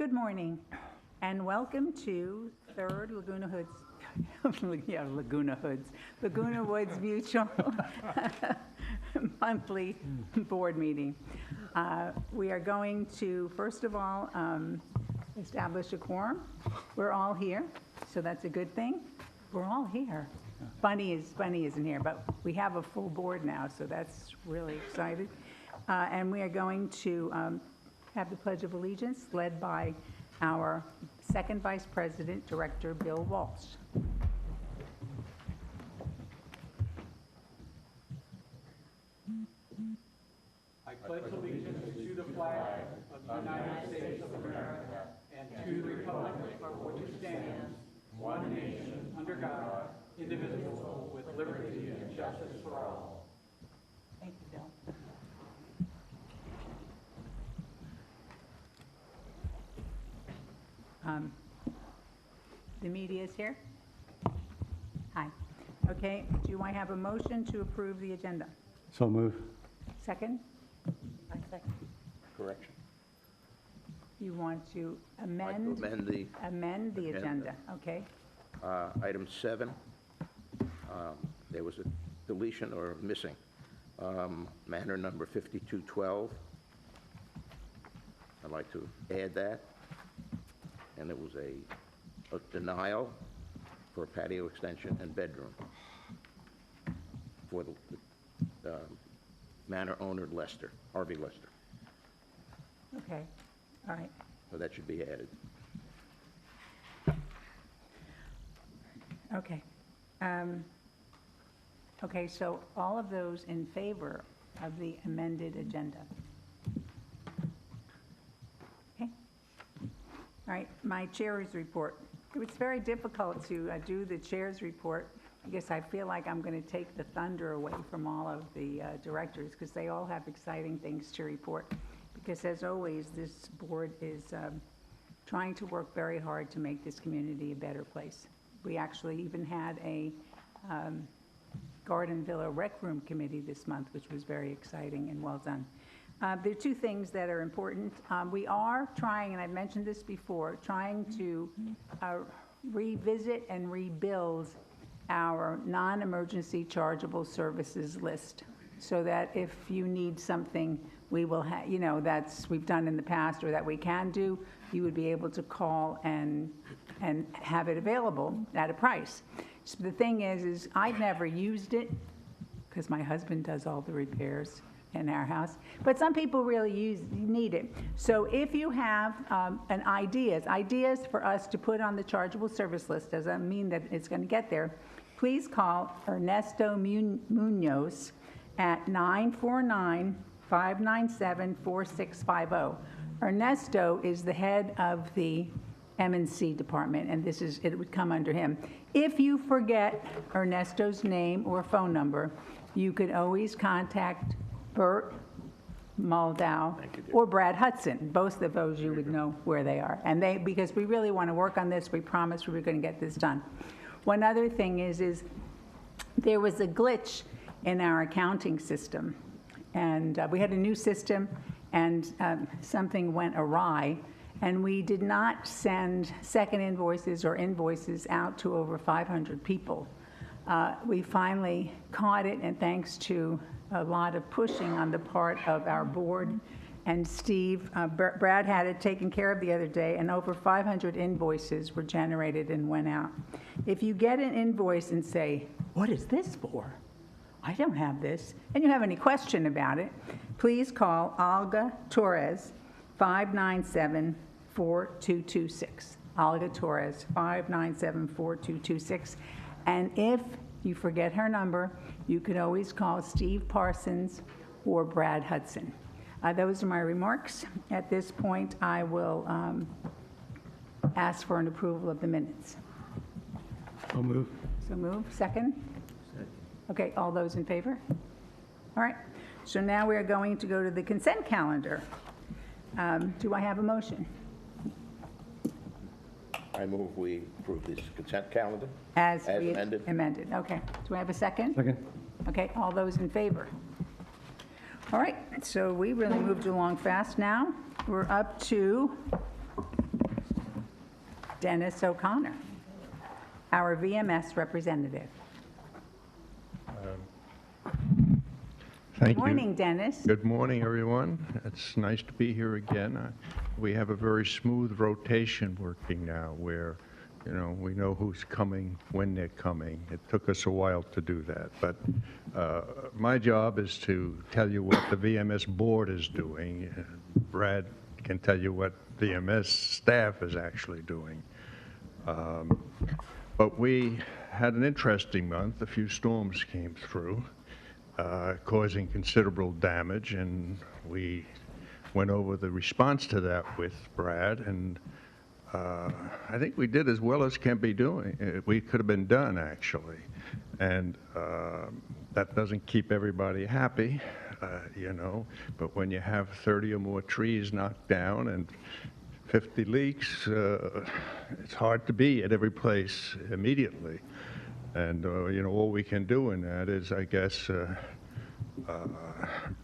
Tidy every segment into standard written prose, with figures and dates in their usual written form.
Good morning, and welcome to Third Laguna Woods Mutual monthly board meeting. We are going to, first of all, establish a quorum. We're all here, so that's a good thing. We're all here. Bunny isn't here, but we have a full board now, so that's really exciting. And we are going to have the Pledge of Allegiance led by our second Vice President, Director Bill Walsh. I pledge allegiance to the flag of the United States of America and to the republic for which it stands, one nation, under God, indivisible, with liberty and justice for all. Thank you, Bill. The media is here? Hi. Okay, do I have a motion to approve the agenda? So move. Second? I second. Correction. You want to I'd like to amend the agenda, okay? Item 7, there was a deletion or missing. Matter number 5212. I'd like to add that. And it was a denial for a patio extension and bedroom for the manor owner Lester, Harvey Lester. Okay, all right. So that should be added. Okay. Okay, so all of those in favor of the amended agenda? Okay. All right, my chair's report. It's very difficult to do the chair's report. I guess I feel like I'm going to take the thunder away from all of the directors because they all have exciting things to report. Because as always, this board is trying to work very hard to make this community a better place. We actually even had a Garden Villa Rec Room Committee this month, which was very exciting and well done. There are two things that are important. We are trying, and I've mentioned this before, trying to revisit and rebuild our non-emergency chargeable services list so that if you need something, we will have, you know, that's we've done in the past or that we can do, you would be able to call and have it available at a price. So the thing is I've never used it because my husband does all the repairs in our house, but some people really need it. So if you have ideas for us to put on the chargeable service list, doesn't mean that it's going to get there, please call Ernesto Munoz at 949-597-4650. Ernesto is the head of the M&C department, and it would come under him. If you forget Ernesto's name or phone number, you could always contact Bert Muldow or Brad Hudson. Both of those you would know where they are. And because we really want to work on this, we promised we were going to get this done. One other thing is there was a glitch in our accounting system. And we had a new system, and something went awry. And we did not send second invoices or invoices out to over 500 people. We finally caught it, and thanks to a lot of pushing on the part of our board and Steve, Brad had it taken care of the other day, and over 500 invoices were generated and went out. If you get an invoice and say, "What is this for? I don't have this," and you have any question about it, please call Olga Torres, 597-4226. Olga Torres, 597-4226. And if you forget her number, you can always call Steve Parsons or Brad Hudson. Those are my remarks. At this point, I will ask for an approval of the minutes. So move. So move. Second? Okay, all those in favor? All right. So now we are going to go to the consent calendar. Do I have a motion? I move we approve this consent calendar. As amended. Amended, okay. Do I have a second? Second. Okay, all those in favor? All right, so we really moved along fast now. We're up to Dennis O'Connor, our VMS representative. Thank you. Morning, Dennis. Good morning, everyone. It's nice to be here again. We have a very smooth rotation working now where, we know who's coming, when they're coming. It took us a while to do that. But my job is to tell you what the VMS board is doing. Brad can tell you what VMS staff is actually doing. But we had an interesting month. A few storms came through, causing considerable damage, and we went over the response to that with Brad, and I think we did as well as can be doing. We could have been done, actually, and that doesn't keep everybody happy, but when you have 30 or more trees knocked down and 50 leaks, it's hard to be at every place immediately. And, all we can do in that is, I guess,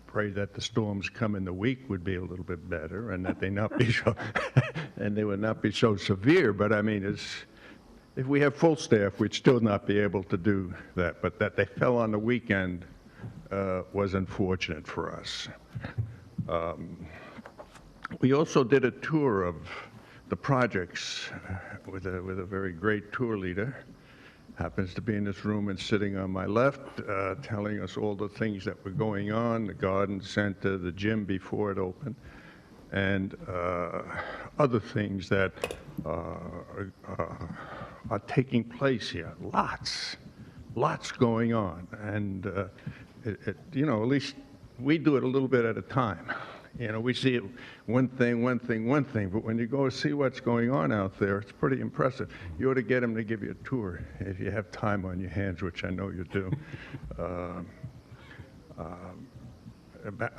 pray that the storms coming the week would be a little bit better and that they not be so, and they would not be so severe. But I mean, if we have full staff, we'd still not be able to do that. But that they fell on the weekend was unfortunate for us. We also did a tour of the projects with a very great tour leader. Happens to be in this room and sitting on my left, telling us all the things that were going on, the garden center, the gym before it opened, and other things that are taking place here. Lots going on. And, at least we do it a little bit at a time. We see it one thing, but when you go see what's going on out there, it's pretty impressive. You ought to get them to give you a tour if you have time on your hands, which I know you do.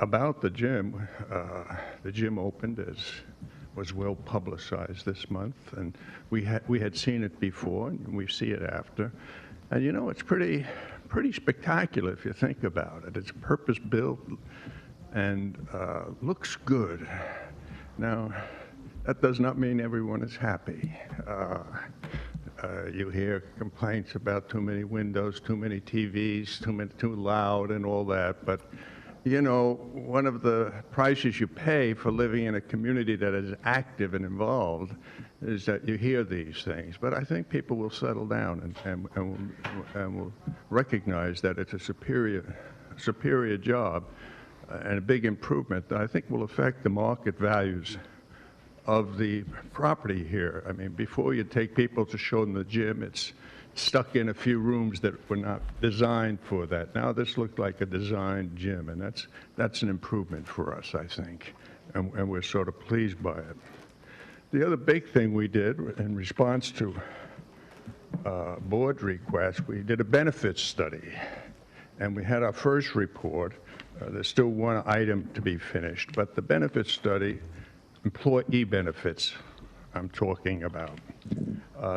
About the gym opened was well publicized this month, and we had seen it before, and we see it after. And it's pretty spectacular if you think about it. It's purpose-built and looks good. Now, that does not mean everyone is happy. You hear complaints about too many windows, too many TVs, too loud and all that, but one of the prices you pay for living in a community that is active and involved is that you hear these things. But I think people will settle down and will recognize that it's a superior job and a big improvement that I think will affect the market values of the property here. I mean, before you take people to show them the gym, it's stuck in a few rooms that were not designed for that. Now this looked like a designed gym, and that's an improvement for us, I think, and we're sort of pleased by it. The other big thing we did in response to board requests, we did a benefits study, and we had our first report. There's still one item to be finished, but the benefits study, employee benefits, I'm talking about.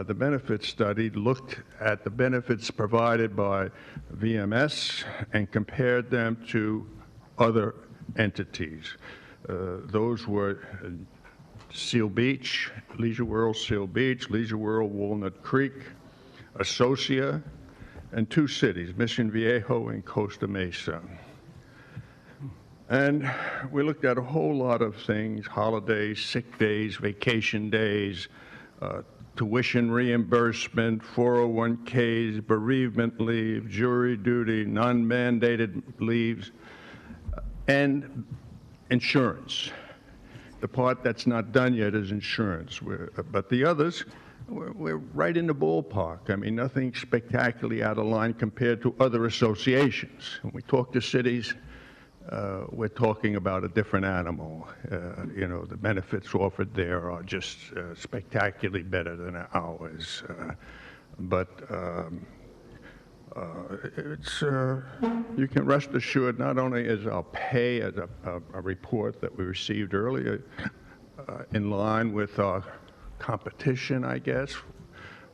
The benefits study looked at the benefits provided by VMS and compared them to other entities. Those were Seal Beach, Leisure World Seal Beach, Leisure World Walnut Creek, Associa, and two cities, Mission Viejo and Costa Mesa. And we looked at a whole lot of things: holidays, sick days, vacation days, tuition reimbursement, 401ks, bereavement leave, jury duty, non-mandated leaves, and insurance. The part that's not done yet is insurance. But the others, we're right in the ballpark. I mean, nothing spectacularly out of line compared to other associations. When we talk to cities, we're talking about a different animal. The benefits offered there are just spectacularly better than ours. You can rest assured not only is our pay as a report that we received earlier in line with our competition, I guess,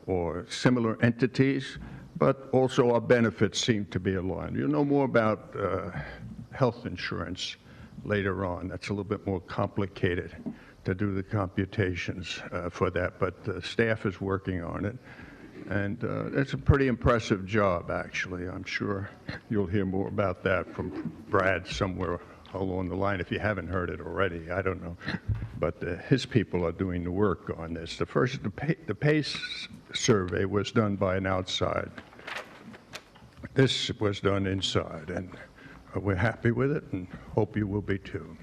or similar entities, but also our benefits seem to be aligned. You'll know more about health insurance later on. That's a little bit more complicated to do the computations for that, but the staff is working on it. And it's a pretty impressive job, actually. I'm sure you'll hear more about that from Brad somewhere along the line, if you haven't heard it already. I don't know. But his people are doing the work on this. The PACE survey was done by an outside. This was done inside, and we're happy with it and hope you will be too.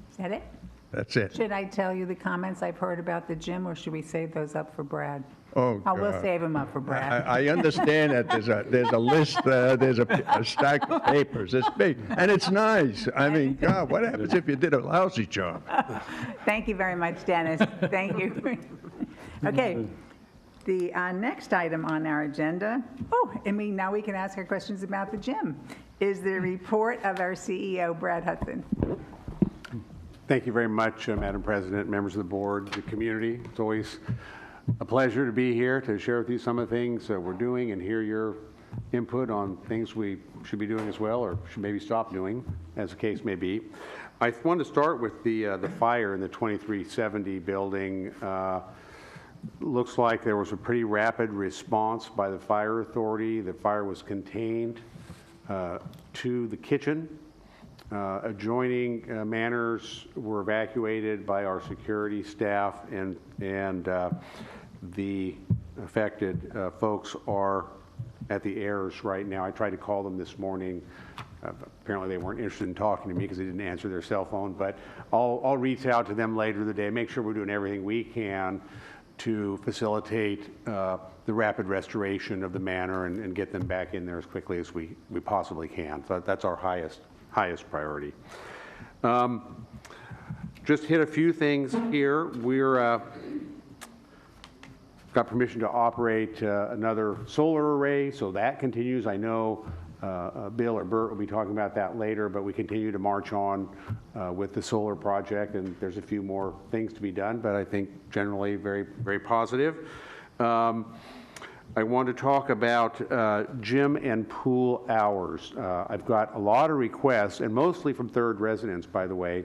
Is that it? That's it. Should I tell you the comments I've heard about the gym, or should we save those up for Brad? Oh, Oh, we'll God. save them up for Brad. I understand that there's a list, there's a stack of papers, it's big, and it's nice. I mean, God, what happens if you did a lousy job? Thank you very much, Dennis. Thank you. Okay, the next item on our agenda, now we can ask our questions about the gym, is the report of our CEO, Brad Hudson. Thank you very much, Madam President, members of the board, the community. It's always a pleasure to be here to share with you some of the things we're doing and hear your input on things we should be doing as well, or should maybe stop doing, as the case may be. I want to start with the fire in the 2370 building. Looks like there was a pretty rapid response by the fire authority. The fire was contained to the kitchen. Adjoining manors were evacuated by our security staff, and the affected folks are at the heirs right now. I tried to call them this morning. Apparently they weren't interested in talking to me because they didn't answer their cell phone, but I'll reach out to them later in the day, make sure we're doing everything we can to facilitate the rapid restoration of the manor and get them back in there as quickly as we possibly can. So that's our highest priority. Just hit a few things here. We're got permission to operate another solar array, so that continues. I know Bill or Bert will be talking about that later, but we continue to march on with the solar project, and there's a few more things to be done, but I think generally very, very positive. I want to talk about gym and pool hours. I've got a lot of requests, and mostly from third residents, by the way,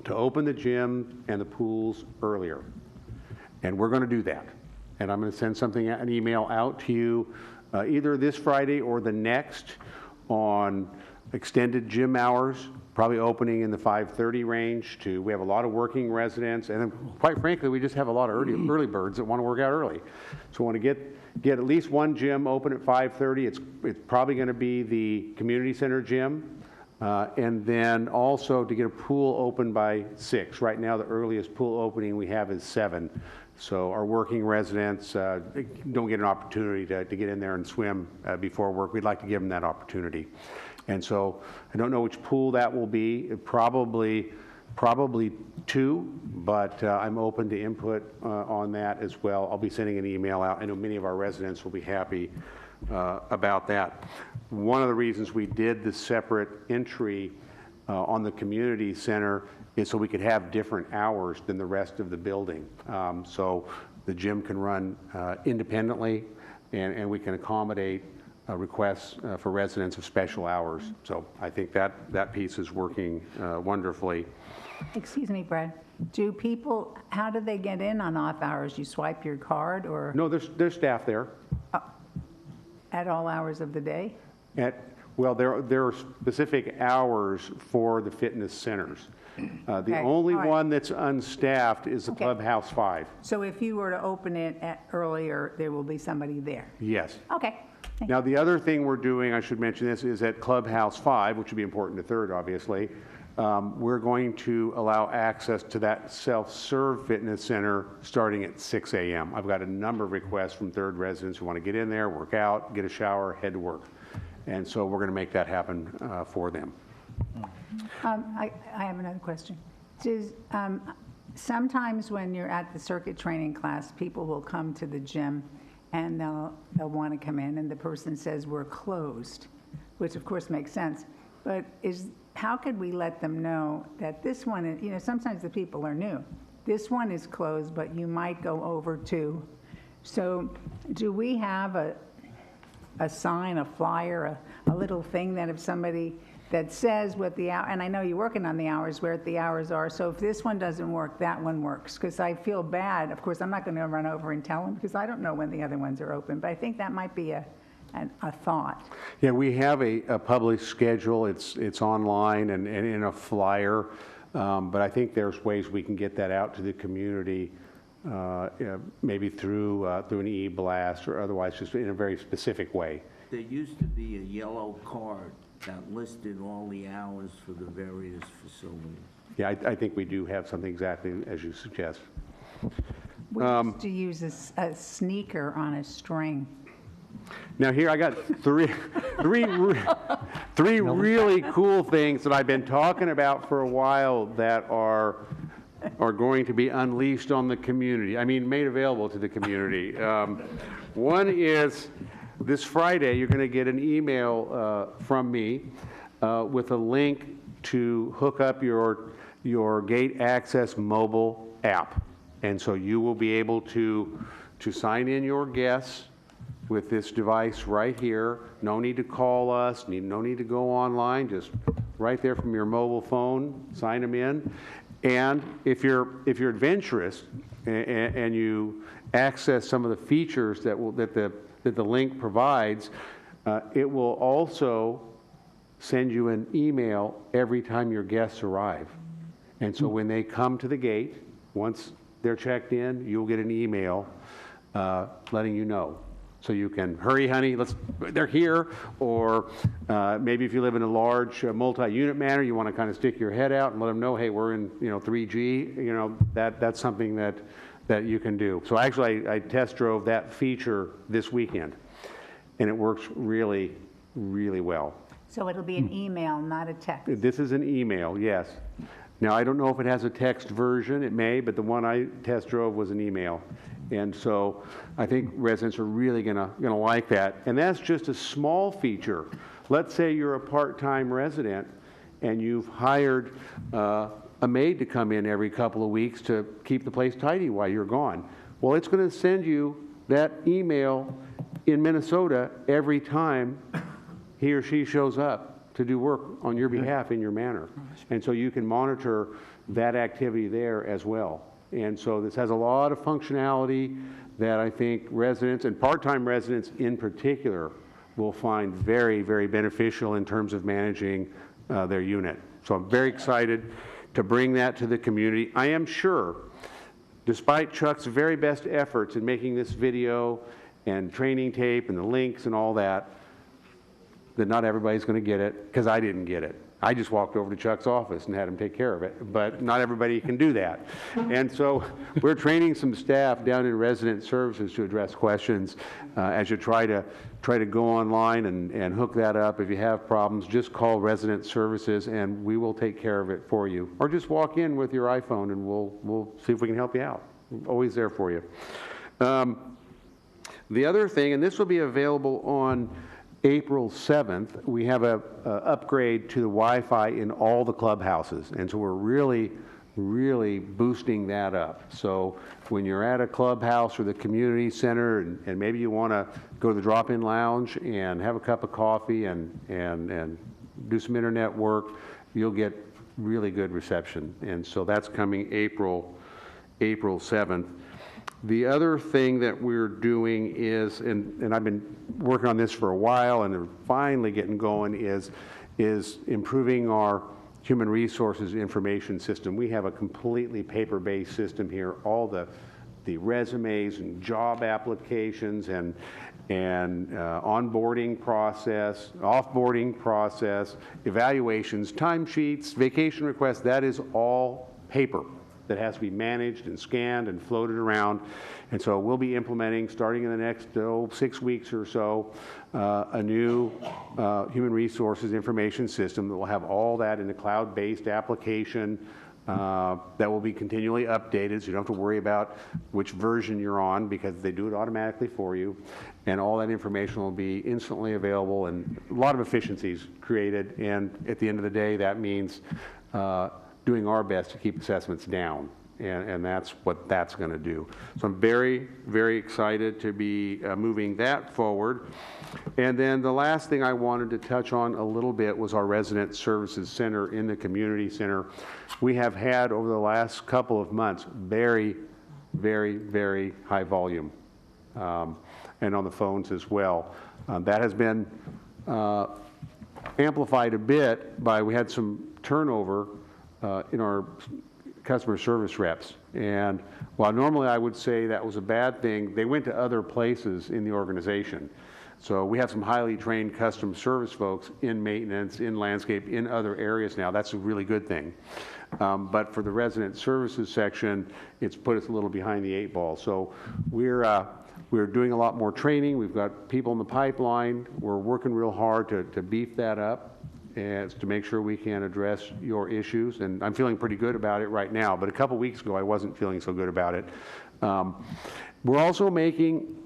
to open the gym and the pools earlier. And we're going to do that. And I'm going to send an email out to you either this Friday or the next on extended gym hours, probably opening in the 5:30 range. We have a lot of working residents, and then, quite frankly, we just have a lot of early birds that want to work out early. So we want to get at least one gym open at 5:30. It's probably going to be the community center gym, and then also to get a pool open by 6. Right now, the earliest pool opening we have is 7. So our working residents don't get an opportunity to get in there and swim before work. We'd like to give them that opportunity. And so I don't know which pool that will be. Probably 2, but I'm open to input on that as well. I'll be sending an email out. I know many of our residents will be happy about that. One of the reasons we did the separate entry on the community center is so we could have different hours than the rest of the building. So the gym can run independently, and we can accommodate requests for residents of special hours. So I think that piece is working wonderfully. Excuse me, Brad. How do they get in on off hours? You swipe your card, or No, there's staff there. at all hours of the day? Well, there are specific hours for the fitness centers. The Okay, only all right. one that's unstaffed is the Okay. Clubhouse 5. So if you were to open it earlier, there will be somebody there? Yes. Okay. Thank Now, the other thing we're doing, I should mention this, is at Clubhouse 5, which would be important to third, obviously, we're going to allow access to that self-serve fitness center starting at 6 a.m. I've got a number of requests from third residents who want to get in there, work out, get a shower, head to work. And so we're going to make that happen for them. I have another question. Sometimes when you're at the circuit training class, people will come to the gym and they'll want to come in, and the person says, we're closed, which of course makes sense. But how could we let them know that this one is, sometimes the people are new. This one is closed, but you might go over to. So do we have a sign, a flyer, a little thing that if somebody that says what the hour, and I know you're working on the hours, where the hours are, so if this one doesn't work, that one works, because I feel bad. Of course, I'm not going to run over and tell them, because I don't know when the other ones are open, but I think that might be a thought. Yeah, we have a published schedule. It's online and in a flyer, but I think there's ways we can get that out to the community, maybe through an e-blast or otherwise, just in a very specific way. There used to be a yellow card that listed all the hours for the various facilities. Yeah, I think we do have something exactly as you suggest. We used to use a sneaker on a string. Now here I got three really cool things that I've been talking about for a while that are going to be unleashed on the community. I mean, made available to the community. One is this Friday, you're going to get an email from me with a link to hook up your Gate Access mobile app. And so you will be able to sign in your guests with this device right here. No need to call us, no need to go online, just right there from your mobile phone, sign them in. And if you're adventurous and you access some of the features that the link provides, it will also send you an email every time your guests arrive. And so when they come to the gate, once they're checked in, you'll get an email letting you know. So you can, hurry honey, they're here, or maybe if you live in a large multi-unit manor, you want to kind of stick your head out and let them know, hey, we're in 3G, that's something that you can do. So actually I test drove that feature this weekend, and it works really, really well. So it'll be an email, not a text. This is an email, yes. Now I don't know if it has a text version, it may, but the one I test drove was an email. And so I think residents are really gonna like that. And that's just a small feature. Let's say you're a part-time resident and you've hired a maid to come in every couple of weeks to keep the place tidy while you're gone. Well, it's gonna send you that email in Minnesota every time he or she shows up to do work on your behalf in your manor. And so you can monitor that activity there as well. And so this has a lot of functionality that I think residents, and part-time residents in particular, will find very, very beneficial in terms of managing their unit. So I'm very excited to bring that to the community. I am sure, despite Chuck's very best efforts in making this video and training tape and the links and all that not everybody's going to get it, because I didn't get it. I just walked over to Chuck's office and had him take care of it, but not everybody can do that. And so we're training some staff down in resident services to address questions as you try to go online and hook that up. If you have problems, just call resident services and we will take care of it for you. Or just walk in with your iPhone and we'll see if we can help you out. We're always there for you. The other thing, and this will be available on April 7th, we have a upgrade to the Wi-Fi in all the clubhouses, and so we're really boosting that up. So when you're at a clubhouse or the community center and maybe you want to go to the drop-in lounge and have a cup of coffee and do some internet work, you'll get really good reception. And so that's coming April 7th. The other thing that we're doing is, and I've been working on this for a while and they're finally getting going, is improving our human resources information system. We have a completely paper-based system here. All the resumes and job applications and onboarding process, offboarding process, evaluations, timesheets, vacation requests, that is all paper that has to be managed and scanned and floated around. And so we'll be implementing, starting in the next 6 weeks or so, a new human resources information system that will have all that in a cloud-based application that will be continually updated, so you don't have to worry about which version you're on, because they do it automatically for you. And all that information will be instantly available, and a lot of efficiencies created. And at the end of the day, that means doing our best to keep assessments down. and that's what that's going to do. So I'm very, very excited to be moving that forward. And then the last thing I wanted to touch on a little bit was our Resident Services Center in the community center. We have had over the last couple of months very, very, very high volume, and on the phones as well. That has been amplified a bit by, we had some turnover in our customer service reps. And while normally I would say that was a bad thing, they went to other places in the organization. So we have some highly trained customer service folks in maintenance, in landscape, in other areas now. That's a really good thing. But for the resident services section, it's put us a little behind the 8 ball. So we're doing a lot more training. We've got people in the pipeline. We're working real hard to beef that up and to make sure we can address your issues. And I'm feeling pretty good about it right now. But a couple weeks ago, I wasn't feeling so good about it. We're also making,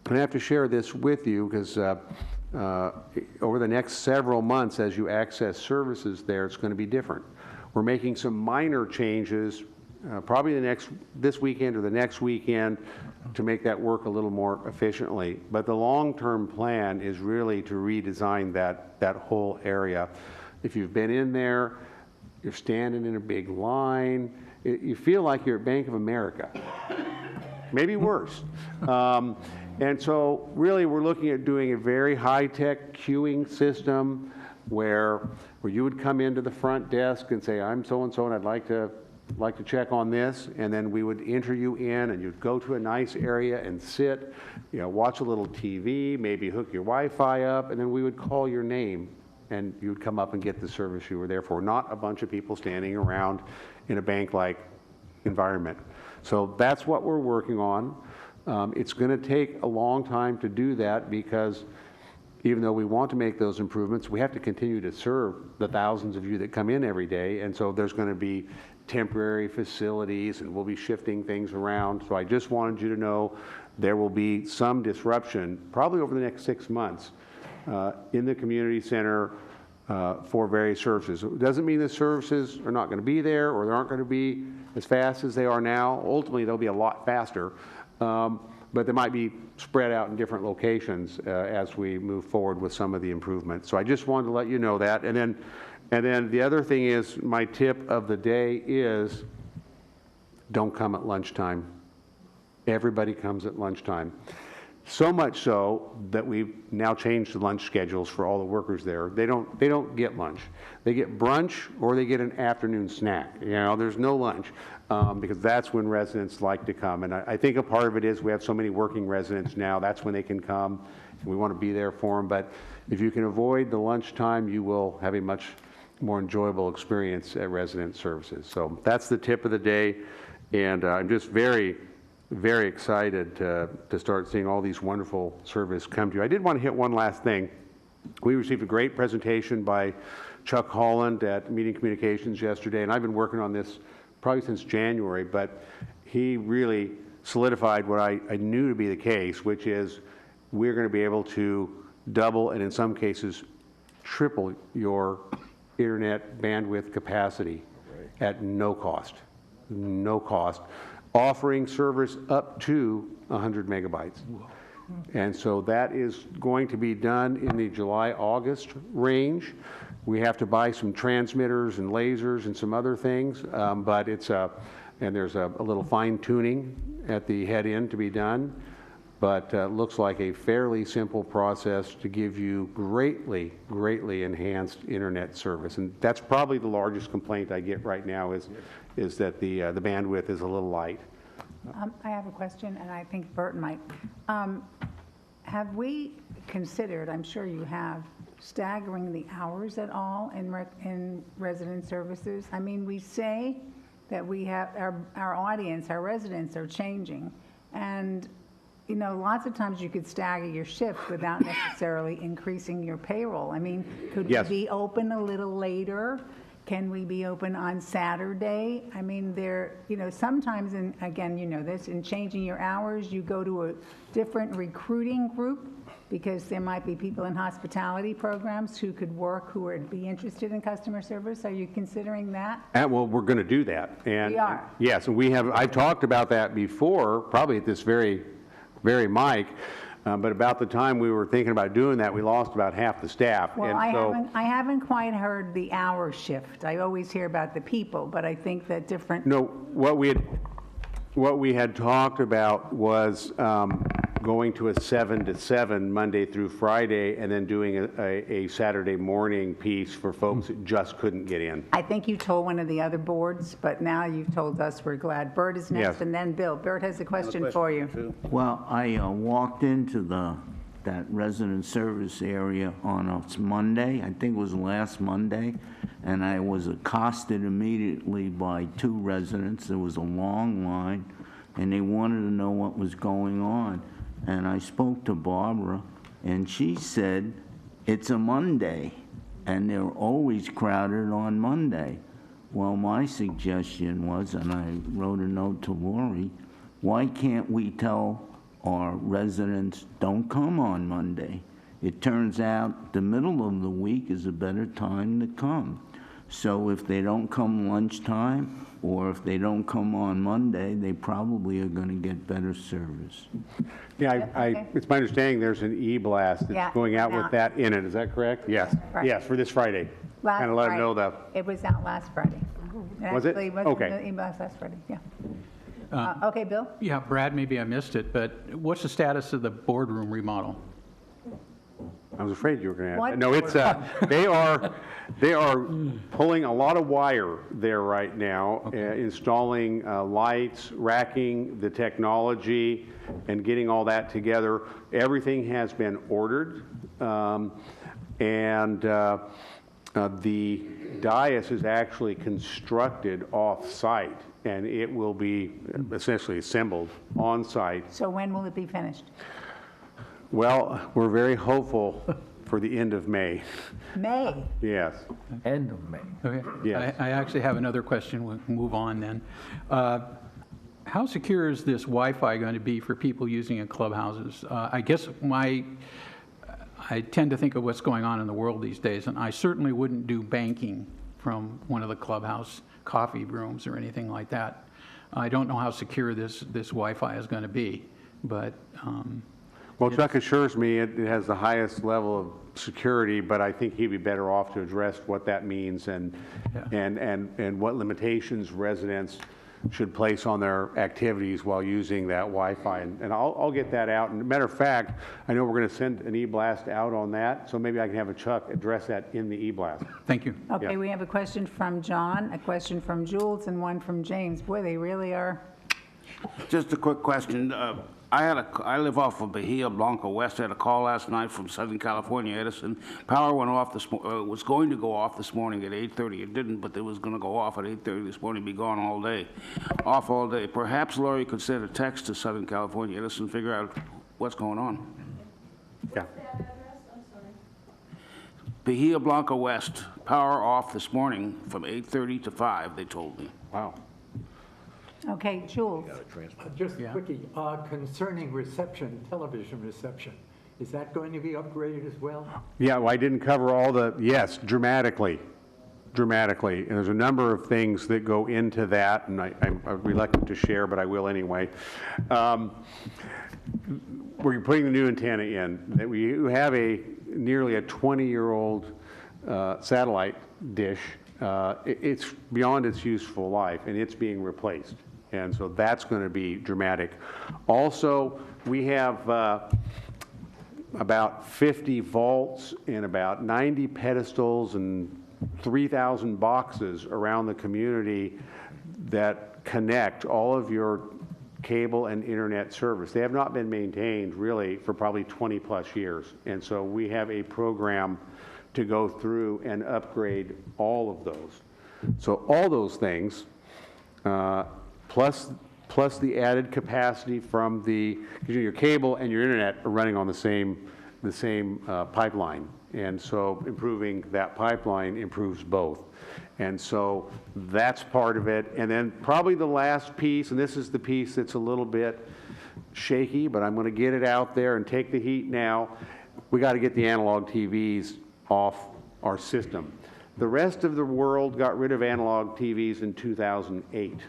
and I have to share this with you because over the next several months, as you access services there, it's going to be different. We're making some minor changes, probably this weekend or the next weekend, to make that work a little more efficiently. But the long-term plan is really to redesign that whole area. If you've been in there, you're standing in a big line, you feel like you're at Bank of America, maybe worse. And so really we're looking at doing a very high-tech queuing system where you would come into the front desk and say, I'm so-and-so and I'd like to check on this, and then we would enter you in and you'd go to a nice area and sit, watch a little TV, maybe hook your Wi-Fi up, and then we would call your name and you would come up and get the service you were there for, not a bunch of people standing around in a bank-like environment. So that's what we're working on. It's going to take a long time to do that because even though we want to make those improvements, we have to continue to serve the thousands of you that come in every day. And so there's going to be temporary facilities and we'll be shifting things around. So I just wanted you to know there will be some disruption probably over the next 6 months in the community center for various services. It doesn't mean the services are not going to be there or they aren't going to be as fast as they are now. Ultimately, they'll be a lot faster. But they might be spread out in different locations as we move forward with some of the improvements. So I just wanted to let you know that. And then the other thing is, my tip of the day is don't come at lunchtime. Everybody comes at lunchtime. So much so that we've now changed the lunch schedules for all the workers there. They don't get lunch. They get brunch or they get an afternoon snack. There's no lunch because that's when residents like to come. And I think a part of it is we have so many working residents now. That's when they can come. We want to be there for them. But if you can avoid the lunchtime, you will have a much more enjoyable experience at resident services. So that's the tip of the day. And I'm just very, very excited to start seeing all these wonderful services come to you. I did want to hit one last thing. We received a great presentation by Chuck Holland at Meeting Communications yesterday, and I've been working on this probably since January, but he really solidified what I knew to be the case, which is we're going to be able to double and in some cases triple your internet bandwidth capacity at no cost, offering service up to 100 megabytes. And so that is going to be done in the July-August range. We have to buy some transmitters and lasers and some other things, but and there's a little fine tuning at the head end to be done, but looks like a fairly simple process to give you greatly, greatly enhanced internet service. And that's probably the largest complaint I get right now is that the bandwidth is a little light. I have a question, and I think Burton might. Have we considered, I'm sure you have, staggering the hours at all in resident services? I mean, we say that we have our audience, our residents are changing, and lots of times you could stagger your shift without necessarily increasing your payroll. I mean, could Yes. we be open a little later? Can we be open on Saturday? I mean, sometimes, and again, this, in changing your hours, you go to a different recruiting group because there might be people in hospitality programs who could work, who would be interested in customer service. Are you considering that? Well, we're going to do that. And We are. Yes, and I've talked about that before, probably at this very mic, but about the time we were thinking about doing that, we lost about half the staff. Well, And so- I haven't quite heard the hour shift. I always hear about the people, but I think that different. No, what we had talked about was going to a 7 to 7 Monday through Friday, and then doing a Saturday morning piece for folks that just couldn't get in. I think you told one of the other boards, but now you've told us. We're glad. Bert is next, Yes. and then Bill. Bert has a question for you. Well, I walked into that resident service area on a Monday, I think it was last Monday, and I was accosted immediately by 2 residents. There was a long line, and they wanted to know what was going on. And I spoke to Barbara, and she said, it's a Monday, and they're always crowded on Monday. Well, my suggestion was, and I wrote a note to Lori, why can't we tell our residents, don't come on Monday? It turns out the middle of the week is a better time to come. So if they don't come lunchtime, or if they don't come on Monday, they probably are going to get better service. Yeah, Okay. it's my understanding there's an e-blast Yeah, that's going out now- with that in it, is that correct? Yes, Right. yes, for this Friday. Last Kind of let them Friday. know that. It was out last Friday. Was it? Actually, was Okay. in the emails last Friday, yeah. Okay, Bill? Yeah, Brad, maybe I missed it, but what's the status of the boardroom remodel? I was afraid you were going to ask What? that. No, it's, they are pulling a lot of wire there right now, installing lights, racking, the technology, and getting all that together. Everything has been ordered, and the dais is actually constructed off-site, and it will be essentially assembled on-site. So when will it be finished? Well, we're very hopeful for the end of May. May. Yes. End of May. Okay. Yes. I actually have another question. We'll move on then. How secure is this Wi-Fi going to be for people using in clubhouses? I guess I tend to think of what's going on in the world these days, and I certainly wouldn't do banking from one of the clubhouse coffee rooms or anything like that. I don't know how secure this Wi-Fi is going to be, but Well, Chuck assures me it has the highest level of security, but I think he'd be better off to address what that means and what limitations residents should place on their activities while using that Wi-Fi. And I'll get that out. And matter of fact, I know we're going to send an e-blast out on that, so maybe I can have a Chuck address that in the e-blast. thank you. Okay, Yeah. we have a question from John, a question from Jules, and one from James. Boy, they really are. Just a quick question. I live off of Bahia Blanca West. I had a call last night from Southern California Edison. Power went off was going to go off this morning at 8:30. It didn't, but it was going to go off at 8:30 this morning, be gone all day, off all day. Perhaps Lori could send a text to Southern California Edison, figure out what's going on. Yeah. Bahia Blanca West, power off this morning from 8:30 to 5, they told me. Wow. Okay, Jules. Just quickie, concerning reception, television reception, is that going to be upgraded as well? Yeah, well, I didn't cover all yes, dramatically. And there's a number of things that go into that, and I'm reluctant to share, but I will anyway. We're putting the new antenna in. We have nearly a 20-year-old satellite dish. It's beyond its useful life, and it's being replaced. And so that's going to be dramatic. Also, we have about 50 vaults and about 90 pedestals and 3,000 boxes around the community that connect all of your cable and internet service. They have not been maintained really for probably 20 plus years. And so we have a program to go through and upgrade all of those. So all those things, plus the added capacity from because your cable and your internet are running on the same pipeline. And so improving that pipeline improves both. And so that's part of it. And then probably the last piece, and this is the piece that's a little bit shaky, but I'm going to get it out there and take the heat now. we got to get the analog TVs off our system. The rest of the world got rid of analog TVs in 2008.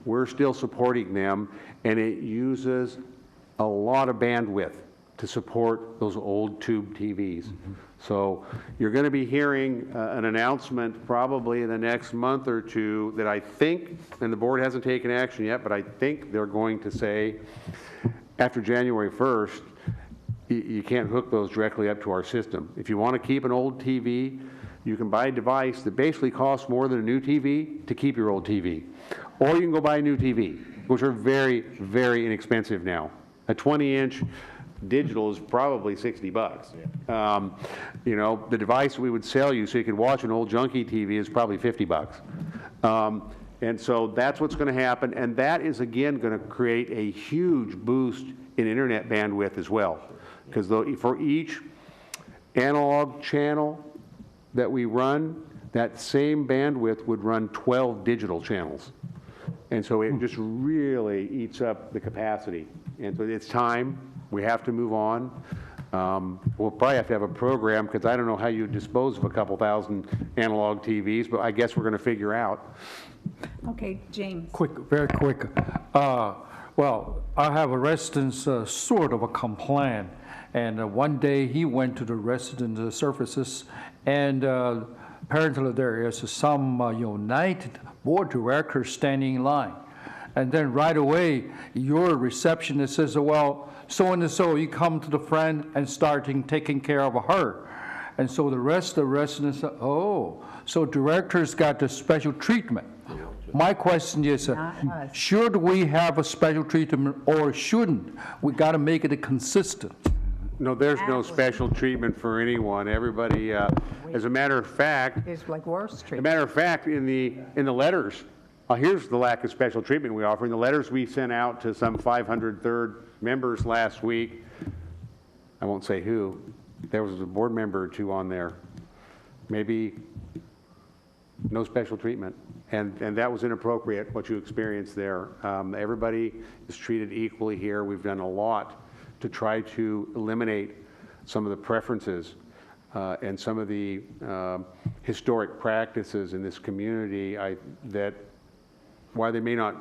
We're still supporting them, and it uses a lot of bandwidth to support those old tube TVs. So you're going to be hearing an announcement probably in the next month or two that I think, and the board hasn't taken action yet, but I think they're going to say after January 1st, you can't hook those directly up to our system. If you want to keep an old TV, you can buy a device that basically costs more than a new TV to keep your old TV. Or you can go buy a new TV, which are very, very inexpensive now. A 20-inch digital is probably $60. You know, the device we would sell you so you could watch an old junky TV is probably $50. And so that's what's going to happen, and that is again going to create a huge boost in internet bandwidth as well, because for each analog channel that we run, that same bandwidth would run 12 digital channels. And so it just really eats up the capacity. And so it's time. We have to move on. We'll probably have to have a program, because I don't know how you dispose of a couple thousand analog TVs, but I guess we're going to figure out. Okay, James. Very quick. Well, I have a resident's sort of a complaint, and one day he went to the resident services, and apparently there is some United board directors standing in line. And then right away, your receptionist says, well, so-and-so, you come to the friend and starting taking care of her. And so the rest of the residents, oh, so directors got the special treatment. My question is, should we have a special treatment or shouldn't? We got to make it consistent. No, there's no special treatment for anyone. Everybody, as a matter of fact, It's like worse as a treatment. matter of fact, in the letters, here's the lack of special treatment we offer. In the letters we sent out to some 500 third members last week, I won't say who, there was a board member or two on there. Maybe no special treatment. And that was inappropriate, what you experienced there. Everybody is treated equally here. We've done a lot to try to eliminate some of the preferences and some of the historic practices in this community that, while they may not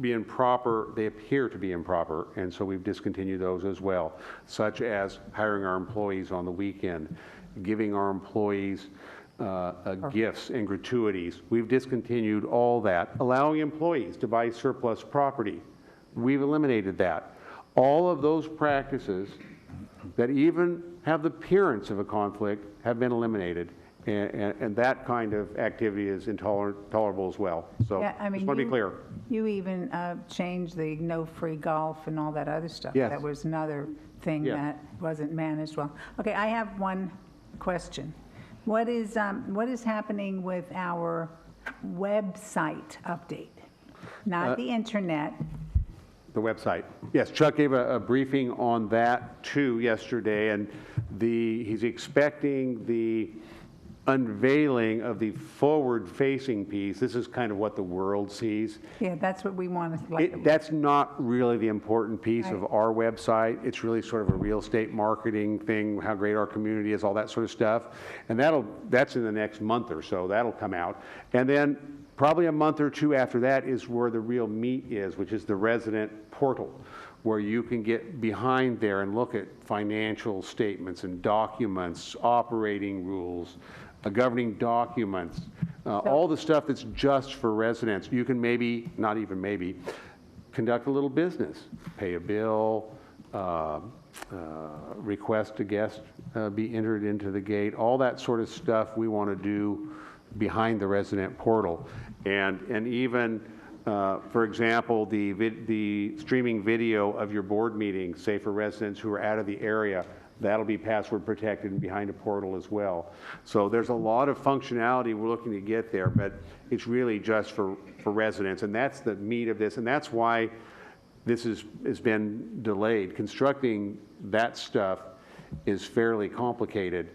be improper, they appear to be improper, and so we've discontinued those as well, such as hiring our employees on the weekend, giving our employees gifts and gratuities. We've discontinued all that, allowing employees to buy surplus property. We've eliminated that. All of those practices that even have the appearance of a conflict have been eliminated, and that kind of activity is intolerable as well. So Yeah, I mean, just want to be clear. You even changed the no free golf and all that other stuff. Yes. That was another thing Yes. that wasn't managed well. Okay, I have one question. What is happening with our website update? Not the internet. The website. Yes, Chuck gave a briefing on that too yesterday, and he's expecting the unveiling of the forward-facing piece. This is kind of what the world sees. Yeah, that's what we want to. That's not really the important piece Right. of our website. It's really sort of a real estate marketing thing, how great our community is, all that sort of stuff. And that's in the next month or so. That'll come out. And then probably a month or two after that is where the real meat is, which is the resident portal, where you can get behind there and look at financial statements and documents, operating rules, governing documents, all the stuff that's just for residents. You can maybe, not even maybe, conduct a little business, pay a bill, request a guest be entered into the gate, all that sort of stuff we want to do behind the resident portal. And even, for example, the streaming video of your board meeting, say for residents who are out of the area, that'll be password protected and behind a portal as well. So there's a lot of functionality we're looking to get there, but it's really just for residents, and that's the meat of this, and that's why this has been delayed. Constructing that stuff is fairly complicated.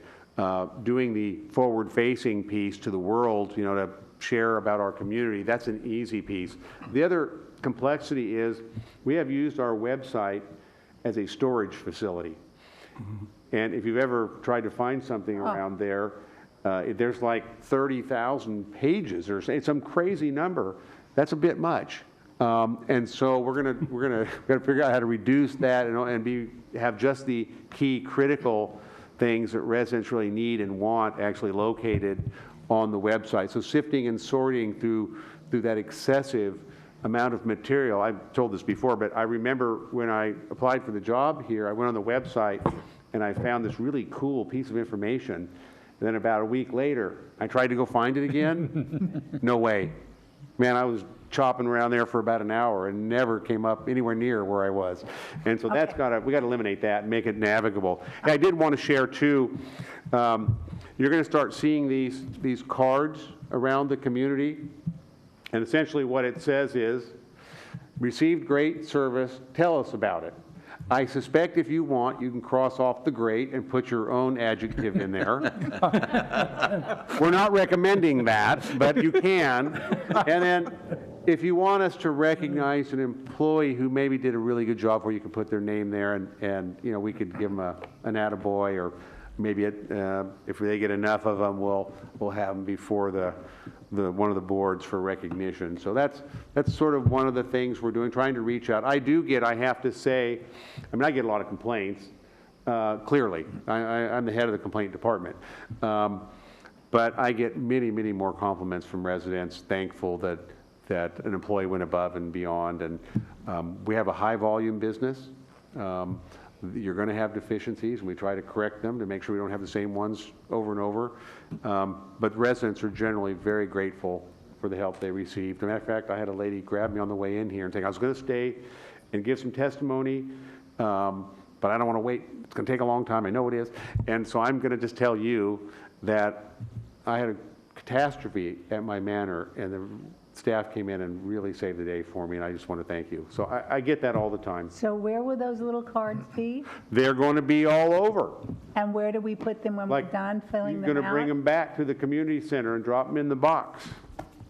Doing the forward-facing piece to the world, to share about our community, that's an easy piece. The other complexity is we have used our website as a storage facility. And if you've ever tried to find something around there, there's like 30,000 pages or some crazy number. That's a bit much. And so we're gonna figure out how to reduce that and have just the key critical things that residents really need and want actually located on the website. So sifting and sorting through that excessive amount of material. I've told this before, but I remember when I applied for the job here, I went on the website and I found this really cool piece of information. And then about a week later, I tried to go find it again. No way. Man, I was chopping around there for about an hour and never came up anywhere near where I was. And so we got to eliminate that and make it navigable. And I did want to share too, you're going to start seeing these cards around the community. And essentially what it says is, received great service, tell us about it. I suspect if you want, you can cross off the great and put your own adjective in there. We're not recommending that, but you can. And then if you want us to recognize an employee who maybe did a really good job where you can put their name there and you know, we could give them an attaboy, or maybe if they get enough of them, we'll have them before one of the boards for recognition. So that's sort of one of the things we're doing, trying to reach out. I have to say, I mean, I get a lot of complaints, clearly. I'm the head of the complaint department. But I get many, many more compliments from residents, thankful that an employee went above and beyond. And we have a high volume business. You're going to have deficiencies, and we try to correct them to make sure we don't have the same ones over and over. But residents are generally very grateful for the help they received. As a matter of fact, I had a lady grab me on the way in here and think I was going to stay and give some testimony, but I don't want to wait. It's going to take a long time. I know it is. And so I'm going to just tell you that I had a catastrophe at my manor, and the staff came in and really saved the day for me, and I just want to thank you. So I get that all the time. So where will those little cards be? They're going to be all over. And where do we put them when we're done filling them out? You're going to bring them back to the community center and drop them in the box.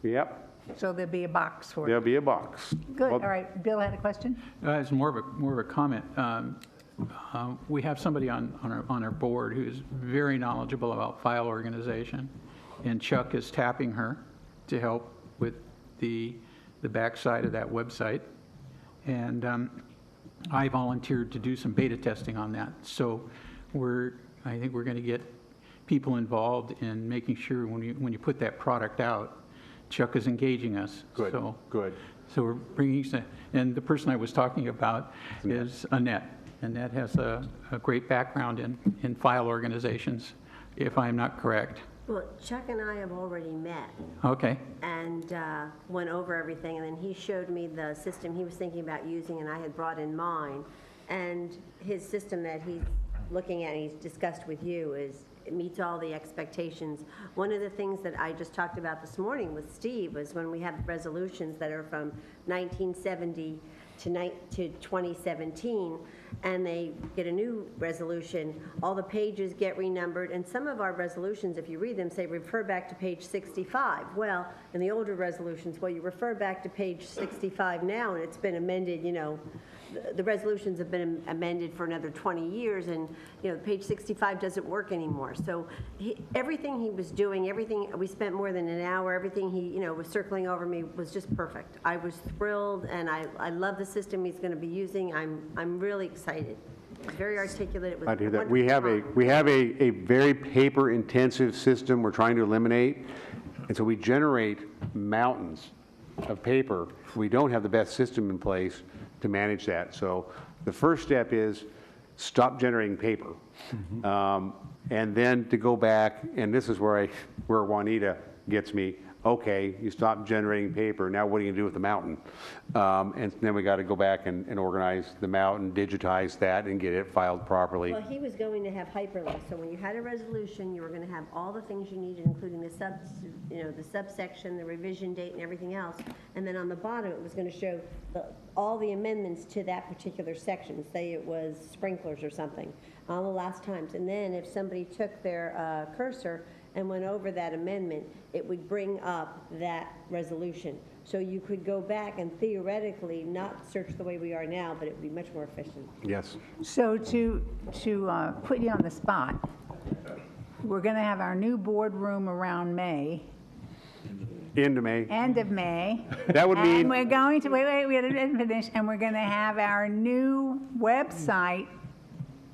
Yep. So there'll be a box for There'll it. be a box. Good, Well, all right. Bill had a question? It's more of a comment. We have somebody on our board who's very knowledgeable about file organization, and Chuck is tapping her to help with the backside of that website. And I volunteered to do some beta testing on that. So I think we're going to get people involved in making sure when you put that product out, Chuck is engaging us. Good, So, good. So we're bringing, and the person I was talking about is Annette. Annette has a great background in file organizations, if I'm not correct. Well, Chuck and I have already met Okay. and went over everything, and then he showed me the system he was thinking about using, and I had brought in mine. And his system that he's looking at and he's discussed with you it meets all the expectations. One of the things that I just talked about this morning with Steve was when we have resolutions that are from 1970 to 2017, and they get a new resolution, all the pages get renumbered, and some of our resolutions, if you read them, say refer back to page 65. Well, in the older resolutions, well, you refer back to page 65 now, and it's been amended, you know, the resolutions have been amended for another 20 years, and, you know, page 65 doesn't work anymore. So everything he was doing, everything, we spent more than an hour, everything he, you know, was circling over me was just perfect. I was thrilled, and I love the system he's going to be using. I'm really excited. It's very articulate. It was I do that. wonderful. We have a very paper-intensive system we're trying to eliminate, and so we generate mountains of paper. We don't have the best system in place to manage that. So the first step is stop generating paper. And then to go back, and this is where Juanita gets me, okay, you stop generating paper, now what are you going to do with the mountain? And then we got to go back and organize the mountain, digitize that, and get it filed properly. Well, he was going to have hyperlinks, so when you had a resolution, you were going to have all the things you needed, including the subsection, the revision date, and everything else. And then on the bottom, it was going to show all the amendments to that particular section. Say it was sprinklers or something, all the last times. And then if somebody took their cursor and went over that amendment, it would bring up that resolution. So you could go back and theoretically not search the way we are now, but it would be much more efficient. Yes. So to put you on the spot, we're going to have our new boardroom around May, End of May. end of May. That would mean- And we're going to, wait, we didn't finish, and we're going to have our new website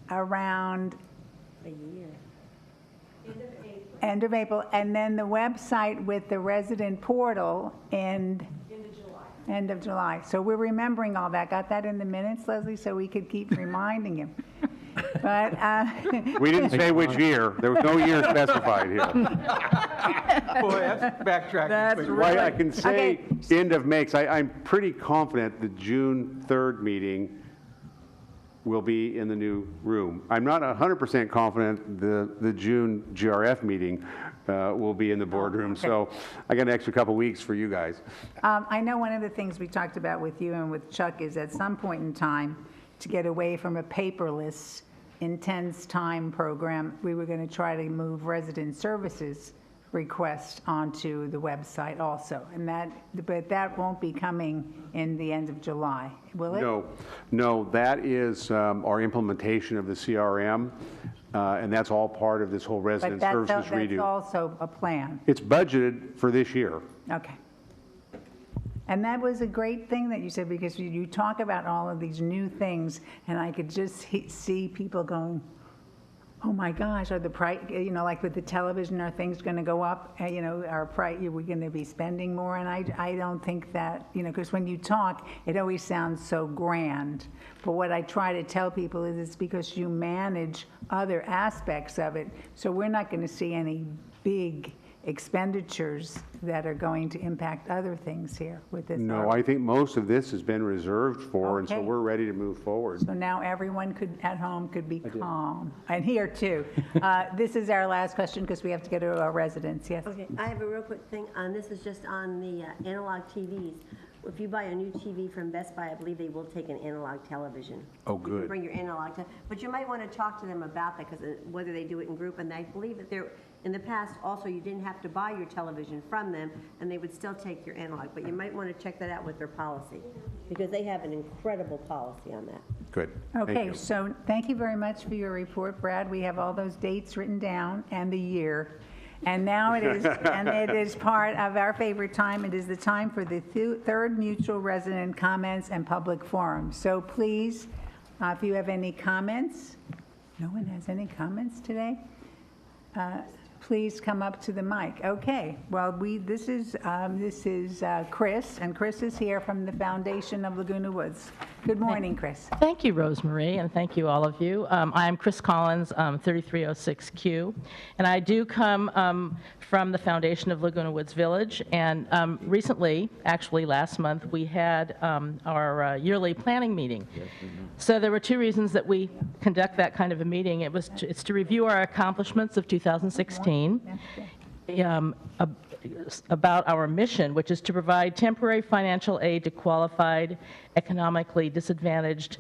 around A year. end of April, and then the website with the resident portal end of July. So we're remembering all that. Got that in the minutes, Leslie, so we could keep reminding him. But, We didn't say which year. There was no year specified here. Boy, that's backtracking. That's quick. right. Why I can say Okay. end of May, 'cause I'm pretty confident the June 3rd meeting will be in the new room. I'm not 100% confident the June GRF meeting will be in the boardroom, so I got an extra couple weeks for you guys. I know one of the things we talked about with you and with Chuck is at some point in time, to get away from a paperless, intense time program, we were going to try to move resident services requests onto the website also. And but that won't be coming in the end of July, will it? No, that is our implementation of the CRM, and that's all part of this whole But resident that's services redo. also a plan. It's budgeted for this year. Okay. And that was a great thing that you said, because you talk about all of these new things, and I could just see people going, oh my gosh, are the price, like with the television, are things going to go up? Our price, are we going to be spending more? And I don't think that, because when you talk, it always sounds so grand. But what I try to tell people is it's because you manage other aspects of it. So we're not going to see any big expenditures that are going to impact other things here with this. No, I think most of this has been reserved for, and so Okay. we're ready to move forward. So now everyone at home could be calm. And here too. This is our last question because we have to go to our residents. Yes. Okay, I have a real quick thing, and this is just on the analog TVs. If you buy a new TV from Best Buy, I believe they will take an analog television. Oh, You can good. bring your analog, but you might want to talk to them about that, because whether they do it in group, and I believe that in the past, also, you didn't have to buy your television from them, and they would still take your analog, but you might want to check that out with their policy, because they have an incredible policy on that. Good. Thank Okay, you. so thank you very much for your report, Brad. We have all those dates written down and the year. And now it is part of our favorite time. It is the time for the third mutual resident comments and public forum. So please, if you have any comments, no one has any comments today? Please come up to the mic. Okay, well, this is Chris, and Chris is here from the Foundation of Laguna Woods. Good morning, Chris. Thank you, Rosemarie, and thank you, all of you. I'm Chris Collins, 3306Q, and I do come from the Foundation of Laguna Woods Village, and recently, actually last month, we had our yearly planning meeting. So there were two reasons that we conduct that kind of a meeting. It's to review our accomplishments of 2016, about our mission, which is to provide temporary financial aid to qualified, economically disadvantaged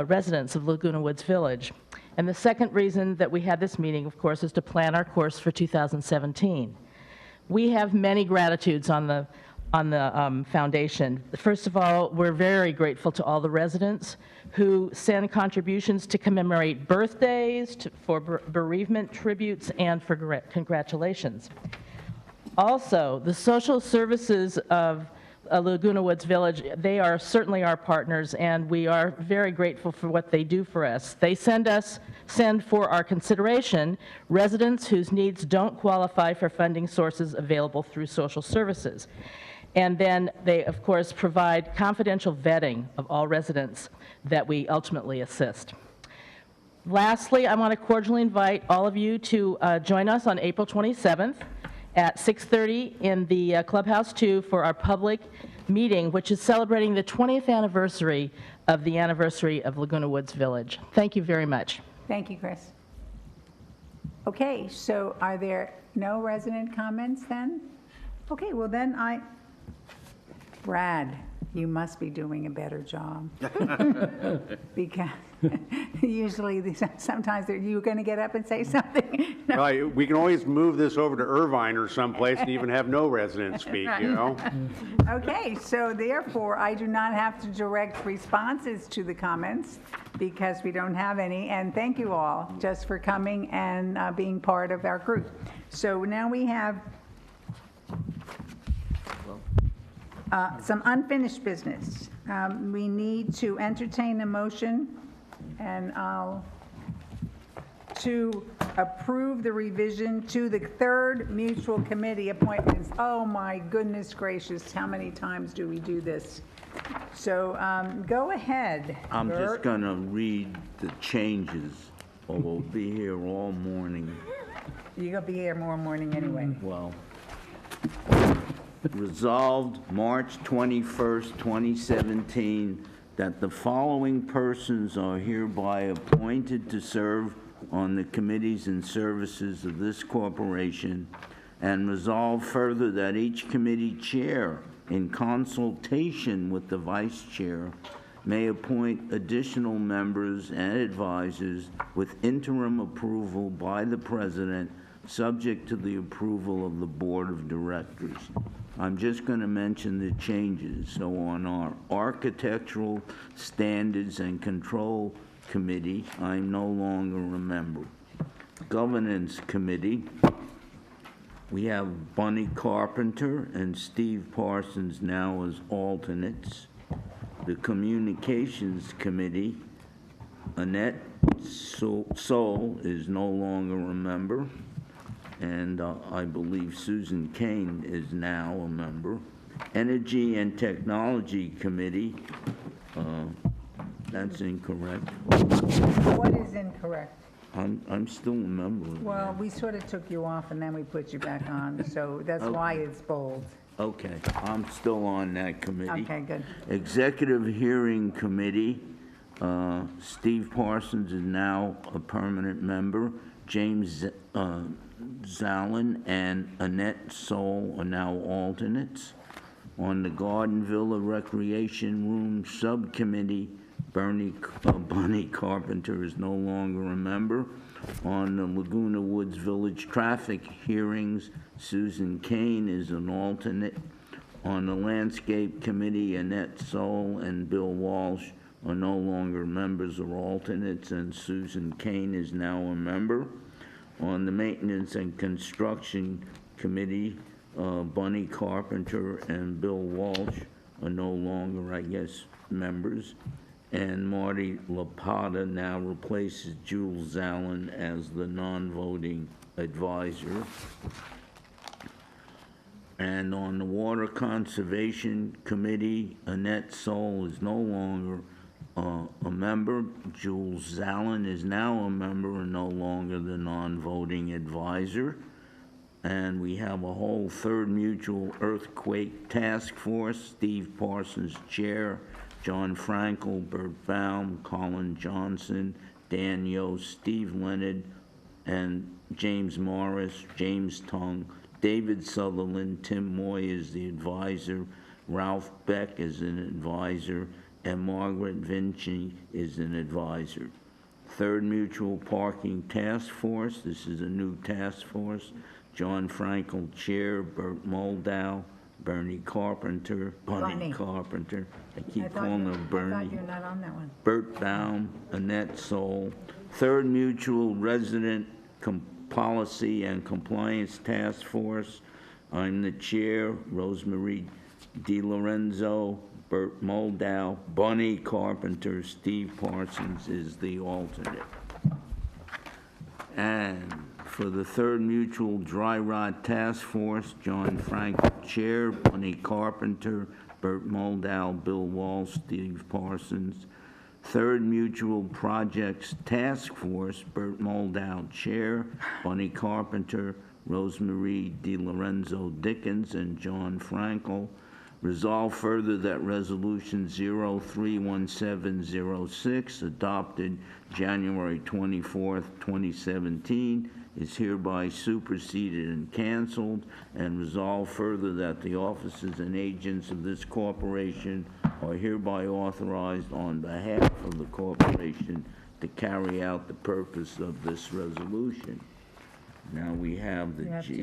residents of Laguna Woods Village. And the second reason that we had this meeting, of course, is to plan our course for 2017. We have many gratitudes on the foundation. First of all, we're very grateful to all the residents who send contributions to commemorate birthdays, for bereavement tributes, and for congratulations. Also, the social services of Laguna Woods Village, they are certainly our partners, and we are very grateful for what they do for us. They send for our consideration residents whose needs don't qualify for funding sources available through social services. And then they, of course, provide confidential vetting of all residents that we ultimately assist. Lastly, I want to cordially invite all of you to join us on April 27th at 6:30 in the Clubhouse 2 for our public meeting, which is celebrating the 20th anniversary of the anniversary of Laguna Woods Village. Thank you very much. Thank you, Chris. Okay, so are there no resident comments then? Okay, well then Brad, You must be doing a better job. Because usually, sometimes you're going to get up and say something. No. Right, we can always move this over to Irvine or someplace and even have no residents speak, you know? Okay, so therefore, I do not have to direct responses to the comments because we don't have any. And thank you all just for coming and being part of our group. So now we have some unfinished business. We need to entertain a motion and to approve the revision to the third mutual committee appointments. Oh my goodness gracious, how many times do we do this? So go ahead. I'm Bert. just gonna read the changes, or we'll be here all morning. You're gonna be here more morning anyway. Well, resolved March 21st, 2017, that the following persons are hereby appointed to serve on the committees and services of this corporation, and resolved further that each committee chair, in consultation with the vice chair, may appoint additional members and advisors with interim approval by the president, subject to the approval of the board of directors. I'm just going to mention the changes. So on our Architectural Standards and Control Committee, I'm no longer a member. Governance Committee, we have Bunny Carpenter and Steve Parsons now as alternates. The Communications Committee, Annette Soul is no longer a member. And I believe Susan Kane is now a member. Energy and Technology Committee, that's incorrect. What is incorrect? I'm still a member. Well, we sort of took you off and then we put you back on, so that's why it's bold. Okay, I'm still on that committee. Okay, good. Executive Hearing Committee, Steve Parsons is now a permanent member. James Zalin and Annette Soul are now alternates. On the Garden Villa Recreation Room Subcommittee, Bunny Carpenter is no longer a member. On the Laguna Woods Village Traffic Hearings, Susan Kane is an alternate. On the Landscape Committee, Annette Soul and Bill Walsh are no longer members or alternates, and Susan Kane is now a member. On the Maintenance and Construction Committee, Bunny Carpenter and Bill Walsh are no longer, I guess, members. And Marty Lapata now replaces Jules Allen as the non-voting advisor. And on the Water Conservation Committee, Annette Soul is no longer a member. Jules Zalin is now a member and no longer the non-voting advisor. And we have a whole third mutual earthquake task force, Steve Parsons chair, John Frankel, Bert Baum, Colin Johnson, Dan Yost, Steve Leonard, and James Morris, James Tung, David Sutherland, Tim Moy is the advisor, Ralph Beck is an advisor, and Margaret Vinci is an advisor. Third Mutual Parking Task Force, this is a new task force. John Frankel, chair, Bert Moldow, Bernie Carpenter, Bunny Carpenter. I keep calling her Bernie. I thought you're not on that one. Bert Baum, Annette Soul. Third Mutual Resident Policy and Compliance Task Force. I'm the chair, Rosemary DiLorenzo, Bert Moldow, Bunny Carpenter, Steve Parsons is the alternate. And for the Third Mutual Dry Rot Task Force, John Frankel, chair, Bunny Carpenter, Bert Moldow, Bill Wall, Steve Parsons. Third Mutual Projects Task Force, Bert Moldow, chair, Bunny Carpenter, Rosemary DiLorenzo Dickens, and John Frankel. Resolve further that Resolution 031706, adopted January 24th, 2017, is hereby superseded and canceled, and resolve further that the officers and agents of this corporation are hereby authorized on behalf of the corporation to carry out the purpose of this resolution. Now we have the You have to,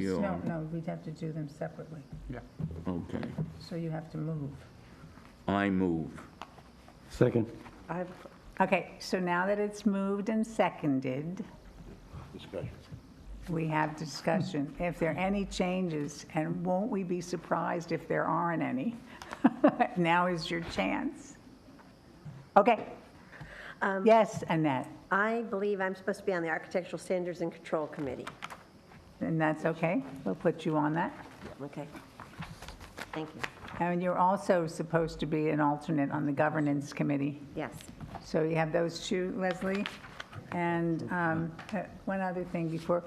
GR. no, we'd have to do them separately. Okay. So you have to move. I move. Second. Okay, so now that it's moved and seconded, Discussion. we have discussion. If there are any changes, and won't we be surprised if there aren't any? Now is your chance. Okay. Yes, Annette, I believe I'm supposed to be on the Architectural Standards and Control Committee. and that's okay. We'll put you on that. Okay. Thank you. And you're also supposed to be an alternate on the Governance Committee. Yes. So you have those two, Leslie. And one other thing before,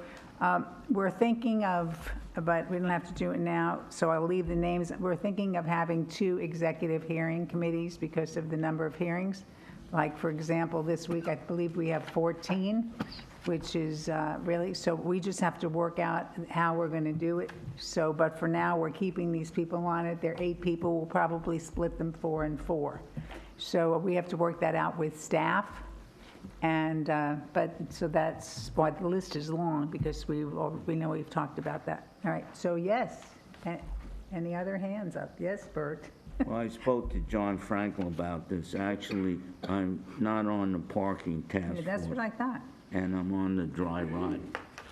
we're thinking of, but we don't have to do it now, so I'll leave the names. We're thinking of having 2 executive hearing committees because of the number of hearings. Like, for example, this week, I believe we have 14, which is really, so we just have to work out how we're going to do it. So, but for now, we're keeping these people on it. There are 8 people. We'll probably split them 4 and 4. So we have to work that out with staff. And, but, so that's why the list is long, because we know we've talked about that. All right, so yes. Any other hands up? Yes, Bert? Well, I spoke to John Franklin about this. Actually, I'm not on the parking task force. That's what I thought. And I'm on the dry ride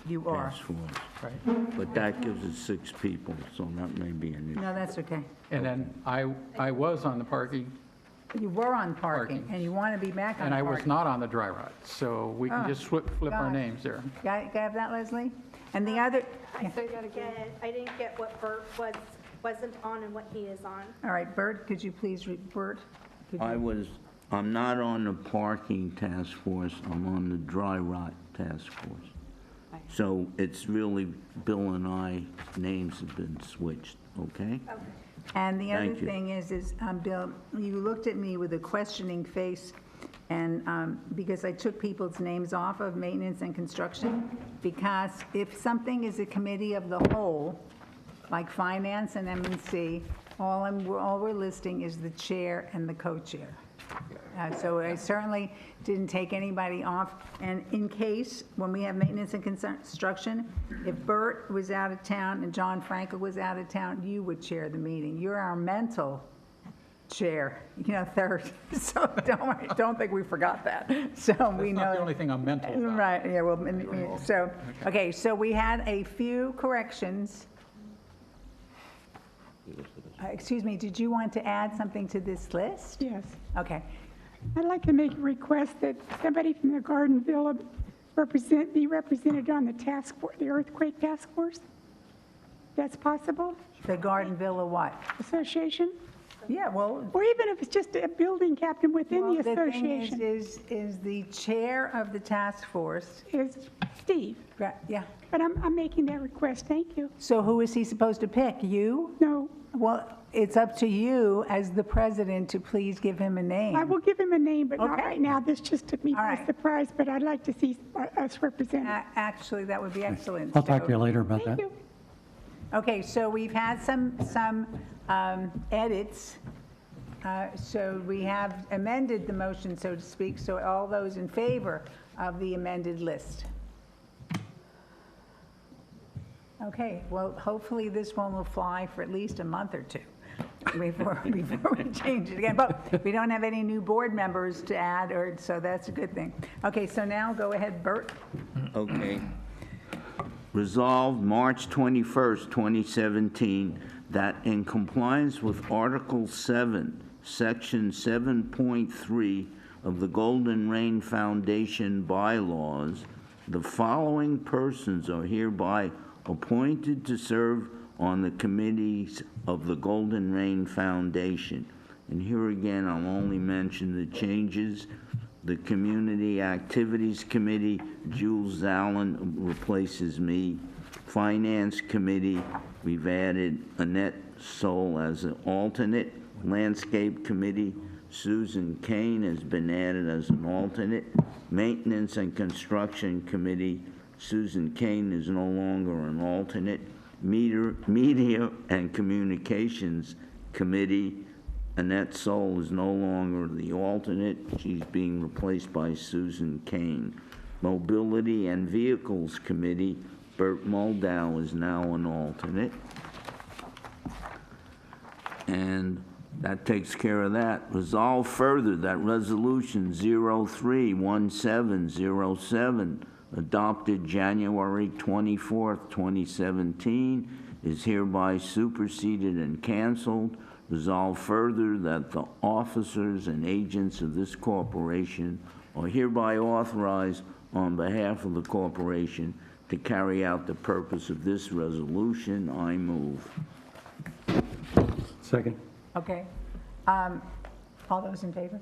You are. task force. But that gives us 6 people, so that may be an issue. No, that's okay. And then I was on the parking, You were on parking, Parking. and you want to be back on and I parking. was not on the dry ride, so we can Oh, just flip our gosh. names there. Got have that, Leslie? And the other, I didn't get what Bert wasn't on and what he is on. all right, Bert, could you please, Bert? could you- I'm not on the parking task force, I'm on the dry ride task force. So it's really Bill and I, names have been switched, okay? And the other Thank you. thing is Bill, you looked at me with a questioning face, and because I took people's names off of maintenance and construction, because if something is a committee of the whole, like finance and M&C, all we're listing is the chair and the co-chair. So I certainly didn't take anybody off. And in case, when we have maintenance and construction, if Bert was out of town and John Frankel was out of town, you would chair the meeting. You're our mental chair, third. So don't think we forgot that. So we know. That's not the only thing I'm mental about. Right, yeah, well, so, okay, so we had a few corrections. Excuse me, did you want to add something to this list? Yes. Okay. I'd like to make a request that somebody from the Garden Villa be represented on the task force, the earthquake task force. That's possible? The Garden Villa what? Association? Yeah, well. Or even if it's just a building captain within Well, the thing association. is the chair of the task force. Is Steve. Right, yeah. But I'm making that request, thank you. So who is he supposed to pick? You? No, Well, it's up to you as the president to please give him a name. I will give him a name, but not Okay. right now. This just took me All by right. surprise, but I'd like to see us represented. Actually, that would be excellent. I'll talk to you So- later about Thank that. you. Okay, so we've had some edits. So we have amended the motion, so to speak. So all those in favor of the amended list? Okay, well, hopefully this one will fly for at least a month or 2 before we change it again. But we don't have any new board members to add, so that's a good thing. Okay, so now go ahead, Bert. Okay. Resolved March 21st, 2017, that in compliance with Article 7, Section 7.3 of the Golden Rain Foundation bylaws, the following persons are hereby appointed to serve on the committees of the Golden Rain Foundation. And here again, I'll only mention the changes. The Community Activities Committee, Jules Allen replaces me. Finance Committee, we've added Annette Soul as an alternate. Landscape Committee, Susan Kane has been added as an alternate. Maintenance and Construction Committee, Susan Kane is no longer an alternate. Media and Communications Committee, Annette Soul is no longer the alternate. She's being replaced by Susan Kane. Mobility and Vehicles Committee, Bert Moldow is now an alternate. And that takes care of that. Resolve further that Resolution 031707, adopted January 24th, 2017, is hereby superseded and canceled. Resolve further that the officers and agents of this corporation are hereby authorized on behalf of the corporation to carry out the purpose of this resolution. I move. Second. Okay. All those in favor?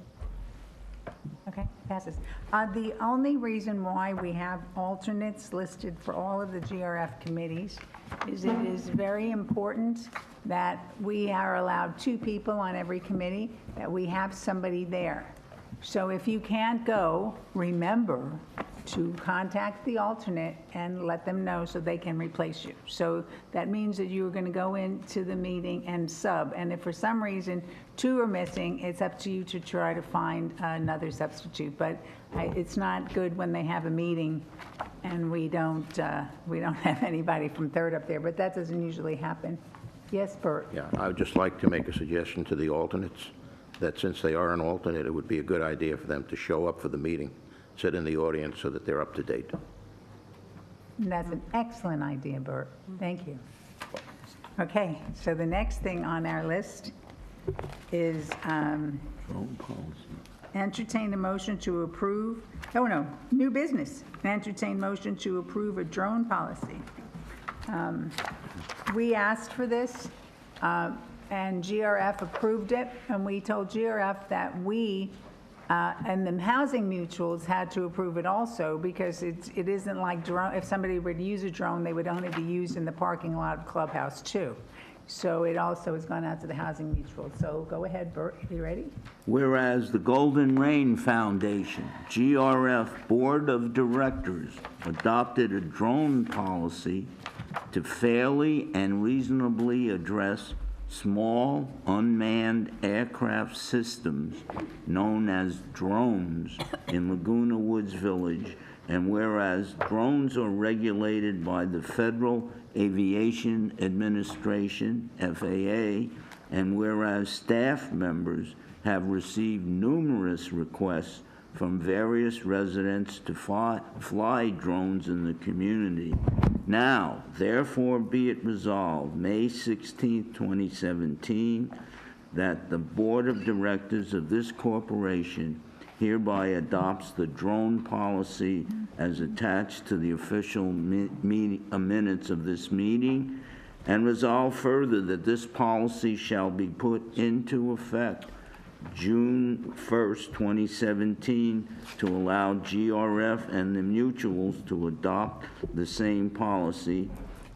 Okay, passes. The only reason why we have alternates listed for all of the GRF committees is it is very important that we are allowed 2 people on every committee, that we have somebody there. So if you can't go, remember to contact the alternate and let them know so they can replace you. So that means that you're going to go into the meeting and sub. And if for some reason 2 are missing, it's up to you to try to find another substitute. But it's not good when they have a meeting and we don't have anybody from 3rd up there. But that doesn't usually happen. Yes, Bert? Yeah, I would just like to make a suggestion to the alternates, that since they are an alternate, it would be a good idea for them to show up for the meeting, sit in the audience so that they're up to date. And that's an excellent idea, Bert. Thank you. Okay, so the next thing on our list is entertain a motion to approve, new business. Entertain motion to approve a drone policy. We asked for this, and GRF approved it, and we told GRF that we and the housing mutuals had to approve it also, because it isn't like drone. If somebody were to use a drone, they would only be used in the parking lot of Clubhouse too. So it also has gone out to the housing mutual. So go ahead, Bert, are you ready? Whereas the Golden Rain Foundation, GRF Board of Directors, adopted a drone policy to fairly and reasonably address small unmanned aircraft systems known as drones in Laguna Woods Village, and whereas drones are regulated by the Federal Aviation Administration, FAA, and whereas staff members have received numerous requests from various residents to fly drones in the community. Now, therefore be it resolved, May 16, 2017, that the Board of Directors of this corporation hereby adopts the drone policy as attached to the official minutes of this meeting, and resolve further that this policy shall be put into effect June 1st, 2017, to allow GRF and the mutuals to adopt the same policy,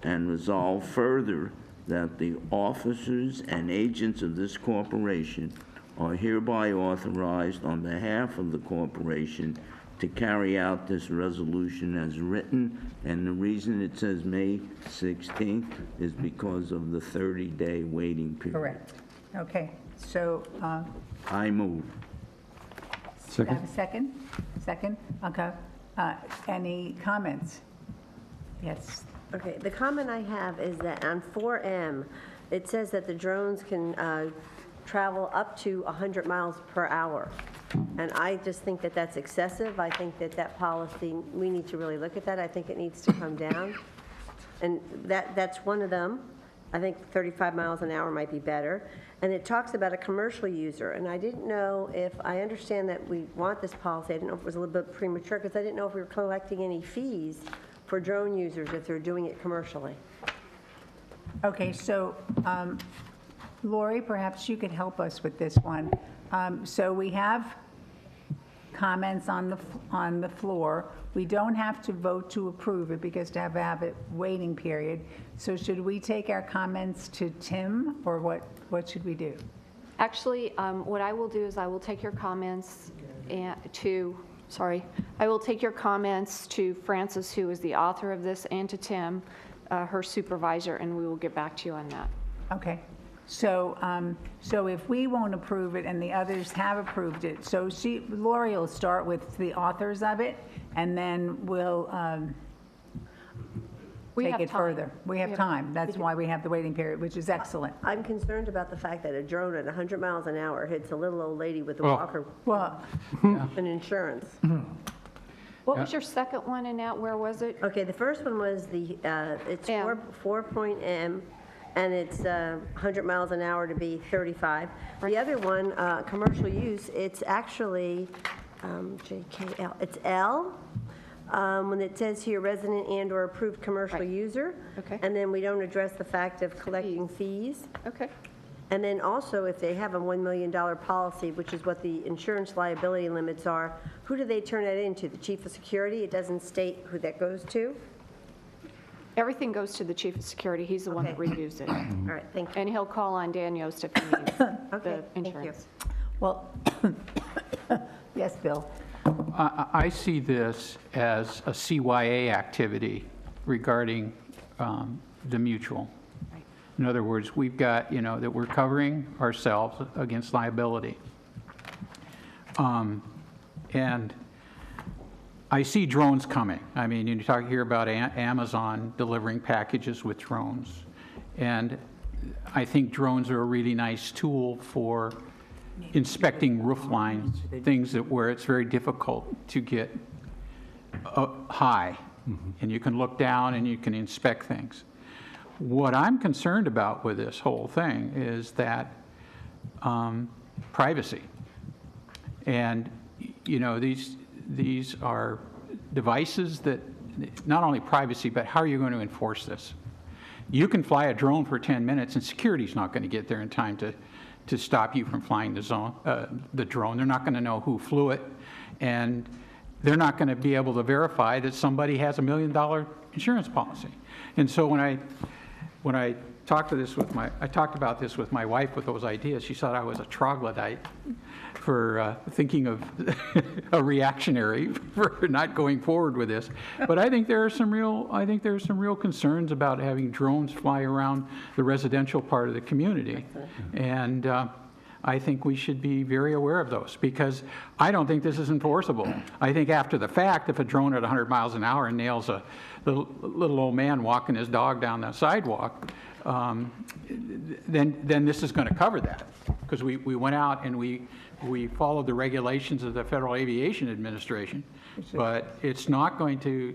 and resolve further that the officers and agents of this corporation are hereby authorized on behalf of the corporation to carry out this resolution as written. And the reason it says May 16th is because of the 30-day waiting period. Correct. Okay, so I move. have a second? Second? Okay. Any comments? Yes. Okay, the comment I have is that on 4M, it says that the drones can travel up to 100 miles per hour. And I just think that that's excessive. I think that that policy, we need to really look at that. I think it needs to come down. And that's one of them. I think 35 miles an hour might be better. And it talks about a commercial user. And I didn't know if, I understand that we want this policy. I didn't know if it was a little bit premature, because I didn't know if we were collecting any fees for drone users if they're doing it commercially. Okay, so Lori, perhaps you could help us with this one. So we have comments on the floor. We don't have to vote to approve it because to have a waiting period. So should we take our comments to Tim, or what should we do? Actually, what I will do is I will take your comments to sorry. I will take your comments to Frances, who is the author of this, and to Tim, her supervisor, and we will get back to you on that. Okay. So, so if we won't approve it and the others have approved it, so Lori will start with the authors of it, and then we'll take it further. We have time. That's why we have the waiting period, which is excellent. I'm concerned about the fact that a drone at 100 miles an hour hits a little old lady with a walker Well, and insurance. What was your second one, Annette? Where was it? Okay, the first one was it's M. 4.M, and it's 100 miles an hour to be 35. The other one, commercial use, it's actually JKL, it's L. When it says here resident and/or approved commercial user. Okay. And then we don't address the fact of collecting fees. Okay. And then also, if they have a $1 million policy, which is what the insurance liability limits are, who do they turn that into? The chief of security? It doesn't state who that goes to? Everything goes to the chief of security. He's the one that reviews it. All right, thank you. And he'll call on Dan Yost if he needs Okay, the thank you. insurance. well, yes, Bill. I see this as a CYA activity regarding the mutual. In other words, we've got, that we're covering ourselves against liability. And I see drones coming. I mean, you talk here about Amazon delivering packages with drones. And I think drones are a really nice tool for inspecting roof lines, things where it's very difficult to get high. And you can look down and you can inspect things. What I'm concerned about with this whole thing is that privacy. And, these are devices that, not only privacy, but how are you going to enforce this? You can fly a drone for 10 minutes and security's not going to get there in time to stop you from flying the drone. They're not going to know who flew it, and they're not going to be able to verify that somebody has $1 million insurance policy. And so when I talked about this with my wife with those ideas, she thought I was a troglodyte for thinking of a reactionary for not going forward with this. But I think there are some real concerns about having drones fly around the residential part of the community. And I think we should be very aware of those, because I don't think this is enforceable. I think after the fact, if a drone at 100 miles an hour nails a little old man walking his dog down the sidewalk, then this is going to cover that, because we went out and we followed the regulations of the Federal Aviation Administration, but it's not going to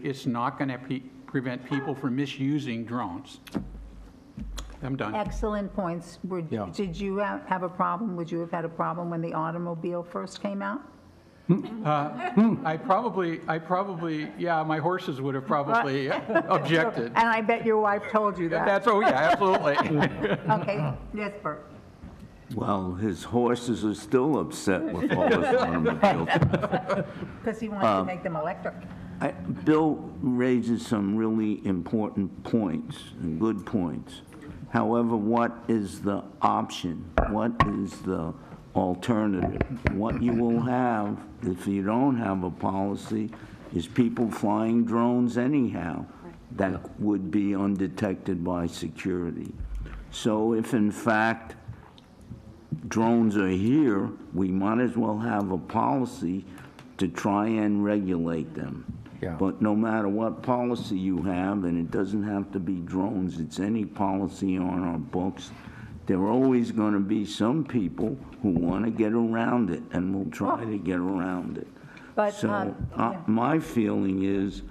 prevent people from misusing drones. I'm done. Excellent points. Did you have a problem? Would you have had a problem when the automobile first came out? I probably, yeah, my horses would have probably objected. And I bet your wife told you that. Absolutely. Okay, yes, Bert. Well, his horses are still upset with all this automobile. Because he wants to make them electric. Bill raises some really important points, and good points. However, what is the option? What is the alternative? What you will have, if you don't have a policy, is people flying drones anyhow that would be undetected by security. So if in fact drones are here, we might as well have a policy to try and regulate them. Yeah. But no matter what policy you have, and it doesn't have to be drones, it's any policy on our books, there are always going to be some people who want to get around it and will try to get around it. But, So my feeling is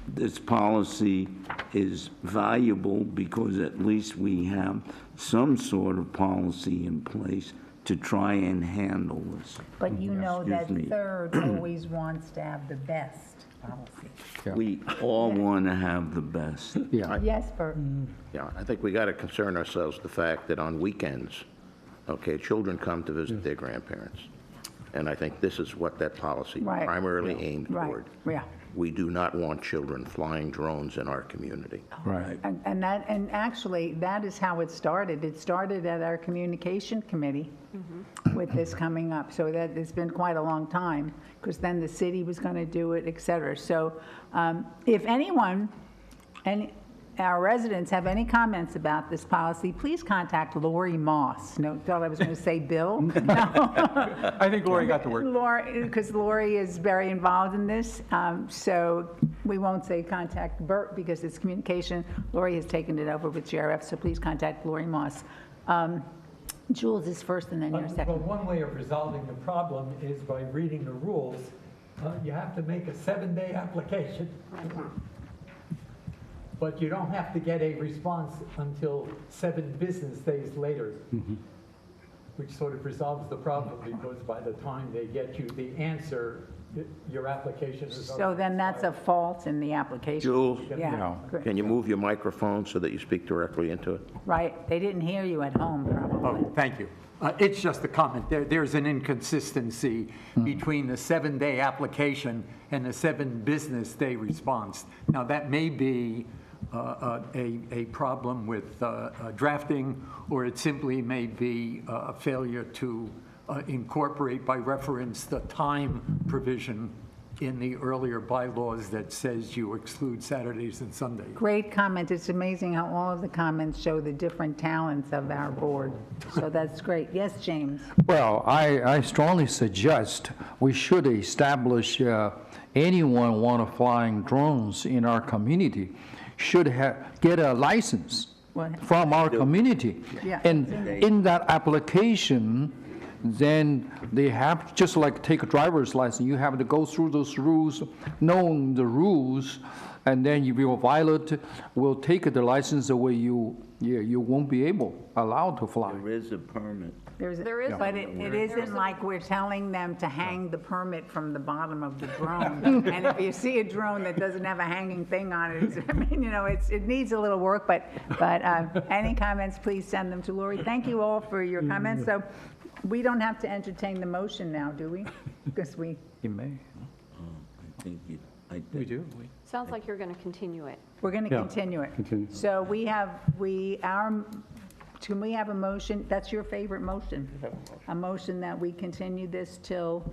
this policy is valuable because at least we have some sort of policy in place to try and handle this. But you know that Excuse me. third always wants to have the best policy. We all want to have the best. Yes, Bert. Yeah, I think we got to concern ourselves with the fact that on weekends, children come to visit their grandparents. And I think this is what that policy Right. primarily aimed Right, toward. yeah. We do not want children flying drones in our community. Right. And actually, that is how it started. It started at our communication committee with this coming up. So that, it's been quite a long time, because then the city was going to do it, et cetera. So if anyone, our residents have any comments about this policy, please contact Lori Moss. No, thought I was going to say Bill. No. I think Lori got the word. Lori, because Lori is very involved in this, so we won't say contact Bert because it's communication. Lori has taken it over with GRF, so please contact Lori Moss. Jules is first and then you're Well, second. one way of resolving the problem is by reading the rules. You have to make a 7-day application. But you don't have to get a response until 7 business days later, which sort of resolves the problem, because by the time they get you the answer, your application is So already then that's a fault in the application. Jules, Yeah, good. can you move your microphone so that you speak directly into it? Right, they didn't hear you at home, probably. Oh, thank you. It's just a comment. There's an inconsistency between the 7-day application and the 7 business day response. Now, that may be a problem with drafting, or it simply may be a failure to incorporate by reference the time provision in the earlier bylaws that says you exclude Saturdays and Sundays. Great comment. It's amazing how all of the comments show the different talents of our board. So that's great. Yes, James? Well, I strongly suggest we should establish anyone want to flying drones in our community should get a license What? from our community. Yeah. And in that application, then they have, just like take a driver's license, you have to go through those rules, knowing the rules, and then if you violate, we'll take the license away, you won't be allowed to fly. There is a permit. There is But a- it isn't like we're telling them to hang the permit from the bottom of the drone. And if you see a drone that doesn't have a hanging thing on it, I mean, it needs a little work, but any comments, please send them to Lori. Thank you all for your comments. So we don't have to entertain the motion now, do we? Because we, You may. I think We do. Sounds like you're going to continue it. we're going to Yeah, continue it. continue. So can we have a motion? That's your favorite motion? A motion that we continue this till,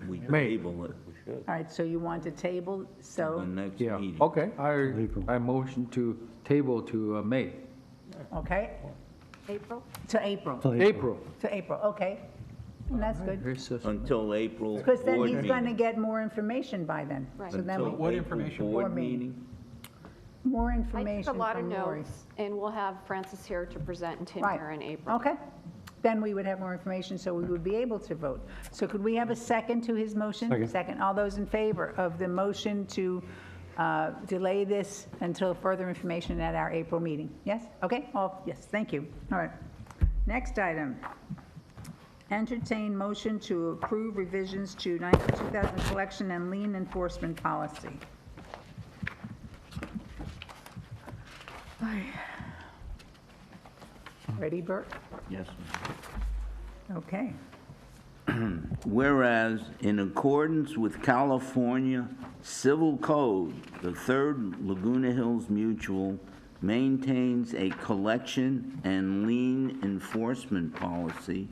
we May. table it all right, so you want to table, the so, next Yeah, meeting. okay, April. I motion to table to May. okay? April? To April, April. okay. And that's good. Here's this- Until April Because then board he's going to meeting. get more information by then. Right. So then Until we, What April information? Board Board meeting. meeting. more I information took a lot of from Lori. notes, and we'll have Francis here to present and Tim Right. here in April. Okay. Then we would have more information, so we would be able to vote. So could we have a second to his motion? Second. All those in favor of the motion to delay this until further information at our April meeting? Yes? Okay? All, yes, thank you. All right. Next item. Entertain motion to approve revisions to 2000 collection and lien enforcement policy. Ready, Bert? Yes. Okay. Whereas, in accordance with California Civil Code, the Third Laguna Hills Mutual maintains a collection and lien enforcement policy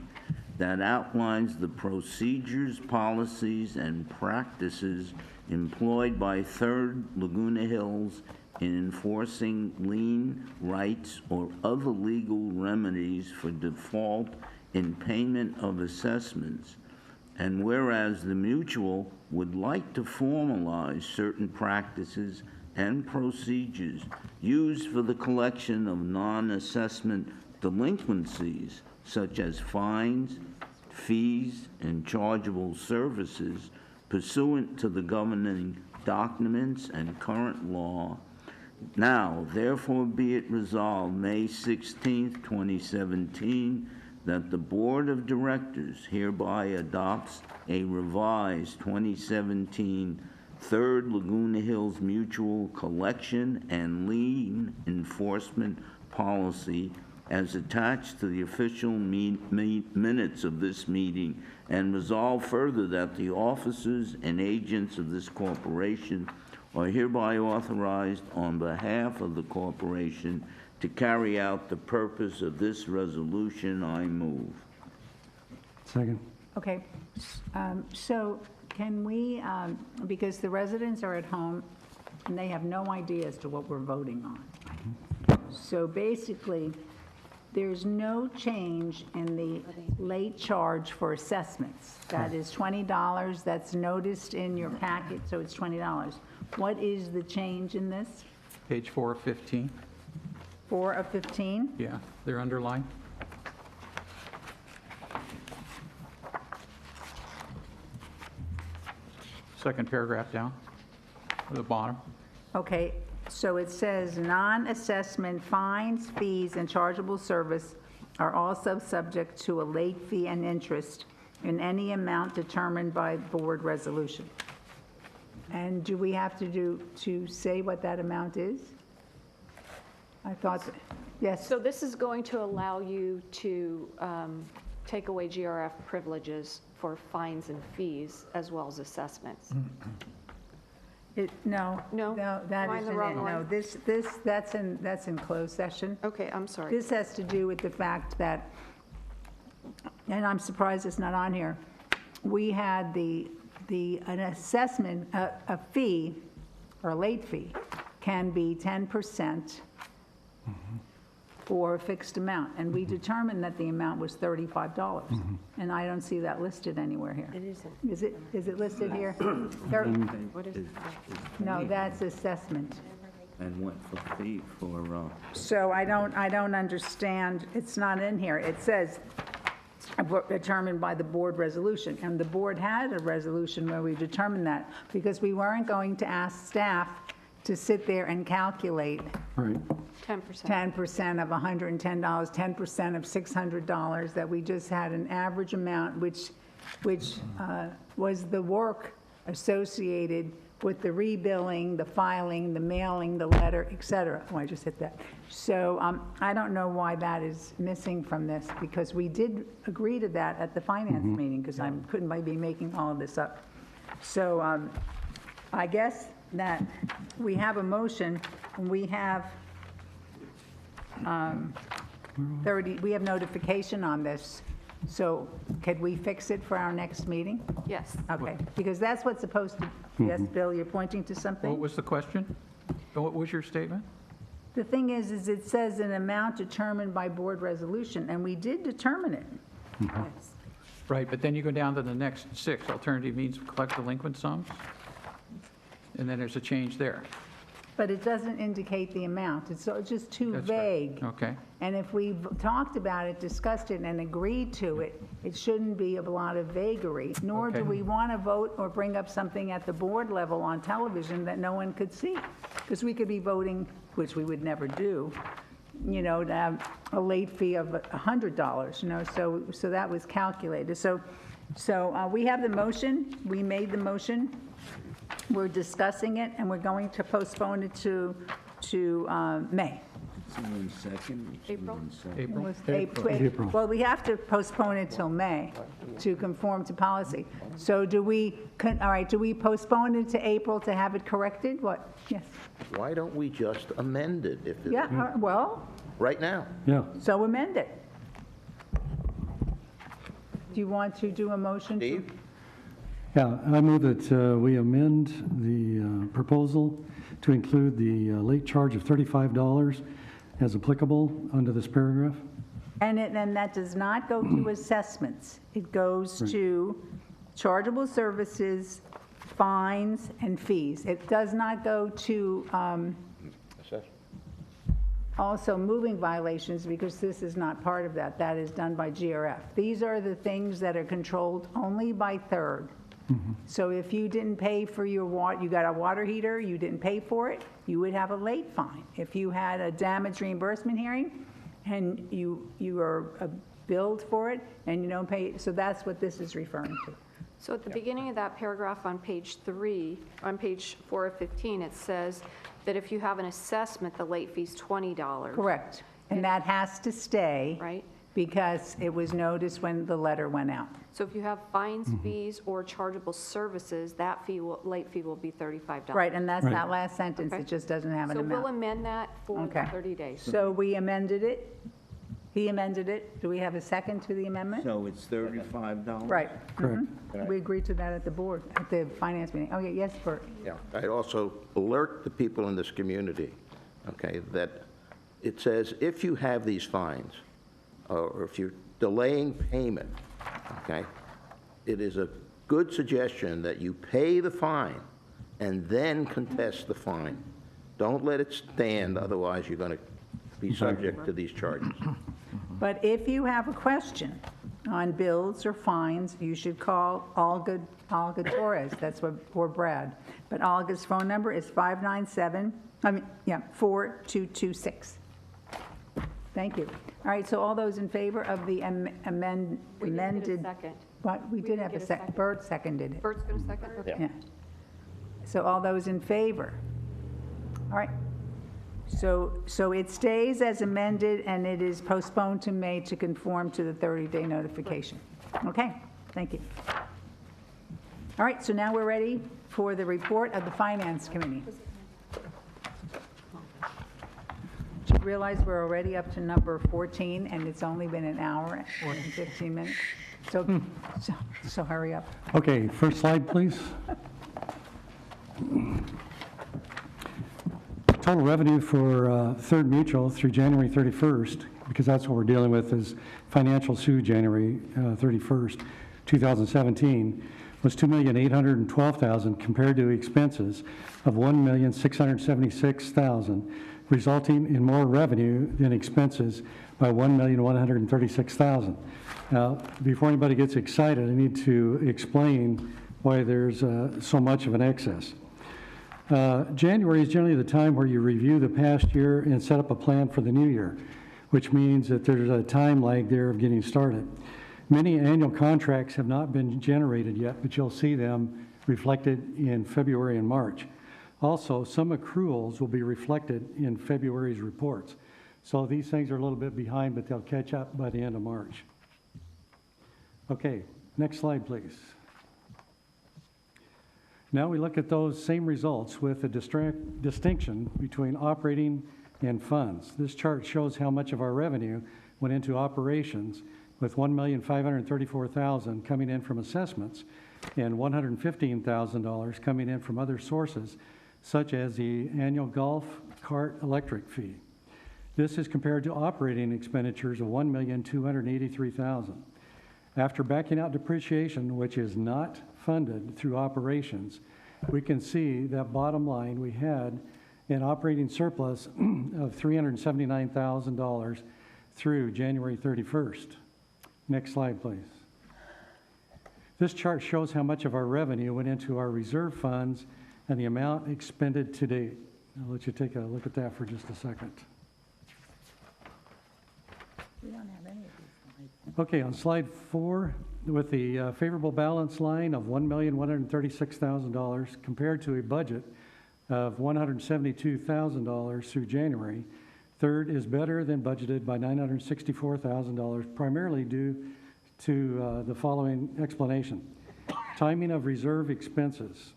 that outlines the procedures, policies, and practices employed by Third Laguna Hills in enforcing lien rights or other legal remedies for default in payment of assessments. And whereas the mutual would like to formalize certain practices and procedures used for the collection of non-assessment delinquencies, such as fines, fees, and chargeable services pursuant to the governing documents and current law. Now, therefore be it resolved, May 16th, 2017, that the Board of Directors hereby adopts a revised 2017 Third Laguna Hills Mutual Collection and Lien Enforcement Policy as attached to the official minutes of this meeting, and resolve further that the officers and agents of this corporation are hereby authorized on behalf of the corporation to carry out the purpose of this resolution. I move. Second. Okay, so can we, because the residents are at home and they have no idea as to what we're voting on. So basically, there's no change in the late charge for assessments. That is $20, that's noticed in your packet, so it's $20. What is the change in this? Page 4 of 15. 4 of 15? Yeah, they're underlined. Second paragraph down, at the bottom. Okay, so it says, non-assessment fines, fees, and chargeable service are also subject to a late fee and interest in any amount determined by board resolution. And do we have to say what that amount is? I thought, yes. So this is going to allow you to take away GRF privileges for fines and fees as well as assessments. No, that Am I in the isn't wrong it. No, one? that's in closed session. Okay, I'm sorry. This has to do with the fact that, and I'm surprised it's not on here, we had an assessment, a fee, or a late fee, can be 10% for a fixed amount, and we determined that the amount was $35. And I don't see that listed anywhere here. It isn't. Is it listed here? What is No, that's assessment. And what for fee for, So I don't understand, it's not in here. It says determined by the board resolution, and the board had a resolution where we determined that, because we weren't going to ask staff to sit there and calculate Right. 10%. 10% of $110, 10% of $600, that we just had an average amount, which was the work associated with the rebilling, the filing, the mailing, the letter, et cetera. Oh, I just hit that. So I don't know why that is missing from this, because we did agree to that at the finance meeting, because I couldn't be making all of this up. So I guess that we have a motion, and we have 30, we have notification on this. So could we fix it for our next meeting? Yes. Okay, because that's what's supposed to, yes, Bill, you're pointing to something? What was the question? What was your statement? The thing is it says an amount determined by board resolution, and we did determine it. Right, but then you go down to the next 6, alternative means to collect delinquent sums, and then there's a change there. But it doesn't indicate the amount. It's just too That's right. vague. Okay. And if we talked about it, discussed it, and agreed to it, it shouldn't be a lot of vagary, nor do Okay. we want to vote or bring up something at the board level on television that no one could see. Because we could be voting, which we would never do, to have a late fee of $100, so that was calculated. So we have the motion, we made the motion, we're discussing it, and we're going to postpone it to May. One second. April? It was April. Well, we have to postpone it till May to conform to policy. So do we postpone it to April to have it corrected? What? Yes. Why don't we just amend it if it, Yeah, well, right now? Yeah. so amend it. Do you want to do a motion? to- Steve? Yeah, I move that we amend the proposal to include the late charge of $35 as applicable under this paragraph. And that does not go to assessments. It goes to chargeable services, fines, and fees. It does not go to also moving violations, because this is not part of that. That is done by GRF. These are the things that are controlled only by third. So if you didn't pay for your water, you got a water heater, you didn't pay for it, you would have a late fine. If you had a damage reimbursement hearing and you are billed for it and you don't pay, so that's what this is referring to. So at the beginning of that paragraph on page 3, on page 4 of 15, it says that if you have an assessment, the late fee's $20. Correct. And that has to stay. Right. Because it was noticed when the letter went out. So if you have fines, fees, or chargeable services, that late fee will be $35. Right, and that's Right. that last sentence, Okay. it just doesn't have an So we'll amount. amend that for the Okay. 30 days. So we amended it. He amended it. Do we have a second to the amendment? So it's $35? Right. Correct. Mhm. We agreed to that at the board, at the finance meeting. Okay, yes, Bert? Yeah, I'd also alert the people in this community, okay, that it says if you have these fines, or if you're delaying payment, okay, it is a good suggestion that you pay the fine and then contest the fine. Don't let it stand, otherwise you're going to be subject to these charges. But if you have a question on bills or fines, you should call Olga Torres, that's what, or Brad. But Olga's phone number is 4226. Thank you. All right, so all those in favor of the amended? We didn't get a second. What, we did didn't have a get a second. second. Bert seconded it. Bert's going to second? Okay. Yeah. So all those in favor? All right. So it stays as amended, and it is postponed to May to conform to the 30-day notification. Okay, thank you. All right, so now we're ready for the report of the Finance Committee. Do you realize we're already up to number 14, and it's only been an hour or 15 minutes? So hurry up. Okay, first slide, please. Total revenue for Third Mutual through January 31st, because that's what we're dealing with, is financial through January 31st, 2017, was $2,812,000 compared to expenses of $1,676,000, resulting in more revenue than expenses by $1,136,000. Now, before anybody gets excited, I need to explain why there's so much of an excess. January is generally the time where you review the past year and set up a plan for the new year, which means that there's a time lag there of getting started. Many annual contracts have not been generated yet, but you'll see them reflected in February and March. Also, some accruals will be reflected in February's reports. So these things are a little bit behind, but they'll catch up by the end of March. Okay, next slide, please. Now we look at those same results with a distinction between operating and funds. This chart shows how much of our revenue went into operations, with $1,534,000 coming in from assessments and $115,000 coming in from other sources, such as the annual golf cart electric fee. This is compared to operating expenditures of $1,283,000. After backing out depreciation, which is not funded through operations, we can see that bottom line we had an operating surplus of $379,000 through January 31st. Next slide, please. This chart shows how much of our revenue went into our reserve funds and the amount expended to date. I'll let you take a look at that for just a second. We don't have any of these slides. Okay, on slide 4, with the favorable balance line of $1,136,000 compared to a budget of $172,000 through January, Third is better than budgeted by $964,000, primarily due to the following explanation. Timing of reserve expenses.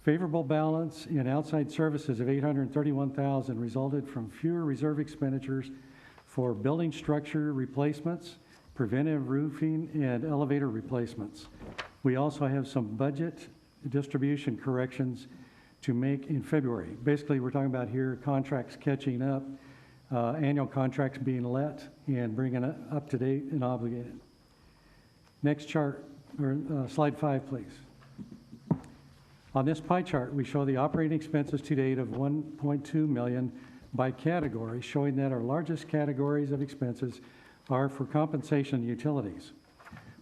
Favorable balance in outside services of $831,000 resulted from fewer reserve expenditures for building structure replacements, preventive roofing, and elevator replacements. We also have some budget distribution corrections to make in February. Basically, we're talking about here contracts catching up, annual contracts being let and bringing it up to date and obligated. Next chart, or slide 5, please. On this pie chart, we show the operating expenses to date of $1.2 million by category, showing that our largest categories of expenses are for compensation and utilities.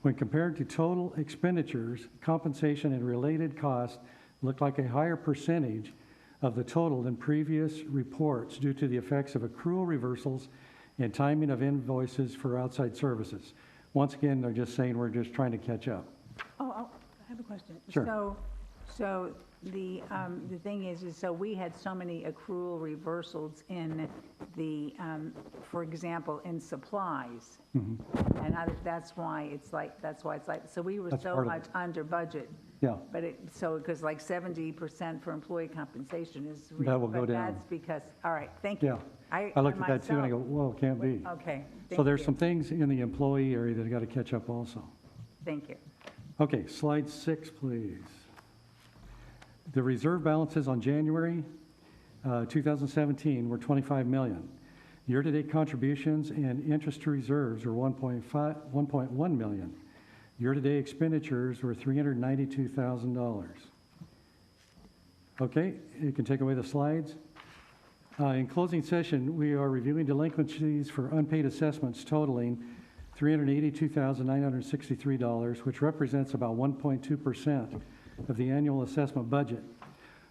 When compared to total expenditures, compensation and related costs look like a higher percentage of the total than previous reports due to the effects of accrual reversals and timing of invoices for outside services. Once again, they're just saying we're just trying to catch up. Oh, I have a question. Sure. So So the thing is so we had so many accrual reversals in the, for example, in supplies. And that's why it's like, so we were That's so part of much under budget. Yeah. But because like 70% for employee compensation is. That will go but down. That's because, all right, thank you. Yeah. I looked at that too and I go, myself- whoa, can't be. Okay, So thank there's you. some things in the employee area that got to catch up also. Thank you. Okay, slide 6, please. The reserve balances on January 2017 were 25 million. Year-to-date contributions and interest to reserves were 1.1 million. Year-to-date expenditures were $392,000. Okay, you can take away the slides. In closing session, we are reviewing delinquencies for unpaid assessments totaling $382,963, which represents about 1.2% of the annual assessment budget.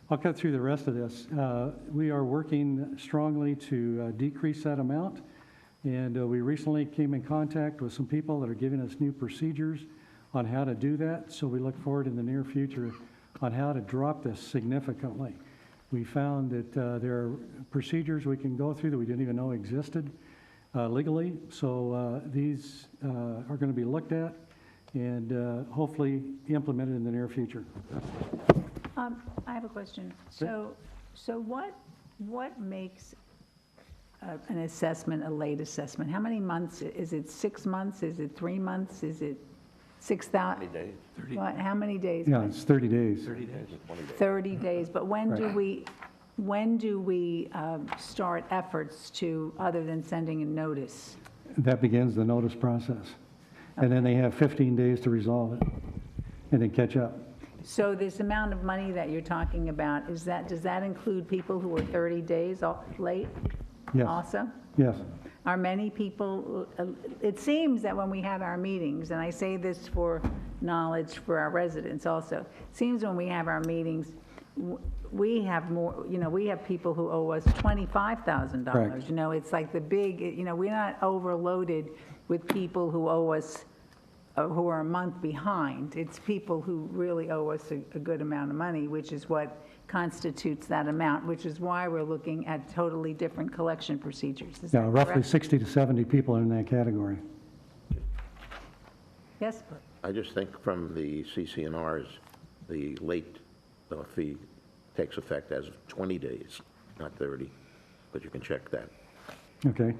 I'll cut through the rest of this. We are working strongly to decrease that amount, and we recently came in contact with some people that are giving us new procedures on how to do that, so we look forward in the near future on how to drop this significantly. We found that there are procedures we can go through that we didn't even know existed legally, so these are going to be looked at and hopefully implemented in the near future. I have a question. So what makes an assessment a late assessment? How many months? Is it 6 months? Is it 3 months? Is it 6,000? 20 days. What, how many days? Yeah, it's 30 days. 30 days or 20 days. 30 days, but when do Right. we start efforts to, other than sending a notice? That begins the notice process. And then they have 15 days to resolve it and then catch up. So this amount of money that you're talking about, does that include people who are 30 days late? Yes. Also? Yes. Are many people, it seems that when we have our meetings, and I say this for knowledge for our residents also, it seems when we have our meetings, we have more, we have people who owe us $25,000. Correct. It's like the big, we're not overloaded with people who owe us, who are a month behind. It's people who really owe us a good amount of money, which is what constitutes that amount, which is why we're looking at totally different collection procedures. Is Yeah, that roughly correct? 60 to 70 people in that category. Yes, please. I just think from the CCNRs, the late fee takes effect as of 20 days, not 30, but you can check that. Okay?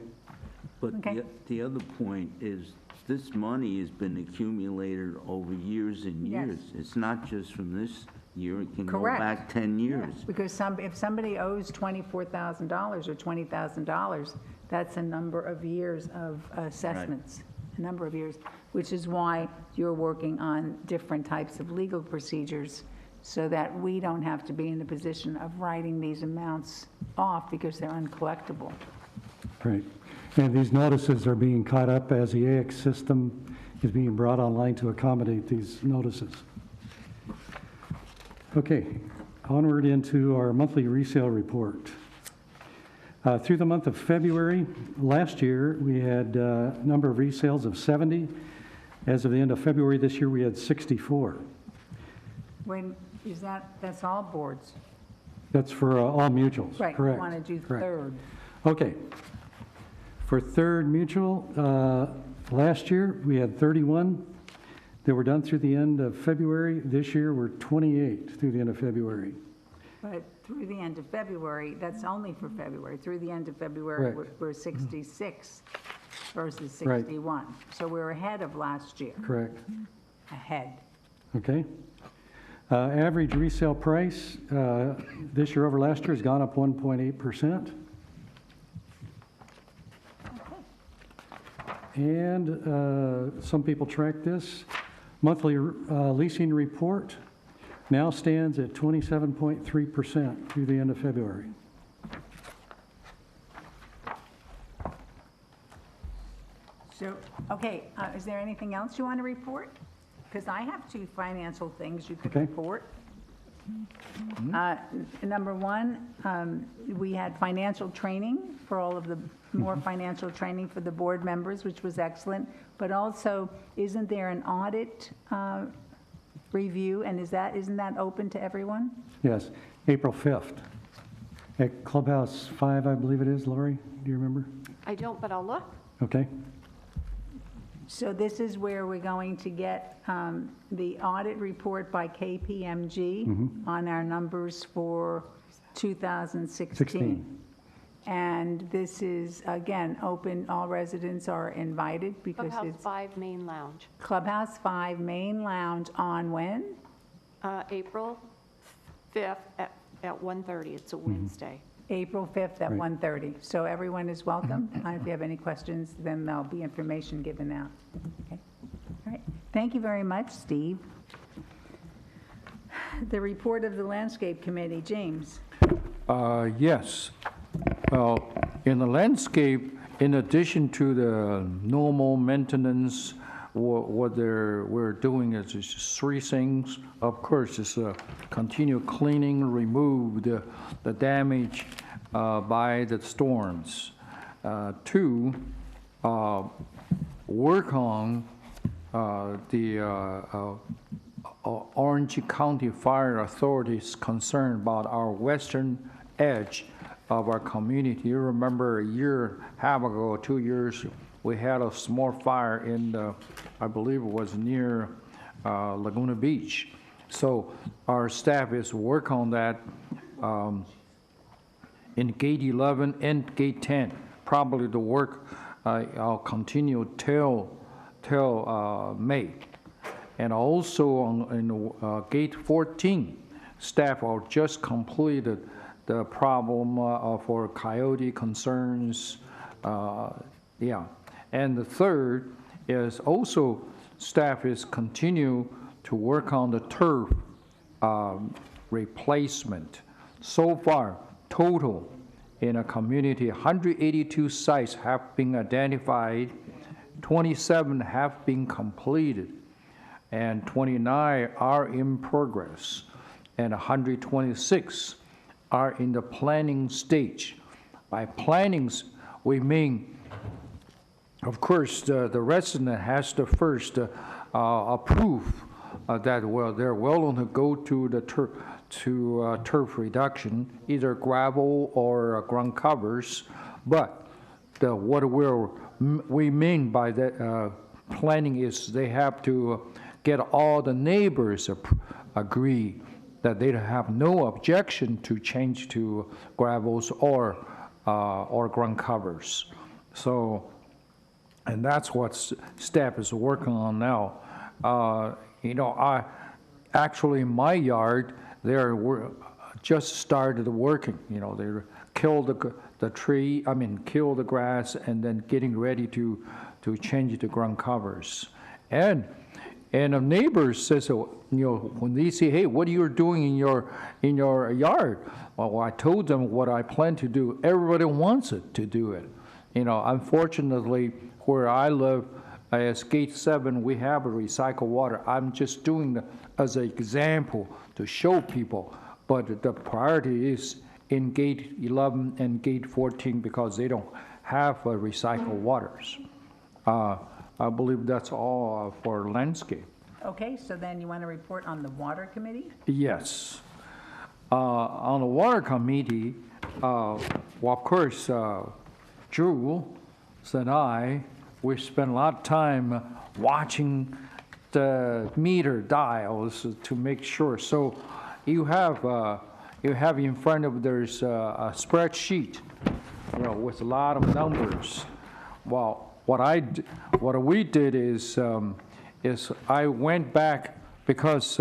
But Okay. the other point is, this money has been accumulated over years and Yes. years. It's not just from this year, it can go Correct. back 10 years. Because if somebody owes $24,000 or $20,000, that's a number of years of assessments, a number of years, which is why you're working on different types of legal procedures so that we don't have to be in the position of writing these amounts off because they're uncollectible. Great. And these notices are being caught up as the AX system is being brought online to accommodate these notices. Okay, onward into our monthly resale report. Through the month of February, last year, we had a number of resales of 70. As of the end of February this year, we had 64. That's all boards? That's for all mutuals, Right, correct? you want to do correct. third. Okay. For Third Mutual, last year, we had 31 that were done through the end of February. This year, we're 28 through the end of February. But through the end of February, that's only for February. Through the end of February, Correct. we're 66 versus Right. 61. So we're ahead of last year, Correct. ahead. Okay. Average resale price this year over last year has gone up 1.8%. And some people track this. Monthly leasing report now stands at 27.3% through the end of February. So, okay, is there anything else you want to report? Because I have two financial things you could Okay. report. Number one, we had financial training for all of the, more financial training for the board members, which was excellent. But also, isn't there an audit review, and isn't that open to everyone? Yes, April 5th at Clubhouse 5, I believe it is. Lori, do you remember? I don't, but I'll look. Okay. So this is where we're going to get the audit report by KPMG on our numbers for 2016. 16. And this is, again, open, all residents are invited because Clubhouse it's 5 Main Lounge, Clubhouse 5 Main Lounge on when? April 5th at 1:30. It's a Wednesday. April 5th at Right. 1:30. So everyone is welcome. If you have any questions, then there'll be information given out. Okay. All right. Thank you very much, Steve. The report of the Landscape Committee, James. Yes. Well, in the landscape, in addition to the normal maintenance, we're doing is just three things. Of course, is continue cleaning, remove the damage by the storms. Two, work on the Orange County Fire Authority's concern about our western edge of our community. You remember a year and a half ago, 2 years, we had a small fire in, I believe it was near Laguna Beach. So our staff is work on that in Gate 11 and Gate 10. Probably the work I'll continue till May. And also in Gate 14, staff are just completed the problem for coyote concerns. Yeah. And the third is also staff is continue to work on the turf replacement. So far, total in a community, 182 sites have been identified, 27 have been completed, and 29 are in progress, and 126 are in the planning stage. By plannings, we mean, of course, the resident has to first approve that they're willing to go to the turf reduction, either gravel or ground covers. But what we mean by that planning is they have to get all the neighbors agree that they have no objection to change to gravels or ground covers. So, and that's what staff is working on now. I actually in my yard, they're just started working. They killed the tree, kill the grass, and then getting ready to change the ground covers. And the neighbors says, when they say, hey, what are you doing in your yard? Well, I told them what I plan to do. Everybody wants it to do it. Unfortunately, where I live, as Gate 7, we have a recycled water. I'm just doing that as an example to show people. But the priority is in Gate 11 and Gate 14 because they don't have recycled waters. I believe that's all for landscape. Okay, so then you want to report on the Water Committee? Yes. On the Water Committee, well, of course, Jules and I, we spent a lot of time watching the meter dials to make sure. So you have in front of there's a spreadsheet, with a lot of numbers. Well, what we did is I went back because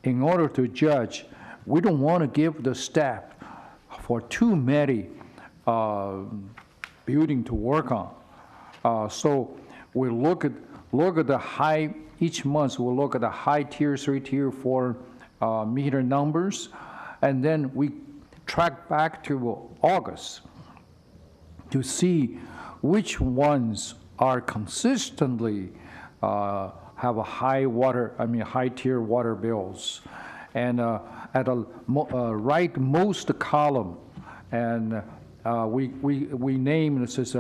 in order to judge, we don't want to give the staff for too many building to work on. So we look at the high, each month we'll look at the high tier 3, tier 4 meter numbers, and then we track back to August to see which ones are consistently have a high tier water bills. And at the rightmost column, and we name this as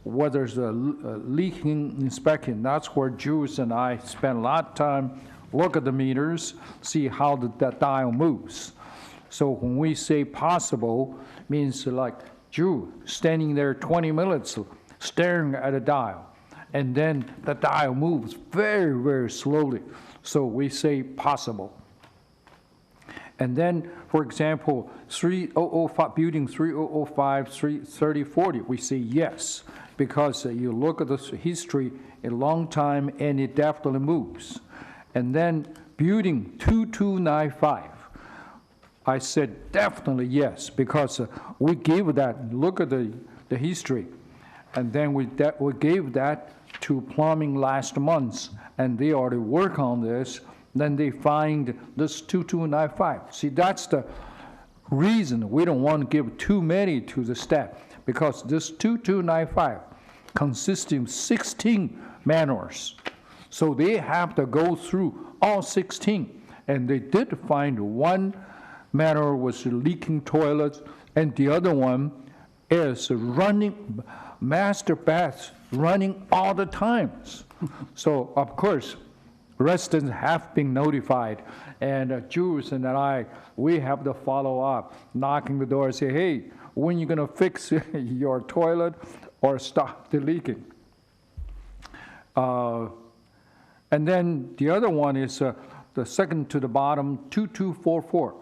whether there's a leaking inspection. That's where Jules and I spent a lot of time look at the meters, see how that dial moves. So when we say possible, means like Drew standing there 20 minutes staring at a dial, and then the dial moves very, very slowly. So we say possible. And then, for example, 3005, building 3005, 3040, we say yes, because you look at the history a long time and it definitely moves. And then building 2295, I said definitely yes, because we gave that, look at the history, and then we gave that to plumbing last month, and they already work on this. Then they find this 2295. See, that's the reason we don't want to give too many to the staff, because this 2295 consists of 16 manholes. So they have to go through all 16. And they did find one manhole was leaking toilets, and the other one is running, master baths running all the times. So, of course, residents have been notified, and Jules and I, we have to follow up, knocking the door and say, hey, when you going to fix your toilet or stop the leaking? And then the other one is the second to the bottom, 2244.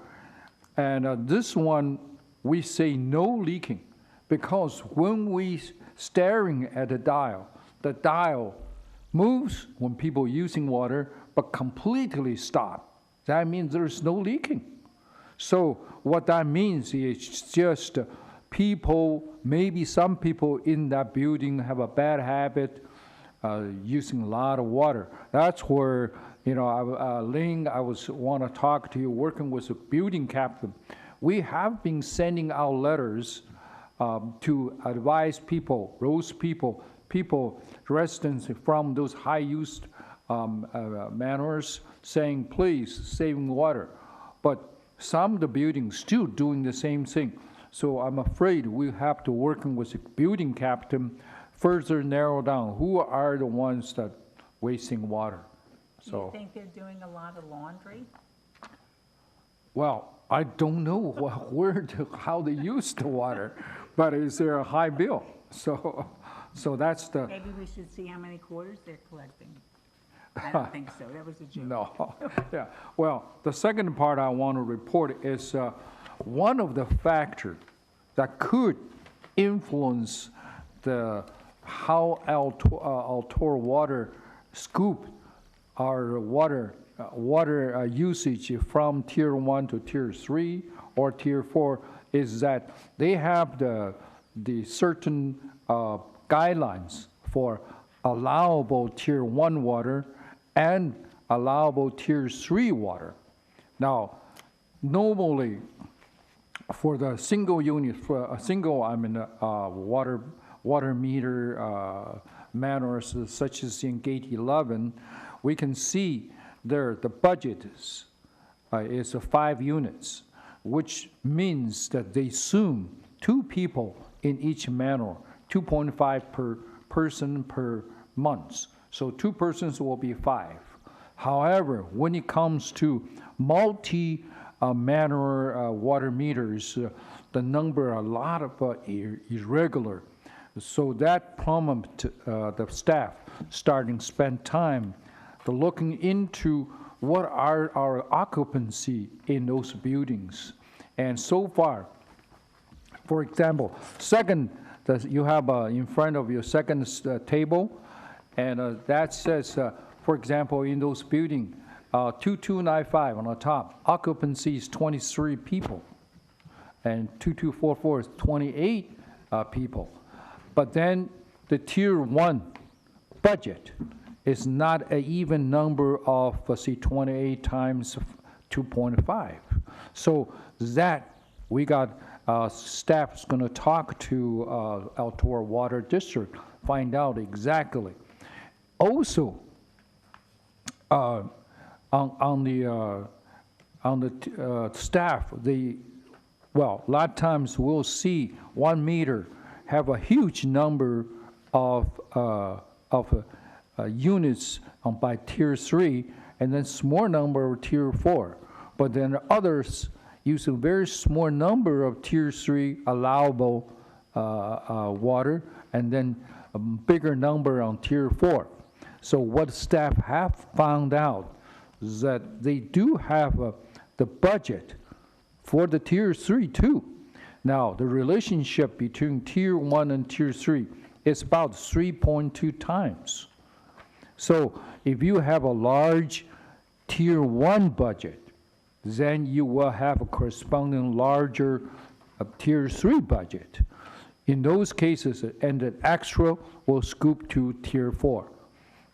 And this one, we say no leaking, because when we staring at the dial moves when people using water, but completely stop. That means there's no leaking. So what that means is just people, maybe some people in that building have a bad habit using a lot of water. That's where, you know, Ling, I want to talk to you, working with the building captain. We have been sending out letters to advise people, those people, residents from those high-use manors, saying, please, saving water. But some of the buildings still doing the same thing. So I'm afraid we have to working with the building captain, further narrow down who are the ones that wasting water. Do you think they're doing a lot of laundry? Well, I don't know how they use the water, but is there a high bill? So that's the... Maybe we should see how many quarters they're collecting. I don't think so. That was a joke. No. Yeah. Well, the second part I want to report is one of the factors that could influence how Altor water scoop our water usage from Tier 1 to Tier 3 or Tier 4 is that they have the certain guidelines for allowable Tier 1 water and allowable Tier 3 water. Now, normally, for the single unit, for a single, water meter manors such as in Gate 11, we can see there the budget is 5 units, which means that they assume 2 people in each manor, 2.5 per person per month. So 2 persons will be 5. However, when it comes to multi-manor water meters, the number a lot of irregular. So that prompted the staff starting to spend time to looking into what are our occupancy in those buildings. And so far, for example, you have in front of your second table, and that says, for example, in those buildings, 2295 on the top, occupancy is 23 people, and 2244 is 28 people. But then the Tier 1 budget is not an even number of, say, 28 times 2.5. So that we got staff's going to talk to Altor Water District, find out exactly. Also, on the staff, a lot of times we'll see 1 meter have a huge number of units by Tier 3, and then small number of Tier 4. But then others use a very small number of Tier 3 allowable water, and then a bigger number on Tier 4. So what staff have found out is that they do have the budget for the Tier 3 too. Now, the relationship between Tier 1 and Tier 3 is about 3.2 times. So if you have a large Tier 1 budget, then you will have a corresponding larger Tier 3 budget. In those cases, and the extra will scoop to Tier 4.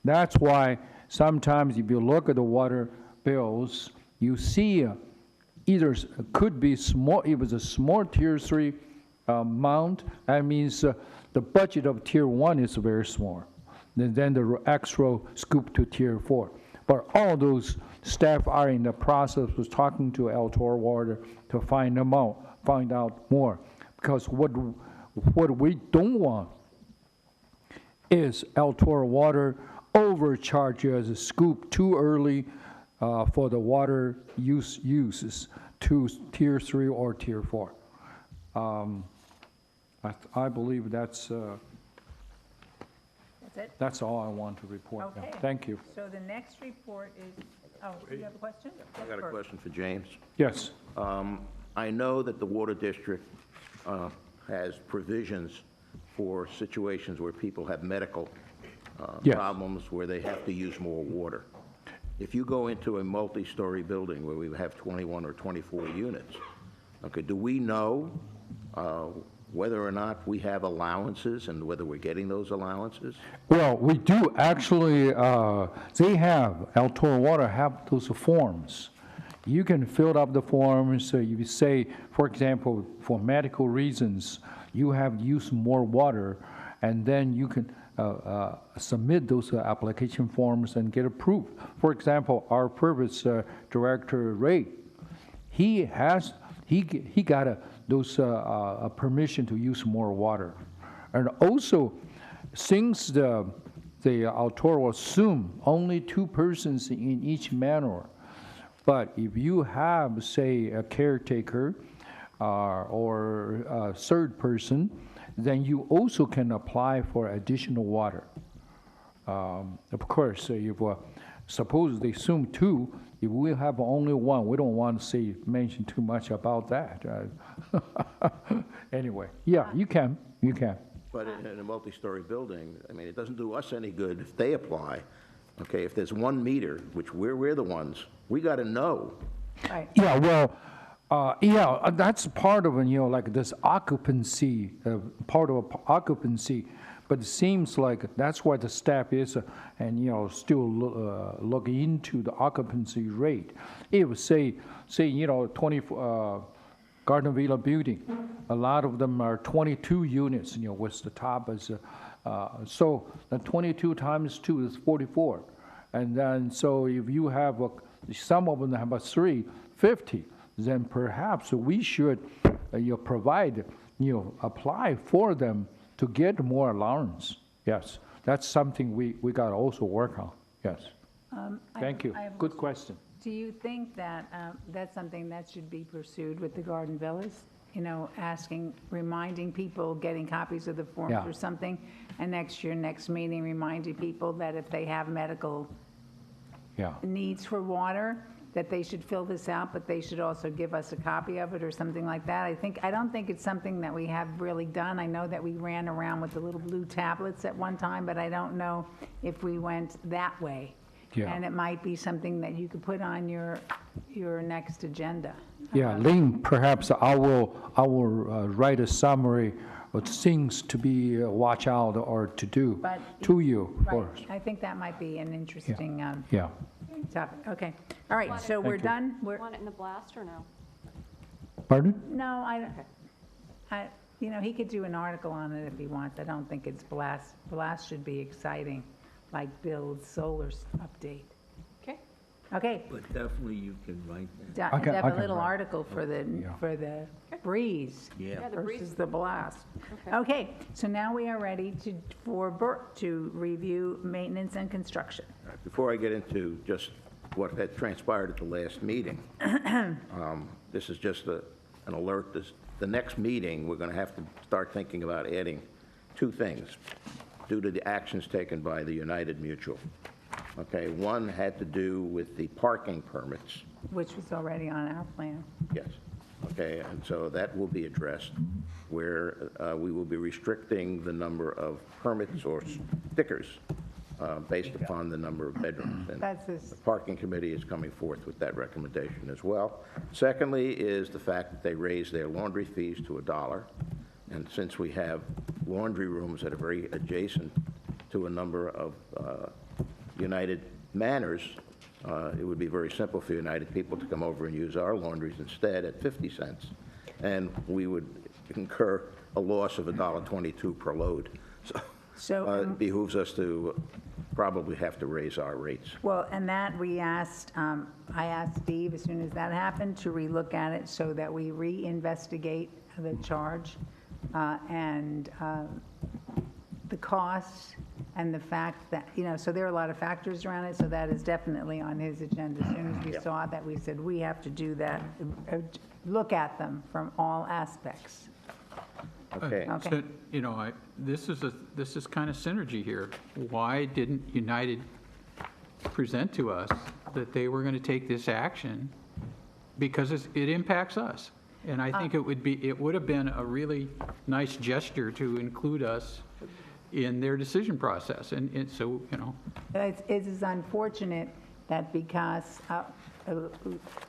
That's why sometimes if you look at the water bills, you see either could be small, if it's a small Tier 3 amount, that means the budget of Tier 1 is very small. Then the extra scoop to Tier 4. But all those staff are in the process of talking to Altor Water to find out more. Because what we don't want is Altor Water overcharge as a scoop too early for the water uses to Tier 3 or Tier 4. I believe that's it? That's all I want to report now. Okay. Thank you. So the next report is, oh, do you have a question? I got a question for James. Yes. I know that the Water District has provisions for situations where people have medical Yes. problems where they have to use more water. If you go into a multi-story building where we have 21 or 24 units, okay, do we know whether or not we have allowances and whether we're getting those allowances? Well, we do actually, they have, Altor Water have those forms. You can fill up the forms, so you say, for example, for medical reasons, you have used more water, and then you can submit those application forms and get approved. For example, our Purvis Director, Ray, he got those permission to use more water. And also, since the Altor will assume only 2 persons in each manor, but if you have, say, a caretaker or a third person, then you also can apply for additional water. Of course, if suppose they assume 2, if we have only 1, we don't want to mention too much about that. Anyway, yeah, you can. But in a multi-story building, I mean, it doesn't do us any good if they apply. Okay, if there's 1 meter, which we're the ones, we got to know. Right. Yeah, well, that's part of, like this occupancy, part of occupancy. But it seems like that's why the staff is, and, still look into the occupancy rate. If, say 20 Garden Villa building, a lot of them are 22 units, with the top is, so the 22 times 2 is 44. And then, so if you have, some of them have 350, then perhaps we should provide, apply for them to get more allowance. Yes, that's something we got to also work on. Yes. Thank you. Good question. Do you think that that's something that should be pursued with the Garden Villas? Reminding people, getting copies of the forms Yeah. or something, and next meeting, reminding people that if they have medical Yeah. needs for water, that they should fill this out, but they should also give us a copy of it or something like that. I don't think it's something that we have really done. I know that we ran around with the little blue tablets at one time, but I don't know if we went that way. Yeah. And it might be something that you could put on your next agenda. Yeah, Lynn, perhaps I will write a summary of things to be watch out or to do But- to you Right, first. I think that might be an interesting Yeah. topic. Okay, all right, so we're Thank you. done? Want it in the blast or no? Pardon? No, he could do an article on it if he wants. I don't think it's blast. Blast should be exciting, like Bill's solar update. Okay. Okay, But definitely you can write that. I can- have I a can little write. article for the breeze Yeah. the breeze. versus the blast. Okay. Okay, so now we are ready for Bert to review maintenance and construction. Before I get into just what had transpired at the last meeting. This is just an alert. The next meeting, we're going to have to start thinking about adding two things due to the actions taken by the United Mutual. Okay, one had to do with the parking permits. Which was already on our plan. Yes. Okay, and so that will be addressed, where we will be restricting the number of permits or stickers based upon the number of bedrooms. And That's this. the parking committee is coming forth with that recommendation as well. Secondly is the fact that they raised their laundry fees to $1. And since we have laundry rooms that are very adjacent to a number of United Manors, it would be very simple for United people to come over and use our laundries instead at 50 cents. And we would incur a loss of $1.22 per load. So it behooves us to probably have to raise our rates. Well, and that we asked, I asked Steve, as soon as that happened, to relook at it so that we reinvestigate the charge and the costs and the fact that, so there are a lot of factors around it, so that is definitely on his agenda. As soon as we saw that, we said, we have to do that, look at them from all aspects. Okay. Okay. So, this is kind of synergy here. Why didn't United present to us that they were going to take this action? Because it impacts us. And I think it would have been a really nice gesture to include us in their decision process. And so, It is unfortunate that because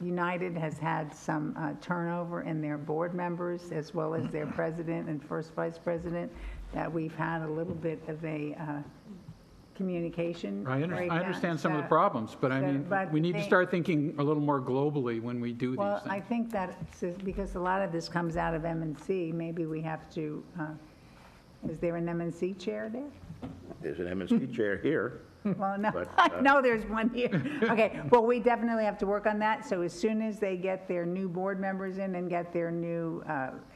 United has had some turnover in their board members as well as their president and first vice president, that we've had a little bit of a communication I breakdown. understand some of the problems, but I mean, but we need to they- start thinking a little more globally when we do these Well, things. I think that because a lot of this comes out of M&C, maybe we have to, is there an M&C chair there? There's an M&C chair here. Well, no, But, I know there's one here. Okay, well, we definitely have to work on that. So as soon as they get their new board members in and get their new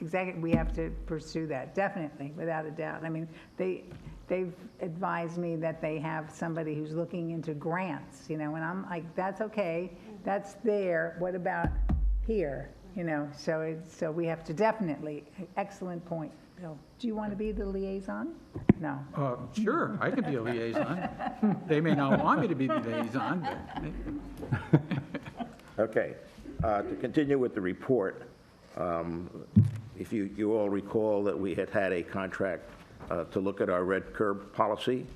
executive, we have to pursue that, definitely, without a doubt. I mean, they've advised me that they have somebody who's looking into grants, and I'm like, that's okay, that's there, what about here? So we have to definitely, excellent point, Bill. Do you want to be the liaison? No. Sure, I could be a liaison. They may not want me to be the liaison, but Okay, to continue with the report, if you all recall that we had had a contract to look at our red curb policy,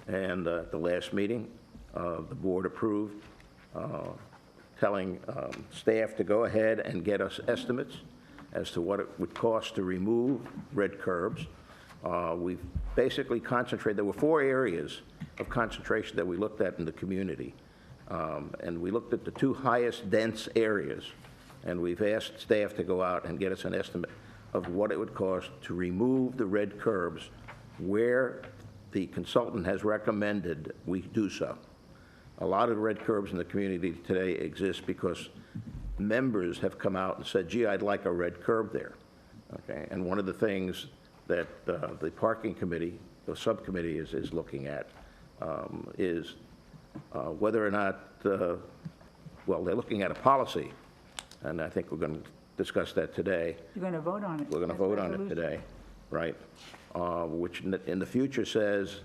and at the last meeting, the board approved telling staff to go ahead and get us estimates as to what it would cost to remove red curbs. We've basically concentrated, there were 4 areas of concentration that we looked at in the community. And we looked at the 2 highest dense areas, and we've asked staff to go out and get us an estimate of what it would cost to remove the red curbs where the consultant has recommended we do so. A lot of red curbs in the community today exist because members have come out and said, gee, I'd like a red curb there. Okay, and one of the things that the parking committee, the subcommittee is looking at is whether or not, well, they're looking at a policy, and I think we're going to discuss that today. You're going to vote on it. We're going to vote on it today, right? Which in the future says,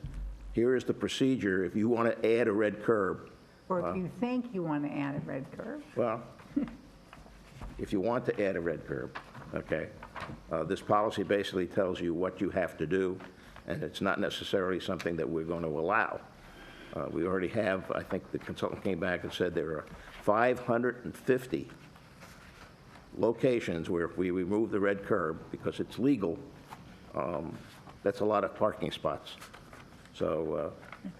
here is the procedure if you want to add a red curb. Or if you think you want to add a red curb. Well, if you want to add a red curb, okay, this policy basically tells you what you have to do, and it's not necessarily something that we're going to allow. We already have, I think the consultant came back and said there are 550 locations where if we remove the red curb, because it's legal, that's a lot of parking spots. So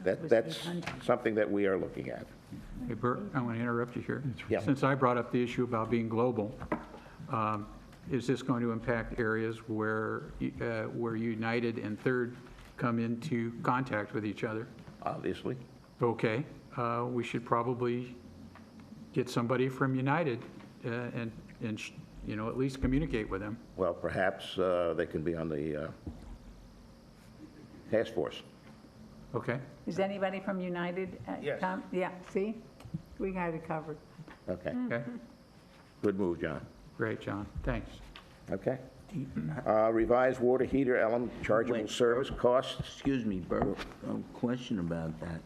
that's something that we are looking at. Hey, Bert, I want to interrupt you here. Yeah. Since I brought up the issue about being global, is this going to impact areas where United and Third come into contact with each other? Obviously. Okay, we should probably get somebody from United and at least communicate with them. Well, perhaps they can be on the task force. Okay. Is anybody from United? Yes. Yeah, see? We got it covered. Okay. Okay, Good move, John. great, John, thanks. Okay. Revised water heater element chargeable Wait. service costs. Excuse me, Bert, a question about that.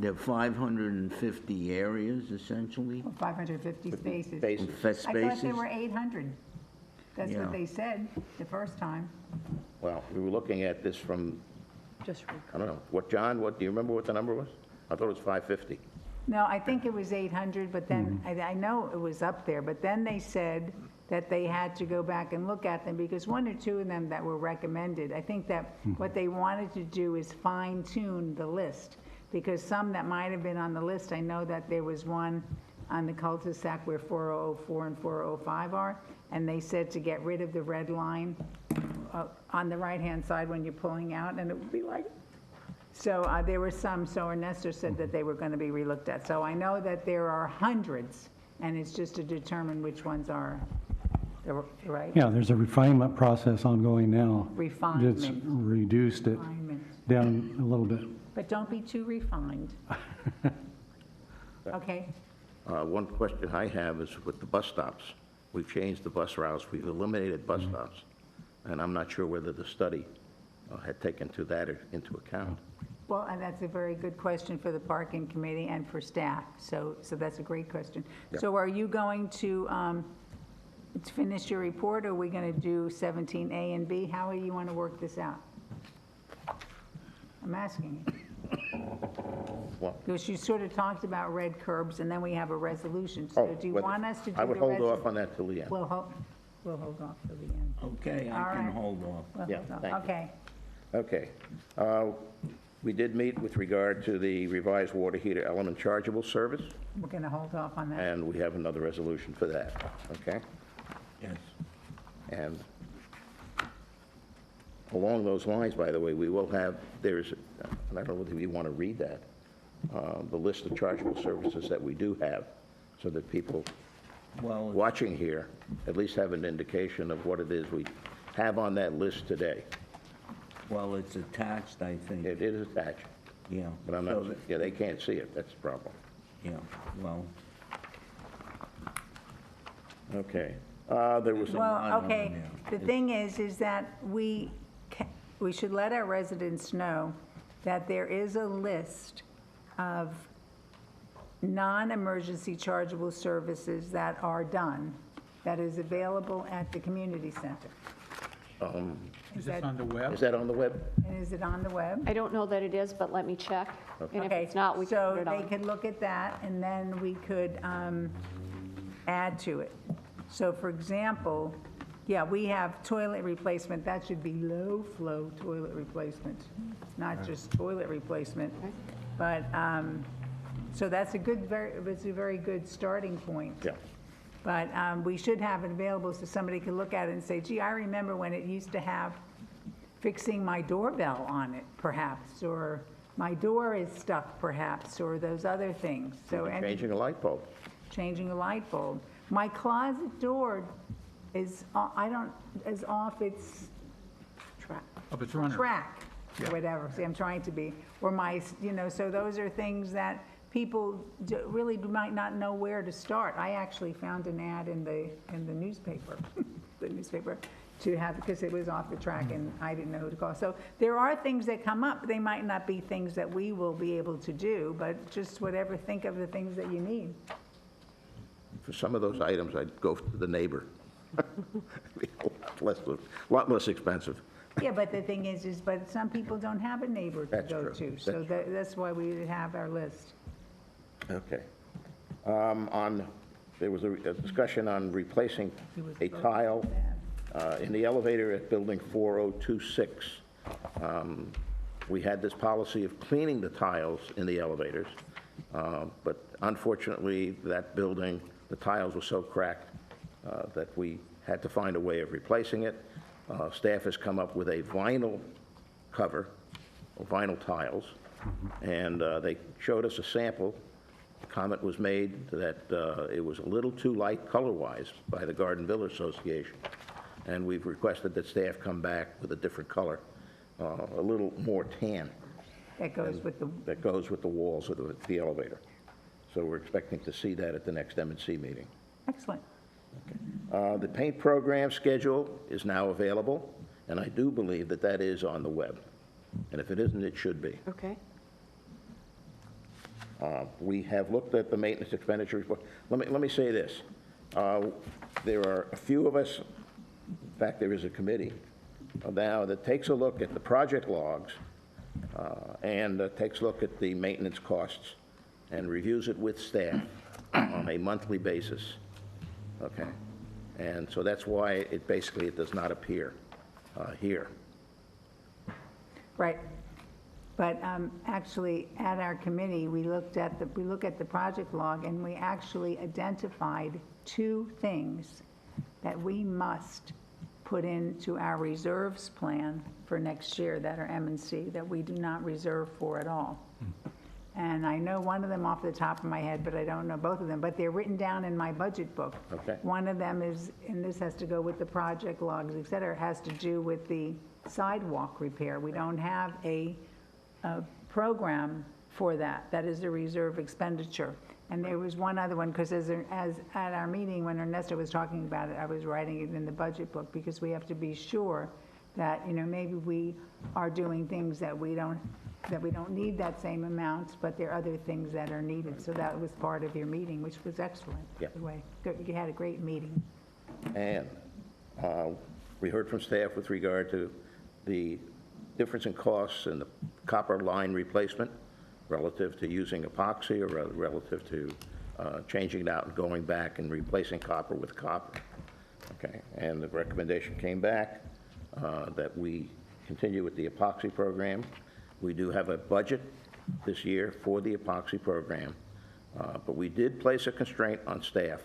There are 550 areas essentially, 550 spaces. Spaces. I thought there spaces? were 800. That's Yeah. what they said the first time. Well, we were looking at this from, Just I don't know, what, John, do you remember what the number was? I thought it was 550. No, I think it was 800, but then, I know it was up there, but then they said that they had to go back and look at them, because one or two of them that were recommended, I think that what they wanted to do is fine tune the list, because some that might have been on the list, I know that there was one on the cul-de-sac where 4004 and 4005 are, and they said to get rid of the red line on the right-hand side when you're pulling out, and it would be like, so there were some, so Ernesto said that they were going to be relooked at. So I know that there are hundreds, and it's just to determine which ones are the right. Yeah, there's a refinement process ongoing now. Refinement. It's reduced it Refinement. down a little bit. But don't be too refined. Okay, One question I have is with the bus stops. We've changed the bus routes, we've eliminated bus stops, and I'm not sure whether the study had taken that into account. well, and that's a very good question for the parking committee and for staff, so that's a great question. Yeah. So are you going to finish your report, or are we going to do 17A and B? How do you want to work this out? I'm asking you. Well, Because you sort of talked about red curbs, and then we have a resolution. So do you but want us to do the I would hold off on that till the end. We'll hold off till the end. okay, All I can right. hold off. We'll Yeah, hold off. thank you. Okay. Okay. We did meet with regard to the revised water heater element chargeable service, We're going to hold off on that. and we have another resolution for that, okay? Yes. And along those lines, by the way, we will have, and I don't know whether you want to read that, the list of chargeable services that we do have, so that people Well, watching here at least have an indication of what it is we have on that list today. well, it's attached, I think. It is attached, Yeah. but I'm So not, that- yeah, they can't see it, that's the problem. Yeah, well, Okay. There was, Well, on okay, there. the thing is that we should let our residents know that there is a list of non-emergency chargeable services that are done, that is available at the community center. Is this on the web? is that on the web? And is it on the web? I don't know that it is, but let me check. And if Okay, it's not, we can put it So they on. could look at that, and then we could add to it. So for example, yeah, we have toilet replacement, that should be low-flow toilet replacement, not just toilet replacement. But, so that's it's a very good starting point. Yeah. But we should have it available so somebody can look at it and say, gee, I remember when it used to have fixing my doorbell on it, perhaps, or my door is stuck, perhaps, or those other things. So Changing a light bulb. changing a light bulb. My closet door is, is off its Of its runner. track, or whatever, see, I'm trying to be, or so those are things that people really might not know where to start. I actually found an ad in the newspaper, to have, because it was off the track and I didn't know who to call. So there are things that come up, they might not be things that we will be able to do, but just whatever, think of the things that you need. For some of those items, I'd go to the neighbor. A lot less expensive. Yeah, but the thing is, but some people don't have a neighbor to That's go true. to, so that's why we have our list. Okay. There was a discussion on replacing a tile in the elevator at building 4026. We had this policy of cleaning the tiles in the elevators, but unfortunately, that building, the tiles were so cracked that we had to find a way of replacing it. Staff has come up with a vinyl cover, or vinyl tiles, and they showed us a sample. Comment was made that it was a little too light color-wise by the Garden Villa Association, and we've requested that staff come back with a different color, a little more tan. That goes with the, That goes with the walls of the elevator. So we're expecting to see that at the next M&C meeting. Excellent. The paint program schedule is now available, and I do believe that that is on the web. And if it isn't, it should be. Okay. We have looked at the maintenance expenditure report. Let me say this. There are a few of us, in fact, there is a committee now that takes a look at the project logs and takes a look at the maintenance costs and reviews it with staff on a monthly basis. Okay? And so that's why it does not appear here. Right. But actually, at our committee, we looked at the project log, and we actually identified 2 things that we must put into our reserves plan for next year that are M&C, that we do not reserve for at all. And I know one of them off the top of my head, but I don't know both of them, but they're written down in my budget book. Okay. One of them is, and this has to go with the project logs, et cetera, has to do with the sidewalk repair. We don't have a program for that. That is a reserve expenditure. And there was one other one, because as at our meeting, when Ernesto was talking about it, I was writing it in the budget book, because we have to be sure that, maybe we are doing things that we don't need that same amount, but there are other things that are needed. So that was part of your meeting, which was excellent, by the way. You had a great meeting. And we heard from staff with regard to the difference in costs and the copper line replacement relative to using epoxy, or relative to changing it out and going back and replacing copper with copper. Okay, and the recommendation came back that we continue with the epoxy program. We do have a budget this year for the epoxy program, but we did place a constraint on staff.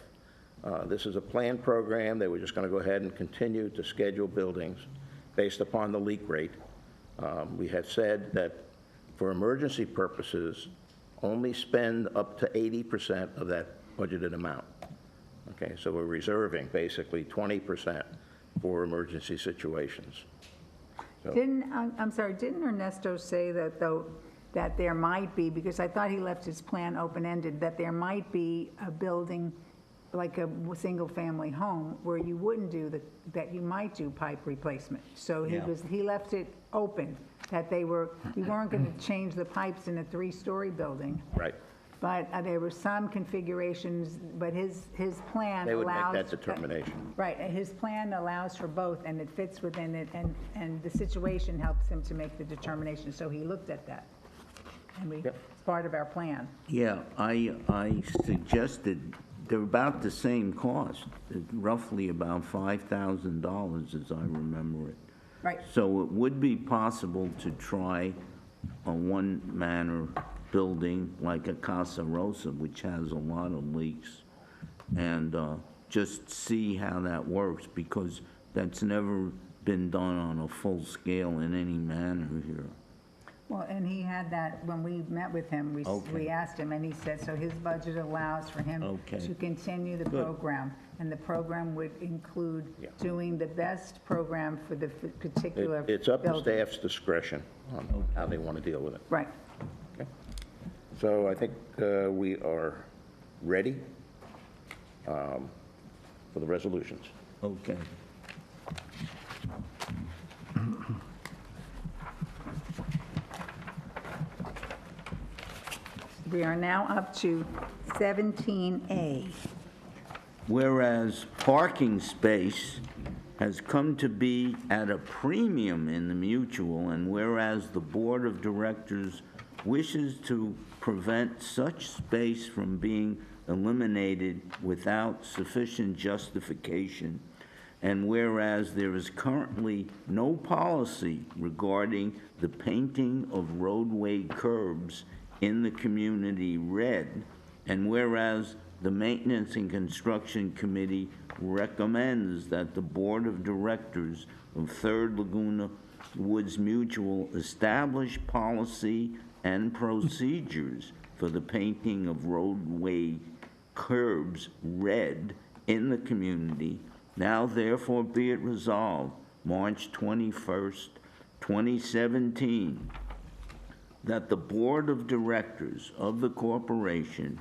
This is a planned program. They were just going to go ahead and continue to schedule buildings based upon the leak rate. We have said that for emergency purposes, only spend up to 80% of that budgeted amount. Okay, so we're reserving basically 20% for emergency situations. So, I'm sorry, didn't Ernesto say that, though, that there might be, because I thought he left his plan open-ended, that there might be a building, like a single-family home, where you wouldn't do that you might do pipe replacement? So he left it open, that we weren't going to change the pipes in a 3-story building. right. But there were some configurations, but his plan allows. They would make that determination. Right, and his plan allows for both, and it fits within it, and the situation helps him to make the determination, so he looked at that. And it's part of our plan. Yeah, I suggested, they're about the same cost, roughly about $5,000 as I remember it. Right. So it would be possible to try a one-manor building like a Casa Rosa, which has a lot of leaks, and just see how that works, because that's never been done on a full scale in any manner here. Well, and he had that, when we met with him, we Okay. asked him, and he said, so his budget allows for him Okay. to continue the Good. program, and the program would include doing the best program for the particular It's up to building. staff's discretion on how they want to deal with it. Right. Okay. So I think we are ready for the resolutions. Okay. We are now up to 17A. Whereas parking space has come to be at a premium in the mutual, and whereas the Board of Directors wishes to prevent such space from being eliminated without sufficient justification, and whereas there is currently no policy regarding the painting of roadway curbs in the community red, and whereas the Maintenance and Construction Committee recommends that the Board of Directors of Third Laguna Woods Mutual establish policy and procedures for the painting of roadway curbs red in the community, now therefore be it resolved, March 21st, 2017, that the Board of Directors of the corporation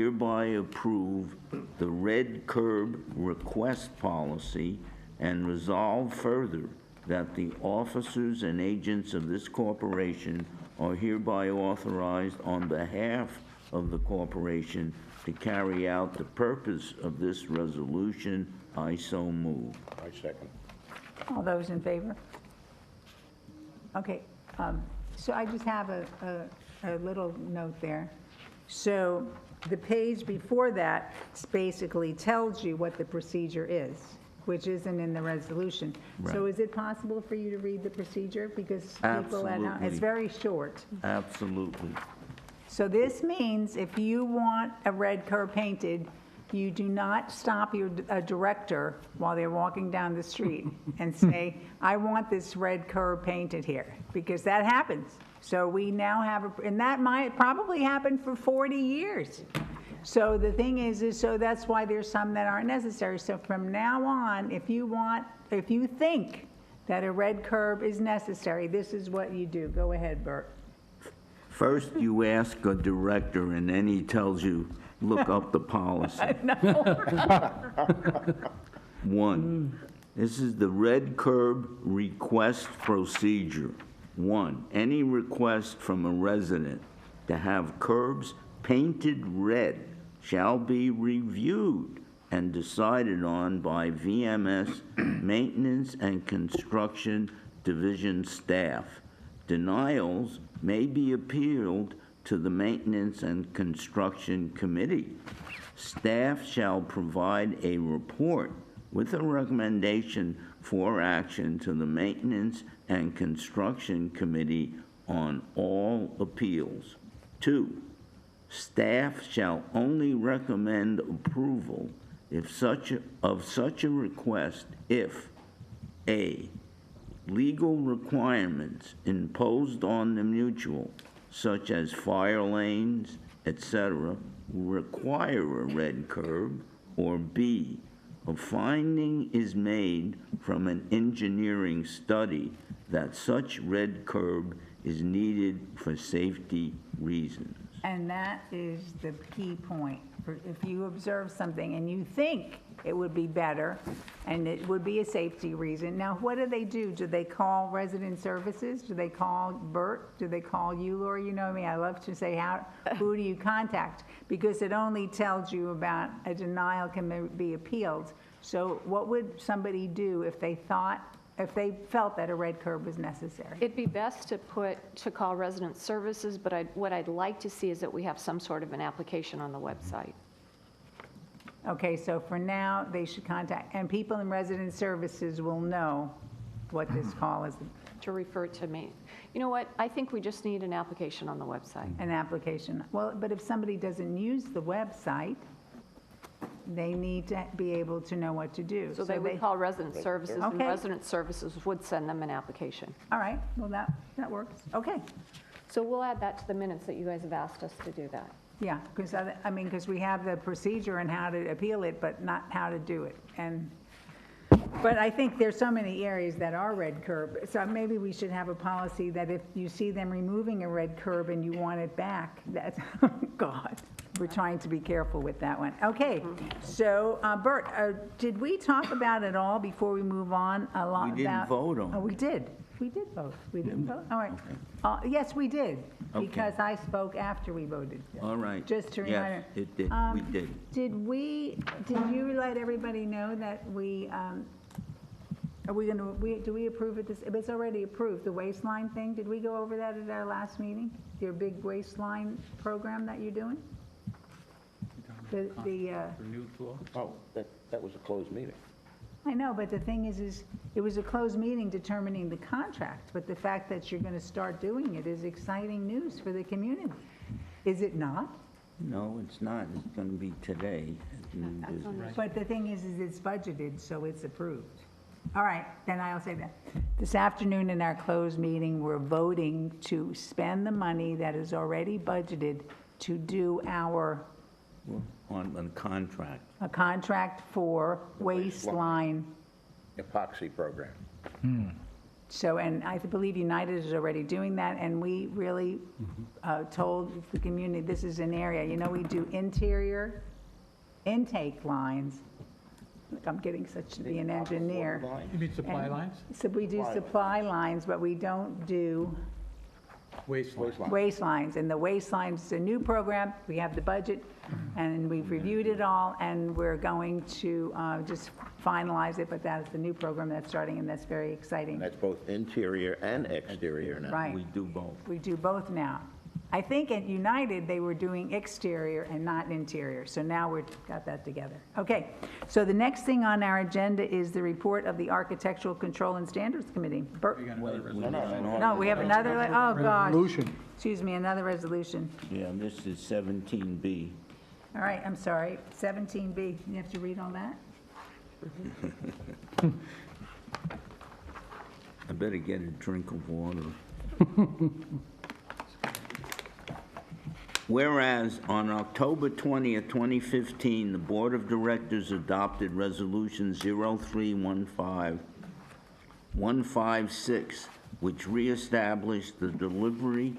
hereby approve the red curb request policy and resolve further that the officers and agents of this corporation are hereby authorized on behalf of the corporation to carry out the purpose of this resolution. I so move. I second. All those in favor? Okay, so I just have a little note there. So the page before that basically tells you what the procedure is, which isn't in the resolution. So Right. is it possible for you to read the procedure? Because people at home, Absolutely. it's very short. Absolutely. So this means if you want a red curb painted, you do not stop a director while they're walking down the street and say, I want this red curb painted here, because that happens. So we now have, and that might probably happen for 40 years. So the thing is so that's why there's some that aren't necessary. So from now on, if you think that a red curb is necessary, this is what you do. Go ahead, Bert. First, you ask a director, and then he tells you, look up the policy. One, this is the red curb request procedure. One, any request from a resident to have curbs painted red shall be reviewed and decided on by VMS Maintenance and Construction Division staff. Denials may be appealed to the Maintenance and Construction Committee. Staff shall provide a report with a recommendation for action to the Maintenance and Construction Committee on all appeals. 2, staff shall only recommend approval of such a request if A, legal requirements imposed on the mutual, such as fire lanes, etc., require a red curb, or B, a finding is made from an engineering study that such red curb is needed for safety reasons. And that is the key point. If you observe something and you think it would be better and it would be a safety reason, now what do? Do they call resident services? Do they call Bert? Do they call you, Laura? You know me, I love to say, who do you contact? Because it only tells you about a denial can be appealed. So what would somebody do if they felt that a red curb was necessary? It'd be best to call resident services, but what I'd like to see is that we have some sort of an application on the website. Okay, so for now, they should contact, and people in resident services will know what this call is. To refer to me. You know what? I think we just need an application on the website. An application. Well, but if somebody doesn't use the website, they need to be able to know what to do. So they would call resident services, and Okay. resident services would send them an application. All right, well, that works. Okay, So we'll add that to the minutes that you guys have asked us to do that. yeah, because we have the procedure and how to appeal it, but not how to do it. But I think there's so many areas that are red curb, so maybe we should have a policy that if you see them removing a red curb and you want it back, that's, oh, God, we're trying to be careful with that one. Okay, so Bert, did we talk about it all before we move on? A lot We didn't about- vote on it. Oh, we did. We did vote. We didn't vote? All right. Yes, we did, Okay. because I spoke after we voted. All right. Just to remind Yes, her. it did, we did. Did you let everybody know that do we approve it? It's already approved, the waistline thing. Did we go over that at our last meeting? Your big waistline program that you're doing? Oh, that was a closed meeting. I know, but the thing is it was a closed meeting determining the contract, but the fact that you're going to start doing it is exciting news for the community. Is it not? No, it's not. It's going to be today. But the thing is it's budgeted, so it's approved. All right, then I'll say that. This afternoon in our closed meeting, we're voting to spend the money that is already budgeted to do On a contract. a contract for waistline. Epoxy program. So, and I believe United is already doing that, and we really told the community, this is an area, you know, we do interior intake lines. Look, I'm getting such to be an engineer. You mean supply lines? So we do supply lines, but we don't do Waste lines. waste lines. And the waste lines is a new program. We have the budget, and we've reviewed it all, and we're going to just finalize it, but that's the new program that's starting, and that's very exciting. That's both interior and exterior now. Right. We do both. We do both now. I think at United, they were doing exterior and not interior, so now we've got that together. Okay, so the next thing on our agenda is the report of the Architectural Control and Standards Committee. No, we have another, oh gosh. Resolution. Excuse me, another resolution. Yeah, this is 17B. All right, I'm sorry, 17B. You have to read all that? I better get a drink of water. Whereas on October 20th, 2015, the Board of Directors adopted Resolution 0315156, which reestablished the delivery,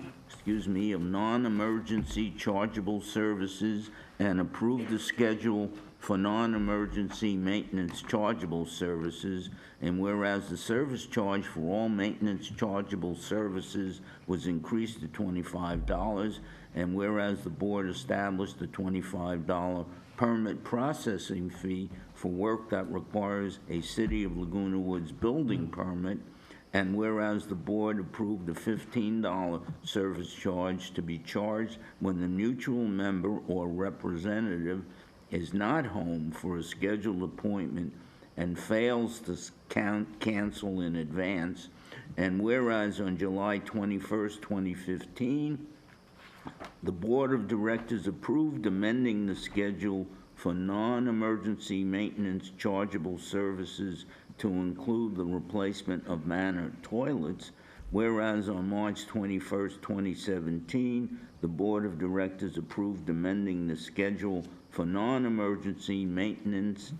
of non-emergency chargeable services and approved the schedule for non-emergency maintenance chargeable services, and whereas the service charge for all maintenance chargeable services was increased to $25, and whereas the board established a $25 permit processing fee for work that requires a City of Laguna Woods building permit, and whereas the board approved a $15 service charge to be charged when the mutual member or representative is not home for a scheduled appointment and fails to cancel in advance, and whereas on July 21st, 2015, the Board of Directors approved amending the schedule for non-emergency maintenance chargeable services to include the replacement of manor toilets, whereas on March 21st, 2017, the Board of Directors approved amending the schedule for non-emergency maintenance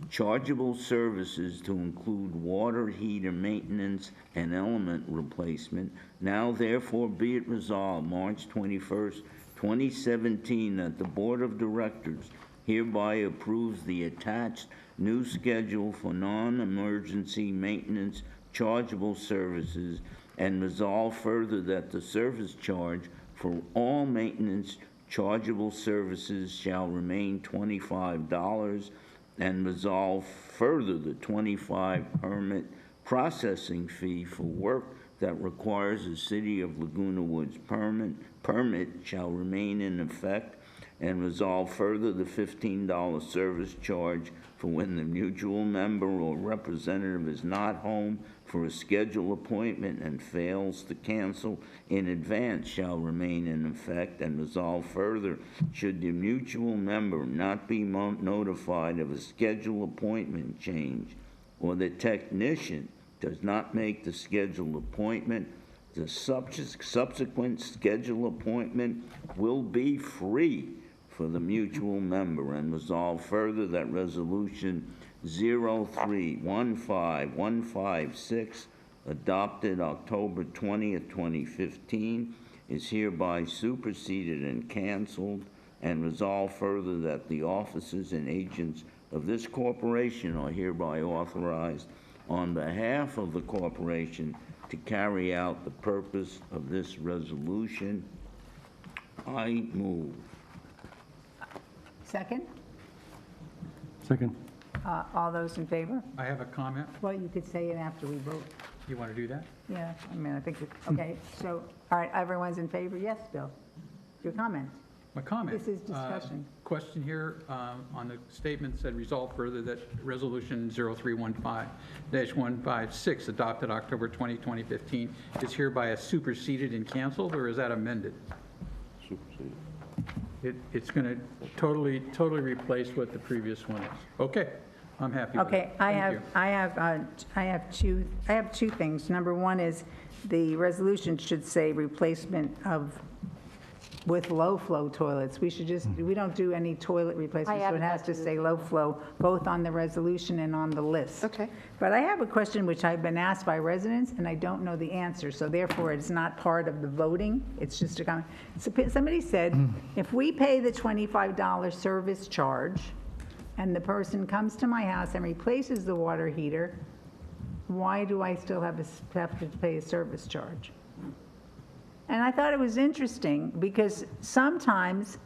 chargeable services to include water heater maintenance and element replacement. Now therefore be it resolved, March 21st, 2017, that the Board of Directors hereby approves the attached new schedule for non-emergency maintenance chargeable services, and resolve further that the service charge for all maintenance chargeable services shall remain $25, and resolve further the $25 permit processing fee for work that requires a City of Laguna Woods permit shall remain in effect, and resolve further the $15 service charge for when the mutual member or representative is not home for a scheduled appointment and fails to cancel in advance shall remain in effect, and resolve further, should the mutual member not be notified of a scheduled appointment change, or the technician does not make the scheduled appointment, the subsequent scheduled appointment will be free for the mutual member, and resolve further that Resolution 0315156, adopted October 20th, 2015, is hereby superseded and canceled, and resolve further that the officers and agents of this corporation are hereby authorized on behalf of the corporation to carry out the purpose of this resolution. I move. Second? Second. All those in favor? I have a comment. Well, you could say it after we vote. You want to do that? Yeah, I mean, I think, okay, so, all right, everyone's in favor? Yes, Bill? Your comment? My comment. This is discussion. Question here on the statement said, resolve further that Resolution 0315-156, adopted October 20, 2015, is hereby superseded and canceled, or is that amended? Superseded. It's going to totally replace what the previous one is. Okay, I'm happy with it. Okay, I have two things. Number one is the resolution should say replacement of with low-flow toilets. We should just, we don't do any toilet replacements, so it added has that to to the say low-flow, both on the resolution and on the list. Okay. But I have a question which I've been asked by residents, and I don't know the answer, so therefore it's not part of the voting, it's just a comment. Somebody said, if we pay the $25 service charge, and the person comes to my house and replaces the water heater, why do I still have to pay a service charge? And I thought it was interesting, because sometimes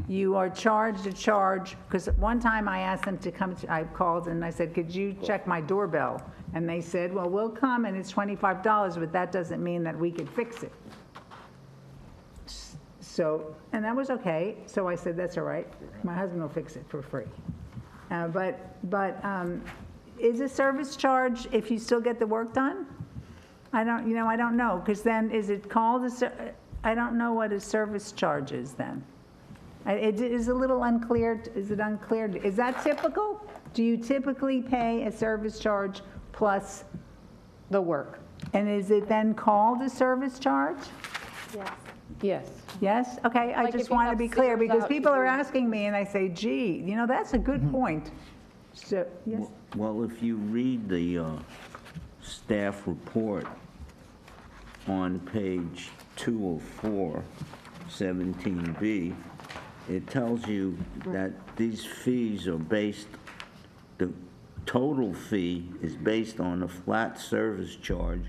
you are charged a charge, because one time I asked them to come, I called and I said, could you check my doorbell? And they said, well, we'll come and it's $25, but that doesn't mean that we could fix it. So, and that was okay, so I said, that's all right, my husband will fix it for free. Is a service charge if you still get the work done? I don't know, because then is it called I don't know what a service charge is then. It is a little unclear, is it unclear? Is that typical? Do you typically pay a service charge plus The work. And is it then called a service charge? Yes. Yes. Yes? Okay, I Like just if you want to have be clear, scissors because out to people are do- asking me, and I say, gee, that's a good point. So, yes? Well, if you read the staff report on page 204, 17B, it tells you that these fees are based, the total fee is based on a flat service charge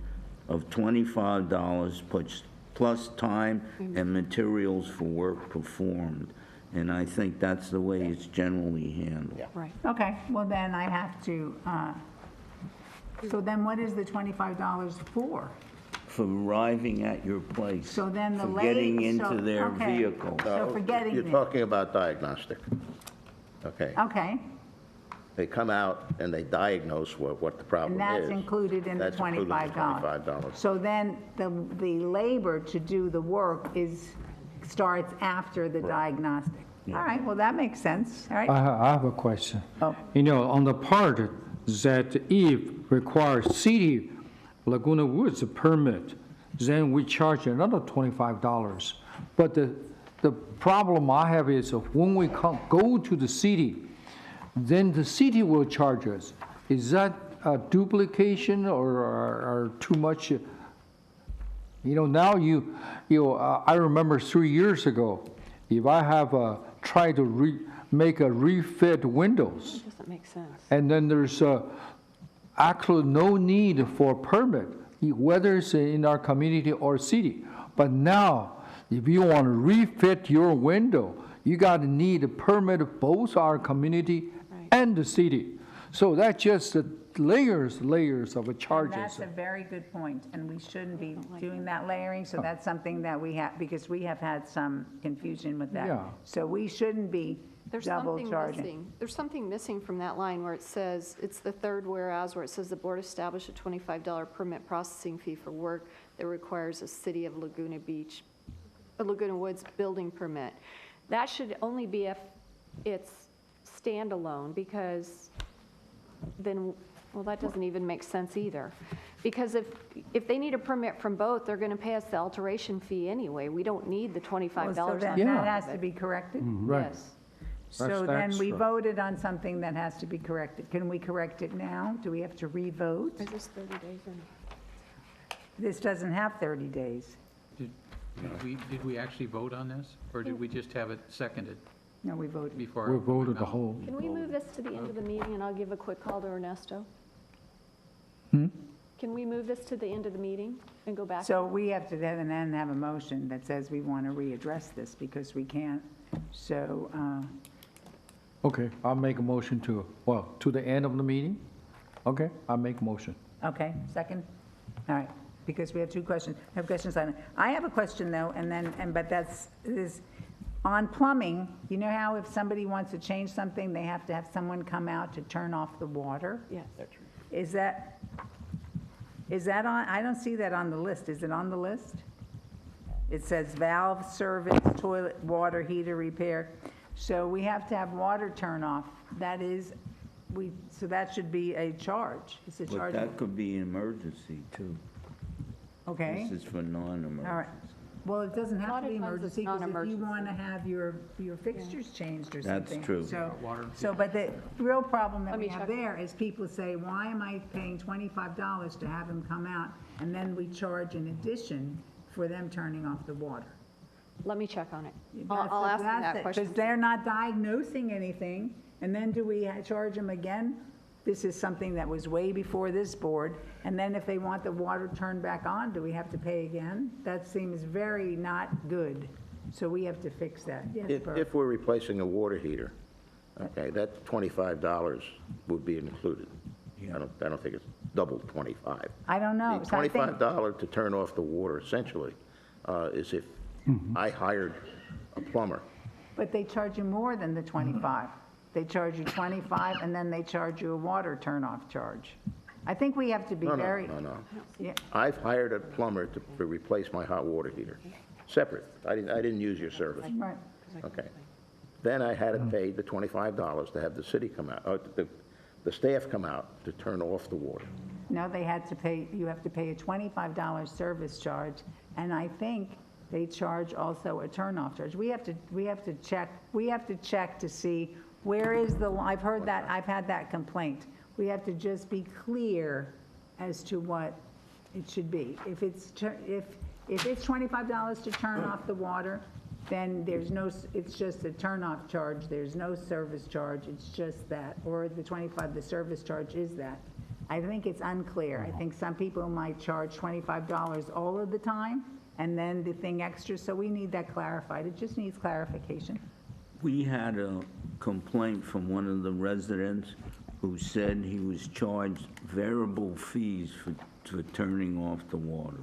of $25 plus time and materials for work performed. And I think that's the way it's generally handled. Right. Okay, well then I have to, so then what is the $25 for? For arriving at your place. So then the For getting late- so- into their okay. vehicle. So for getting You're there. talking about diagnostic. Okay. Okay, They come out and they diagnose what the problem and is. that's included in the That's included in the $25. $25. So then the labor to do the work starts after the diagnostic. All right, well, that makes sense, all right? I have a question. Oh. On the part that if requires city Laguna Woods permit, then we charge another $25. But the problem I have is when we go to the city, then the city will charge us. Is that a duplication or too much? Now I remember 3 years ago, if I have tried to make a refit windows, Doesn't make sense. and then there's actually no need for permit, whether it's in our community or city. But now, if you want to refit your window, you got to need a permit of both our community and the city. So that's just layers of And charges. that's a very good point, and we shouldn't be doing that layering, so that's something that we have, because we have had some confusion with that. Yeah. So we shouldn't be There's double something charging. missing. There's something missing from that line where it says, it's the third whereas, where it says the board established a $25 permit processing fee for work that requires a City of Laguna Woods building permit. That should only be if it's standalone, because then, well, that doesn't even make sense either. Because if they need a permit from both, they're going to pay us the alteration fee anyway. We don't need the $25 Well, on so top then of that has it. to be corrected? Right. Yes. So That's then we extra. voted on something that has to be corrected. Can we correct it now? Do we have to re-vote? Is this 30 days or? This doesn't have 30 days. Did we actually vote on this, or did we just have it seconded No, we voted. before? We voted the whole. Can we move this to the end of the meeting, and I'll give a quick call to Ernesto? Can we move this to the end of the meeting and go back? So we have to then have a motion that says we want to readdress this because we can't. So, Okay, I'll make a motion to the end of the meeting? Okay, I'll make a motion. okay, second? All right, because we have two questions. I have questions on it. I have a question though, but is on plumbing, you know how if somebody wants to change something, they have to have someone come out to turn off the water? Yes. Is that on, I don't see that on the list. Is it on the list? It says valve service, toilet, water heater repair. So we have to have water turn off. That is, so that should be a charge. It's a But charge. that could be an emergency too. Okay, This is for non-emergency. all right. Well, it doesn't have to be Audit funds is emergency, because if you non-emergency. want to have your fixtures changed or That's something. true. So, but the real problem that Let we me have check. there is people say, why am I paying $25 to have him come out? And then we charge in addition for them turning off the water. Let me check on it. I'll ask them that question. Because they're not diagnosing anything, and then do we charge them again? This is something that was way before this board, and then if they want the water turned back on, do we have to pay again? That seems very not good, so we have to fix that. Yes, Bert? If we're replacing a water heater, okay, that $25 would be included. I don't think it's double 25. I don't know. The So I think- $25 to turn off the water essentially is if I hired a plumber. But they charge you more than the 25. They charge you 25, and then they charge you a water turn-off charge. I think we have to be very... No. Yeah. I've hired a plumber to replace my hot water heater, separate. I didn't use your service. Right. Okay. Then I had to pay the $25 to have the city come out, the staff come out to turn off the water. No, they had to pay, you have to pay a $25 service charge, and I think they charge also a turn-off charge. We have to check to see where is the, I've heard that, I've had that complaint. We have to just be clear as to what it should be. If it's $25 to turn off the water, then there's no, it's just a turn-off charge, there's no service charge, it's just that. Or the 25, the service charge is that. I think it's unclear. I think some people might charge $25 all of the time, and then the thing extra, so we need that clarified. It just needs clarification. We had a complaint from one of the residents who said he was charged variable fees for turning off the water.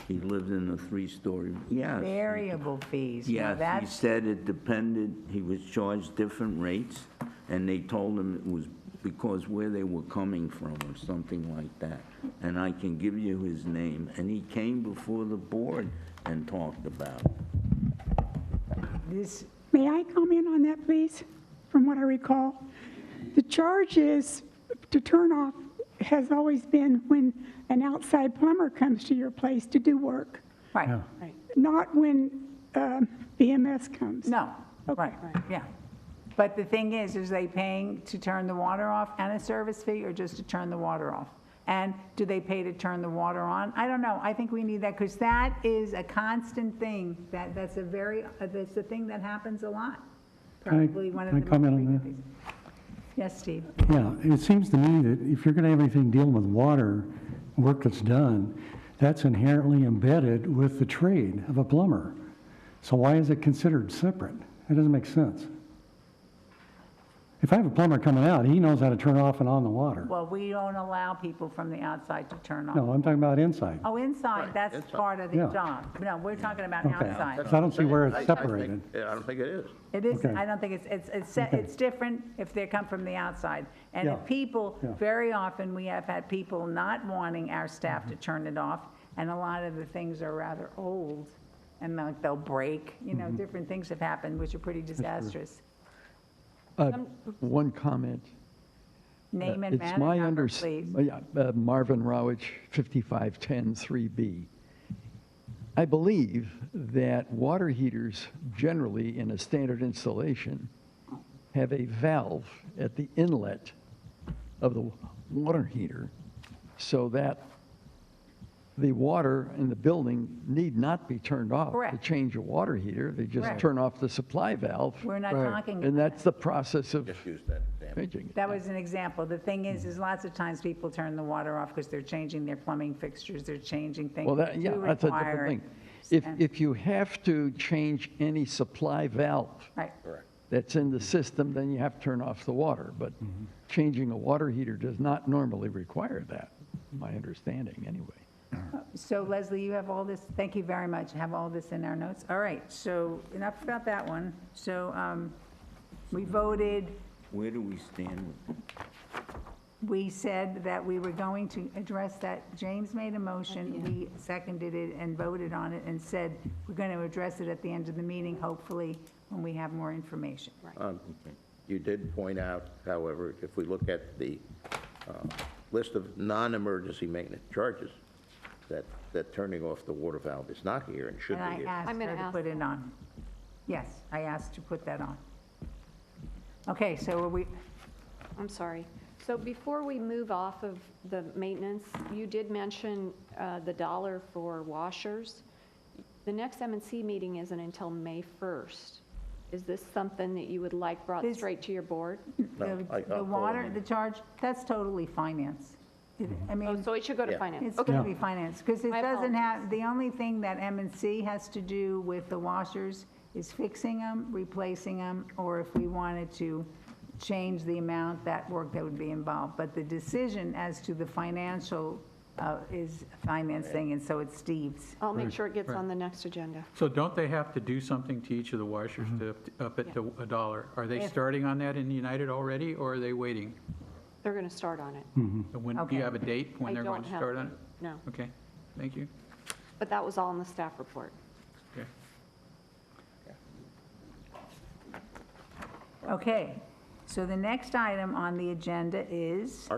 He lived in a three-story, yes. Variable fees. Now Yes, he that's- said it depended, he was charged different rates, and they told him it was because where they were coming from or something like that. And I can give you his name, and he came before the board and talked about it. This, May I comment on that, please? From what I recall, the charge is to turn off has always been when an outside plumber comes to your place to do work, right, Yeah. not when BMS comes. no, right, yeah. But the thing is they paying to turn the water off and a service fee, or just to turn the water off? And do they pay to turn the water on? I don't know. I think we need that, because that is a constant thing. That's a thing that happens a lot. Probably one of can I the most comment on frequent that? things. Yes, Steve? Yeah, it seems to me that if you're going to have anything dealing with water, work that's done, that's inherently embedded with the trade of a plumber. So why is it considered separate? It doesn't make sense. If I have a plumber coming out, he knows how to turn off and on the water. Well, we don't allow people from the outside to turn off. No, I'm talking about inside. Oh, inside, that's inside. part of the Yeah. job. No, we're talking about Okay. outside. So I don't see where I it's think- separated. I don't think it is. It is, Okay. I don't think it's different if they come from the outside. And Yeah. if people, Yeah. very often, we have had people not wanting our staff to turn it off, and a lot of the things are rather old, and they'll break, different things have happened, which are pretty disastrous. One comment. Name and It's my number, please. Marvin Rowich, 5510 3B. I believe that water heaters generally in a standard installation have a valve at the inlet of the water heater so that the water in the building need not be turned off to Correct. change a water heater. They just Correct. turn off the supply valve. We're not talking And about that's the process of Just use that example. changing it. That was an example. The thing is lots of times people turn the water off because they're changing their plumbing fixtures, they're changing things. Well, that that, yeah, do that's a require different it. thing. If you have to change any supply valve Right. that's in the system, then you have to turn off the water. But changing a water heater does not normally require that, my understanding, anyway. So Leslie, you have all this, thank you very much, have all this in our notes. All right, so enough about that one. So we voted, Where do we stand with we said that we were going to address that. James made a motion, we seconded it and voted on it and said we're going to address it at the end of the meeting, hopefully, when we have more information. You did point out, however, if we look at the list of non-emergency maintenance charges, that that turning off the water valve is not here and should And be I here. asked I'm her gonna to ask put it on. Yes, I asked to put that on. Okay, so are we, I'm sorry. So before we move off of the maintenance, you did mention the dollar for washers. The next M&C meeting isn't until May 1st. Is this something that you would like brought This- straight to your board? No, the I'll water, call the charge, that's totally finance. I mean. Oh, so it should go to Yeah. finance? It's Okay. going to be finance, because it My doesn't apologies. have, the only thing that M&C has to do with the washers is fixing them, replacing them, or if we wanted to change the amount, that work that would be involved. But the decision as to the financial is financing, and so it's Steve's. I'll make sure it gets on the next agenda. So don't they have to do something to each of the washers to up it to $1? Are they starting on that in United already, or are they waiting? They're going to start on it. And when, do Okay. you have a date when I they're going don't to have- start on it? No, Okay, thank you. but that was all in the staff report. Okay. Okay, so the next item on the agenda is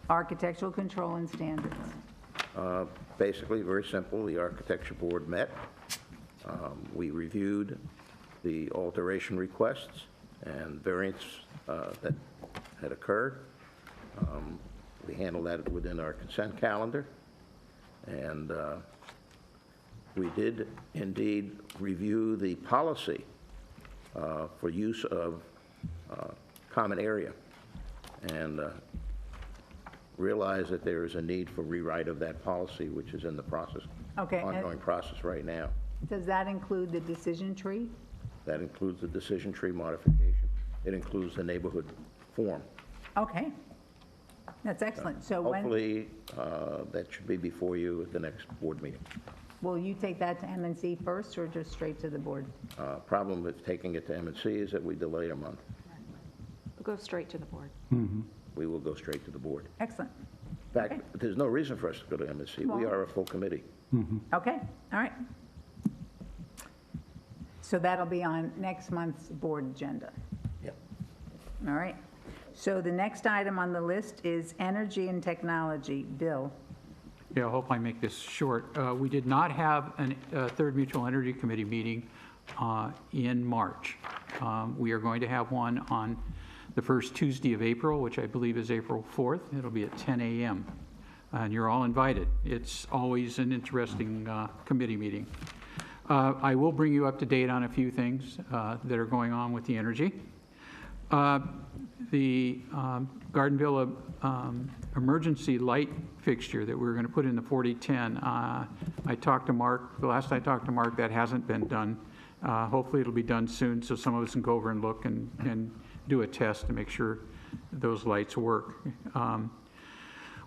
architectural control and standards. Basically, very simple, the architecture board met. We reviewed the alteration requests and variants that had occurred. We handled that within our consent calendar. And we did indeed review the policy for use of common area, and realize that there is a need for rewrite of that policy, which is in the process, Okay, and- ongoing process right now. Does that include the decision tree? That includes the decision tree modification. It includes the neighborhood form. Okay, that's excellent. So when, Hopefully, that should be before you at the next board meeting. will you take that to M&C first, or just straight to the board? Problem with taking it to M&C is that we delay a month. We'll go straight to the board. We will go straight to the board. Excellent. In fact, there's no reason for us to go to M&C. We are a full committee. Okay, all right. So that'll be on next month's board agenda. Yep. All right. So the next item on the list is energy and technology. Bill? Yeah, I hope I make this short. We did not have a third Mutual Energy Committee meeting in March. We are going to have one on the first Tuesday of April, which I believe is April 4th. It'll be at 10 a.m. And you're all invited. It's always an interesting committee meeting. I will bring you up to date on a few things that are going on with the energy. The Garden Villa emergency light fixture that we're going to put in the 4010, I talked to Mark, the last I talked to Mark, that hasn't been done. Hopefully it'll be done soon, so some of us can go over and look and do a test to make sure those lights work.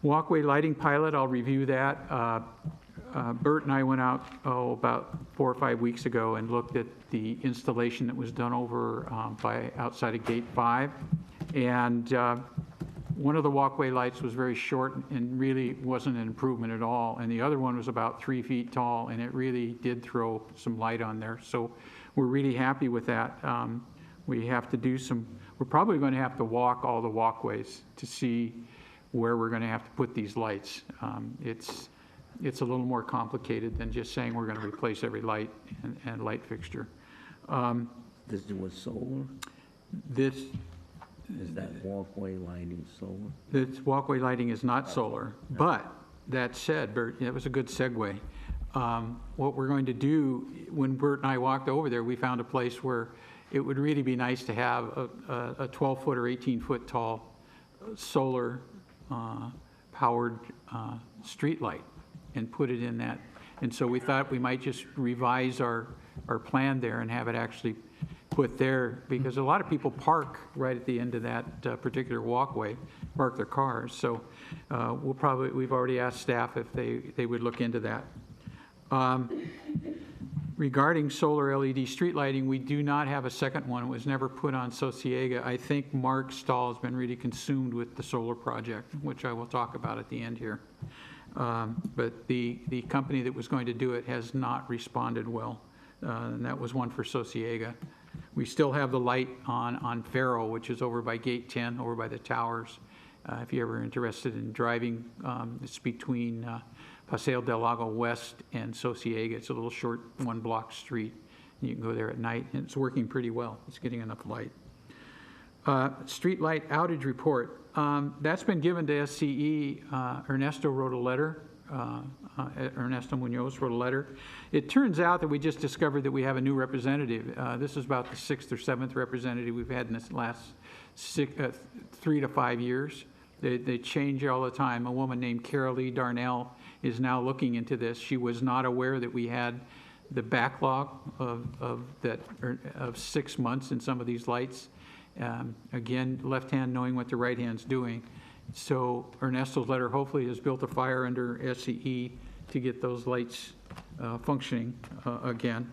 Walkway lighting pilot, I'll review that. Bert and I went out, about 4 or 5 weeks ago and looked at the installation that was done over by outside of Gate 5. And one of the walkway lights was very short and really wasn't an improvement at all. And the other one was about 3 feet tall, and it really did throw some light on there. So we're really happy with that. We have to do some, we're probably going to have to walk all the walkways to see where we're going to have to put these lights. It's a little more complicated than just saying we're going to replace every light and light fixture. This was solar? This Is that walkway lighting solar? This walkway lighting is not solar, but that said, Bert, that was a good segue. What we're going to do, when Bert and I walked over there, we found a place where it would really be nice to have a 12-foot or 18-foot tall solar powered street light and put it in that. And so we thought we might just revise our plan there and have it actually put there, because a lot of people park right at the end of that particular walkway, park their cars. So we've already asked staff if they would look into that. Regarding solar LED street lighting, we do not have a second one. It was never put on Sociega. I think Mark Stahl has been really consumed with the solar project, which I will talk about at the end here. But the company that was going to do it has not responded well, and that was one for Sociega. We still have the light on Farrow, which is over by Gate 10, over by the towers. If you're ever interested in driving, it's between Paseo del Lago West and Sociega. It's a little short one-block street. You can go there at night, and it's working pretty well. It's getting enough light. Street light outage report. That's been given to SCE. Ernesto wrote a letter. Ernesto Munoz wrote a letter. It turns out that we just discovered that we have a new representative. This is about the 6th or 7th representative we've had in this last 3 to 5 years. They change all the time. A woman named Carolee Darnell is now looking into this. She was not aware that we had the backlog of 6 months in some of these lights. Again, left hand knowing what the right hand's doing. So Ernesto's letter hopefully has built a fire under SCE to get those lights functioning again.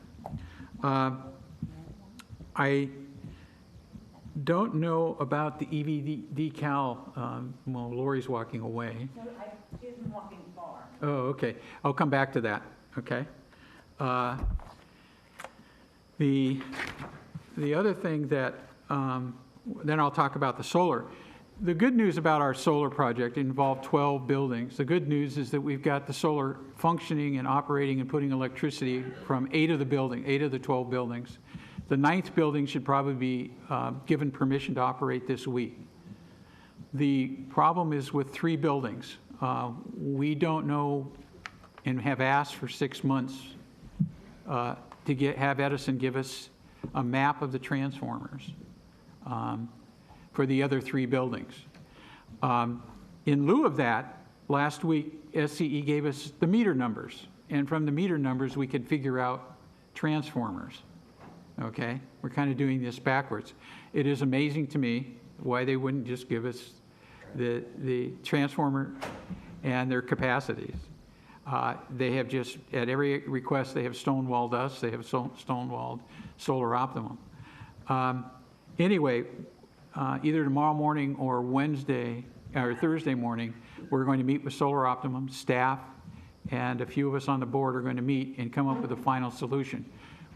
I don't know about the EV decal. Well, Lori's walking away. No, she isn't walking far. Oh, okay. I'll come back to that, okay? The other thing that, then I'll talk about the solar. The good news about our solar project involved 12 buildings. The good news is that we've got the solar functioning and operating and putting electricity from 8 of the 12 buildings. The 9th building should probably be given permission to operate this week. The problem is with 3 buildings. We don't know and have asked for 6 months to have Edison give us a map of the transformers for the other 3 buildings. In lieu of that, last week, SCE gave us the meter numbers. And from the meter numbers, we could figure out transformers. Okay? We're kind of doing this backwards. It is amazing to me why they wouldn't just give us the transformer and their capacities. They have just, at every request, they have stonewalled us. They have stonewalled Solar Optimum. Anyway, either tomorrow morning or Wednesday or Thursday morning, we're going to meet with Solar Optimum staff, and a few of us on the board are going to meet and come up with a final solution.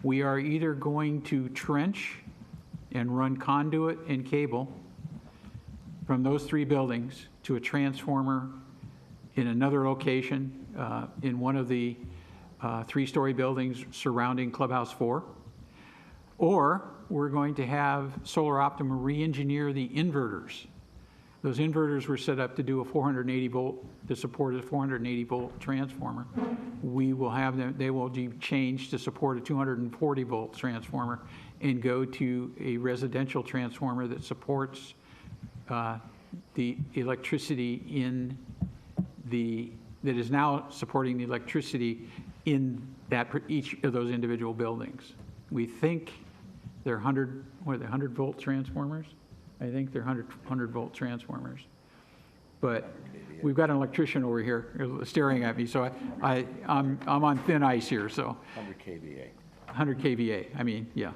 We are either going to trench and run conduit and cable from those 3 buildings to a transformer in another location in one of the 3-story buildings surrounding Clubhouse 4, or we're going to have Solar Optimum re-engineer the inverters. Those inverters were set up to do a 480 volt, to support a 480 volt transformer. We will have them, they will be changed to support a 240 volt transformer and go to a residential transformer that supports the electricity that is now supporting the electricity in each of those individual buildings. We think they're 100 volt transformers? I think they're 100 volt transformers. But we've got an electrician over here staring at me, so I'm on thin ice here, so. 100 kVA. 100 kVA, I mean, yeah.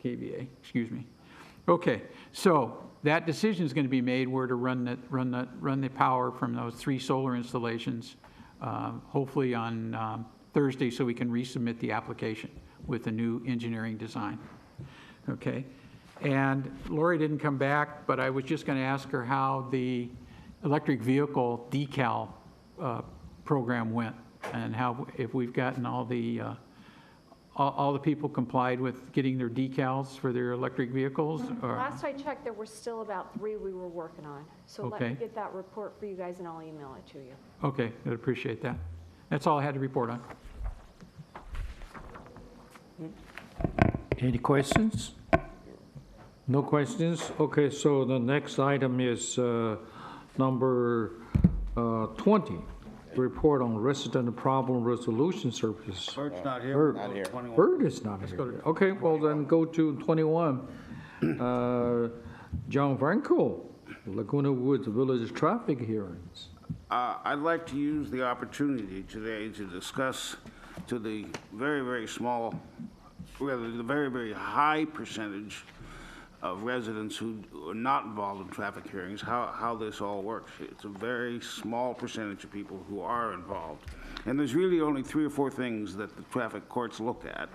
kVA, excuse me. Okay, so that decision is going to be made where to run the power from those 3 solar installations, hopefully on Thursday, so we can resubmit the application with the new engineering design. Okay, and Lori didn't come back, but I was just going to ask her how the electric vehicle decal program went, and how, if we've gotten all the people complied with getting their decals for their electric vehicles? Or? Last I checked, there were still about 3 we were working on. So let me get that report for you guys and I'll email it to you. Okay, I'd appreciate that. That's all I had to report on. Any questions? No questions? Okay, so the next item is number 20. Report on resident problem resolution services. Bert's not here. Bert. Not here. 21. Bert is not here. Okay, well then go to 21. John Franco, Laguna Woods Village traffic hearings. I'd like to use the opportunity today to discuss to the very, very small, rather the very, very high percentage of residents who are not involved in traffic hearings, how this all works. It's a very small percentage of people who are involved. And there's really only 3 or 4 things that the traffic courts look at.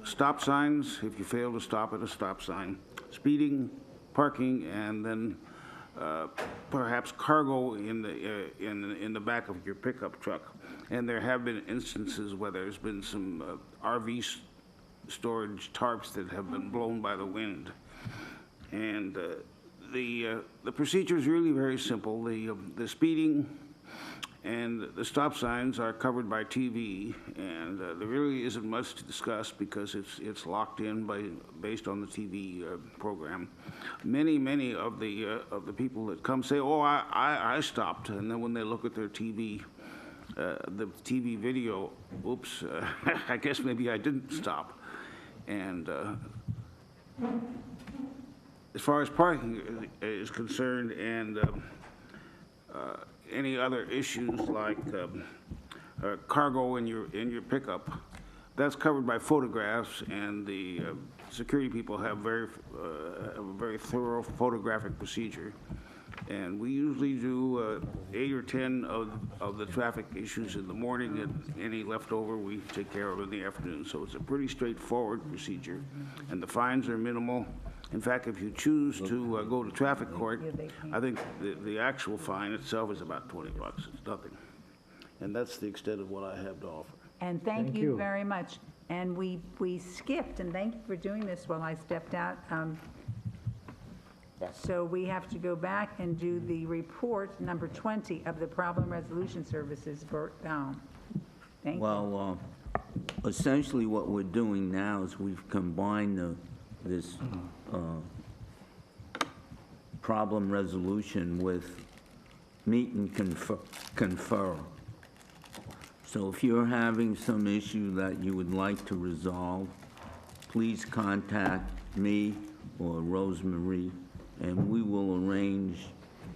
Stop signs, if you fail to stop at a stop sign, speeding, parking, and then perhaps cargo in the back of your pickup truck. And there have been instances where there's been some RV storage tarps that have been blown by the wind. And the procedure is really very simple. The speeding and the stop signs are covered by TV, and there really isn't much to discuss because it's locked in based on the TV program. Many of the people that come say, "Oh, I stopped," and then when they look at their TV, the TV video, oops, I guess maybe I didn't stop. And as far as parking is concerned, and any other issues like cargo in your pickup, that's covered by photographs, and the security people have a very thorough photographic procedure. And we usually do 8 or 10 of the traffic issues in the morning, and any leftover we take care of in the afternoon. So it's a pretty straightforward procedure, and the fines are minimal. In fact, if you choose to go to traffic court, I think the actual fine itself is about $20. It's nothing. And that's the extent of what I have to offer. And thank you very much. And we skipped, and thank you for doing this while I stepped out. So we have to go back and do the report number 20 of the Problem Resolution Services, Bert Baum. Thank you. Well, essentially what we're doing now is we've combined this problem resolution with meet and confer. So if you're having some issue that you would like to resolve, please contact me or Rosemarie, and we will arrange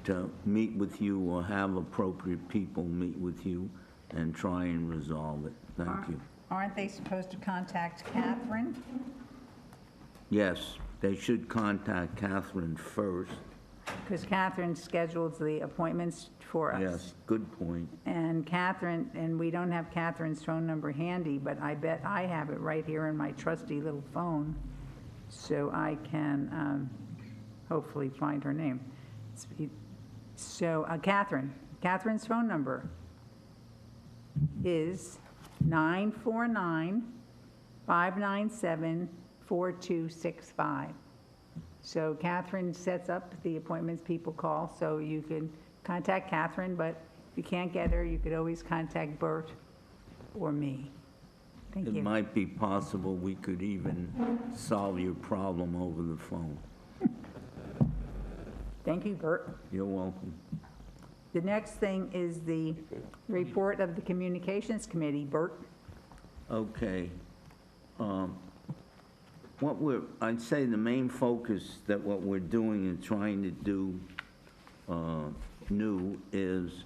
to meet with you or have appropriate people meet with you and try and resolve it. Thank you. Aren't they supposed to contact Catherine? Yes, they should contact Catherine first. Because Catherine schedules the appointments for us. Yes, good point. And Catherine, and we don't have Catherine's phone number handy, but I bet I have it right here in my trusty little phone, so I can hopefully find her name. So Catherine's phone number is 949-597-4265. So Catherine sets up the appointments people call, so you can contact Catherine, but if you can't get her, you could always contact Bert or me. Thank you. It might be possible we could even solve your problem over the phone. Thank you, Bert. You're welcome. The next thing is the report of the Communications Committee. Bert? Okay. I'd say the main focus that what we're doing and trying to do new is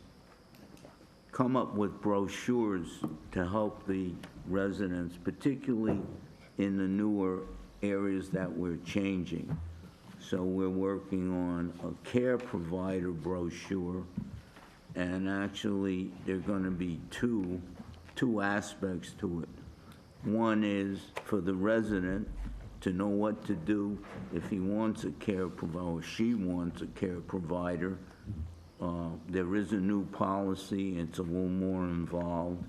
come up with brochures to help the residents, particularly in the newer areas that we're changing. So we're working on a care provider brochure, and actually there are going to be two aspects to it. One is for the resident to know what to do if he wants a care provider or she wants a care provider. There is a new policy, it's a little more involved.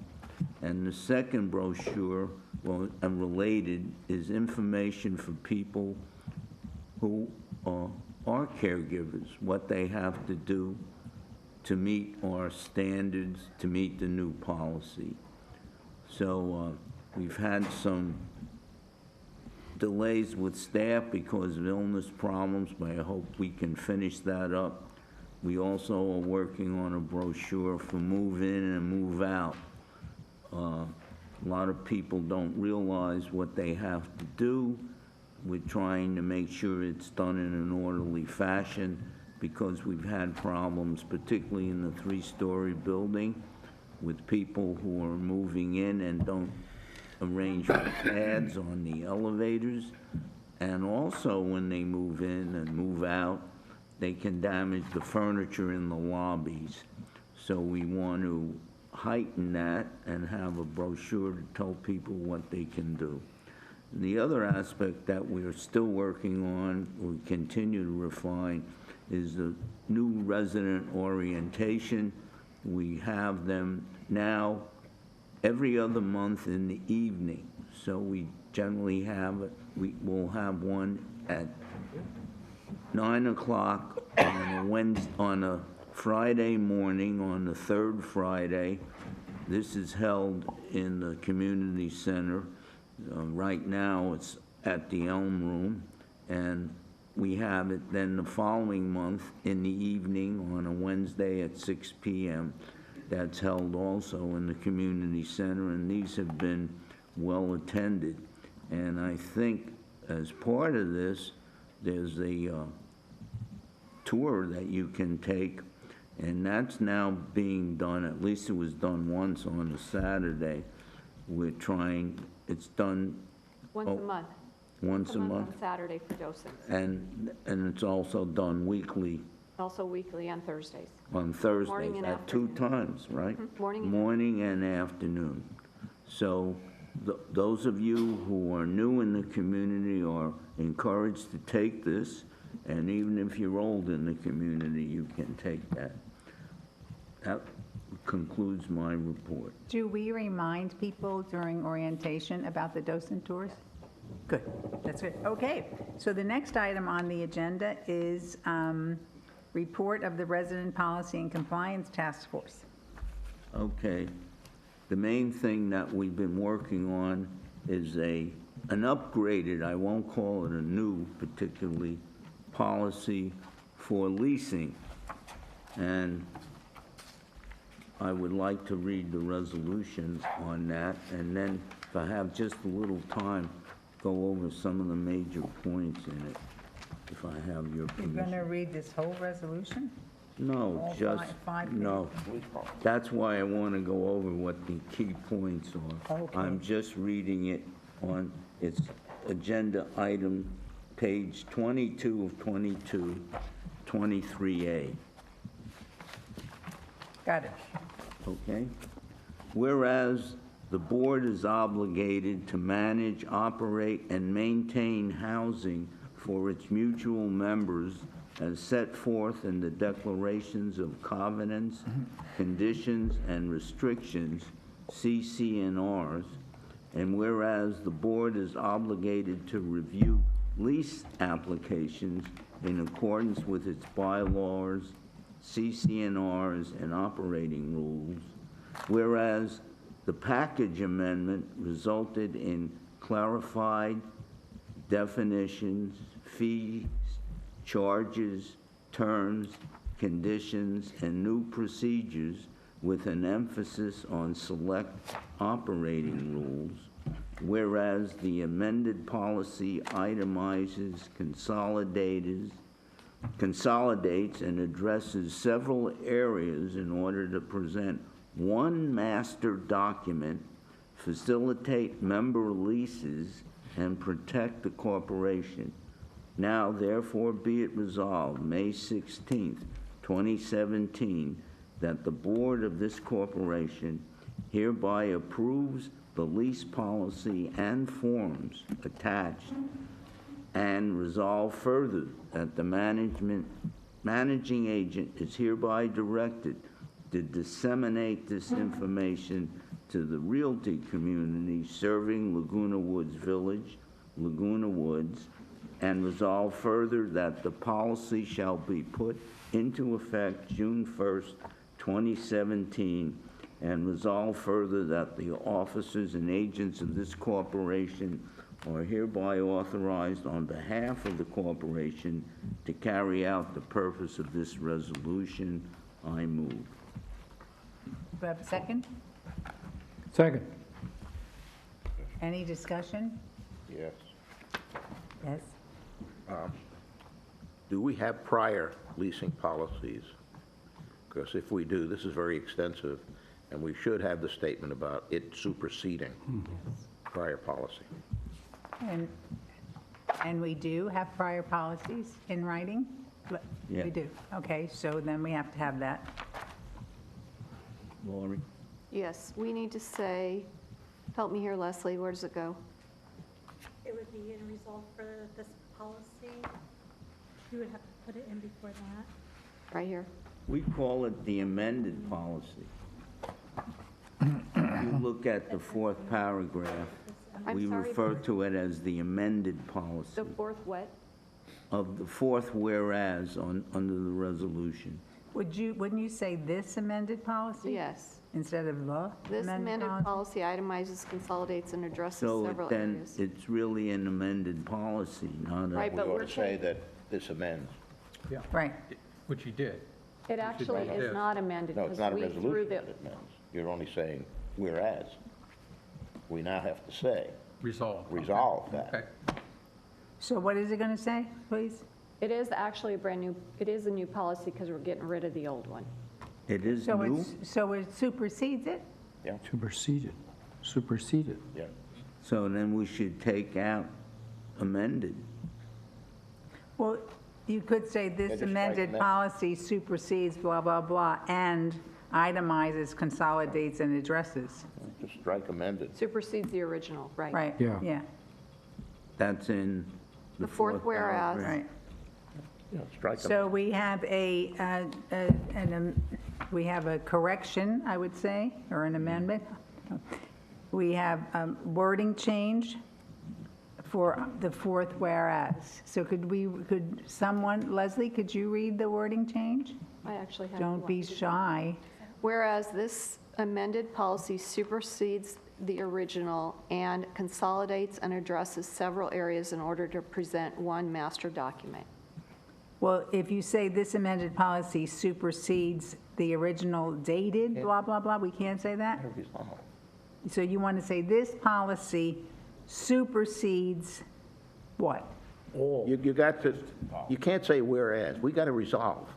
And the second brochure, well, and related, is information for people who are caregivers, what they have to do to meet our standards, to meet the new policy. So we've had some delays with staff because of illness problems, but I hope we can finish that up. We also are working on a brochure for move in and move out. A lot of people don't realize what they have to do. We're trying to make sure it's done in an orderly fashion because we've had problems, particularly in the 3-story building, with people who are moving in and don't arrange pads on the elevators. And also when they move in and move out, they can damage the furniture in the lobbies. So we want to heighten that and have a brochure to tell people what they can do. And the other aspect that we're still working on, we continue to refine, is the new resident orientation. We have them now every other month in the evening. So we generally we will have one at 9 o'clock on a Friday morning, on the third Friday. This is held in the community center. Right now, it's at the Elm Room, and we have it then the following month in the evening on a Wednesday at 6 p.m. That's held also in the community center, and these have been well attended. And I think as part of this, there's a tour that you can take, and that's now being done. At least it was done once on a Saturday. It's done Once a month. once a month, On Saturday for docents. and it's also done weekly Also weekly on Thursdays. on Thursdays Morning and at 2 afternoon. times, right? Morning and Morning and afternoon. So those of you who are new in the community are encouraged to take this, and even if you're old in the community, you can take that. That concludes my report. Do we remind people during orientation about the docent tours? Good, that's good. Okay, so the next item on the agenda is report of the Resident Policy and Compliance Task Force. Okay. The main thing that we've been working on is an upgraded, I won't call it a new particularly, policy for leasing. And I would like to read the resolutions on that, and then if I have just a little time, go over some of the major points in it, if I have your You're permission. going to read this whole resolution? No, All just, five no. That's why I want to go over what the key points are. Okay. I'm just reading it on its agenda item, page 22 of 22, 23A. Got it. Okay? Whereas the board is obligated to manage, operate, and maintain housing for its mutual members as set forth in the declarations of covenants, conditions, and restrictions, CC&Rs, and whereas the board is obligated to review lease applications in accordance with its bylaws, CC&Rs, and operating rules, whereas the package amendment resulted in clarified definitions, fees, charges, terms, conditions, and new procedures with an emphasis on select operating rules, whereas the amended policy itemizes, consolidates, and addresses several areas in order to present one master document, facilitate member leases, and protect the corporation. Now, therefore, be it resolved, May 16th, 2017, that the board of this corporation hereby approves the lease policy and forms attached, and resolve further that the managing agent is hereby directed to disseminate this information to the realty community serving Laguna Woods Village, Laguna Woods, and resolve further that the policy shall be put into effect June 1st, 2017, and resolve further that the officers and agents of this corporation are hereby authorized on behalf of the corporation to carry out the purpose of this resolution. I move. Do I have a second? Second. Any discussion? Yes. Yes. Do we have prior leasing policies? Because if we do, this is very extensive, and we should have the statement about it superseding prior policy. And we do have prior policies in writing? Yeah. We do. Okay, so then we have to have that. Lori? Yes, we need to say, help me here, Leslie, where does it go? It would be in resolve for this policy. You would have to Put it in before that. Right here. We call it the amended policy. If you look at the fourth paragraph, I'm we sorry, refer to it as the amended policy The fourth what? of the fourth whereas under the resolution. Wouldn't you say this amended policy? Yes. Instead of the This amended amended policy? policy itemizes, consolidates, and addresses So several then areas. it's really an amended policy, not a... Right, We but ought we're to say that this amends. Yeah, Right. which he did. It actually like is this. not amended No, it's because not a we threw resolution the, that it amends. You're only saying whereas. We now have to say, Resolve. resolve that. Okay. So what is it going to say, please? it is actually a brand new, it is a new policy because we're getting rid of the old one. It is So new? it supersedes it? Superseded, superseded. Yeah. So then we should take out amended. Well, you could say Yeah, this just strike amended amend. policy supersedes blah, blah, blah, and itemizes, consolidates, and addresses. Just strike amended. Supersedes the original, right? Right? Yeah. Yeah, That's in The fourth whereas. paragraph. right. Yeah, strike So amended. we have a correction, I would say, or an amendment. We have wording change for the fourth whereas. So could someone, Leslie, could you read the wording change? I actually have. Don't be shy. Whereas this amended policy supersedes the original and consolidates and addresses several areas in order to present one master document. Well, if you say this amended policy supersedes the original dated, blah, blah, blah, we can't say that? Resolve. So you want to say this policy supersedes what? You got to, you can't say whereas, we got to resolve.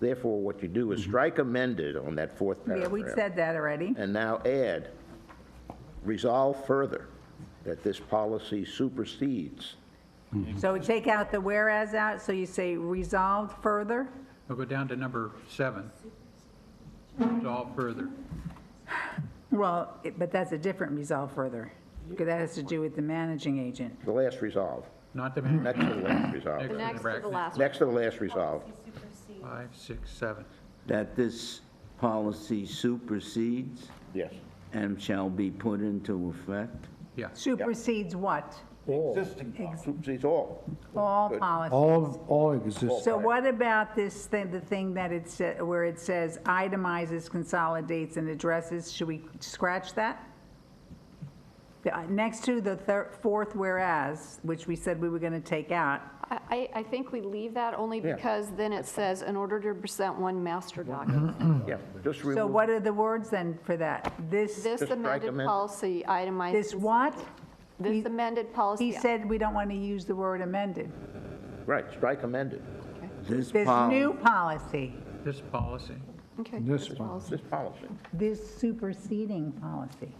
Therefore, what you do is strike amended on that fourth Yeah, paragraph. we said that already. And now add, resolve further that this policy supersedes. So take out the whereas out, so you say resolved further? We'll go down to number 7. Resolve further. Well, but that's a different resolve further, because that has to do with the managing agent. The last resolve, Not the next to the last resolve. The next to the last. Next to the last resolve. 5, 6, 7. That this policy supersedes Yes. and shall be put into effect. Yeah. Supersedes what? Supersedes all. All Good. policies. All exist. So what about this thing, the thing that it said, where it says itemizes, consolidates, and addresses? Should we scratch that? Next to the fourth whereas, which we said we were going to take out, I think we leave that only Yeah. because then it says, in order to present one master document. Yeah, just so remove. what are the words then for that? This Just strike amended amended. policy itemizes. This what? This amended policy. He said we don't want to use the word amended. Right, strike amended. This This policy. new policy, This policy. Okay. This This policy. this superseding policy.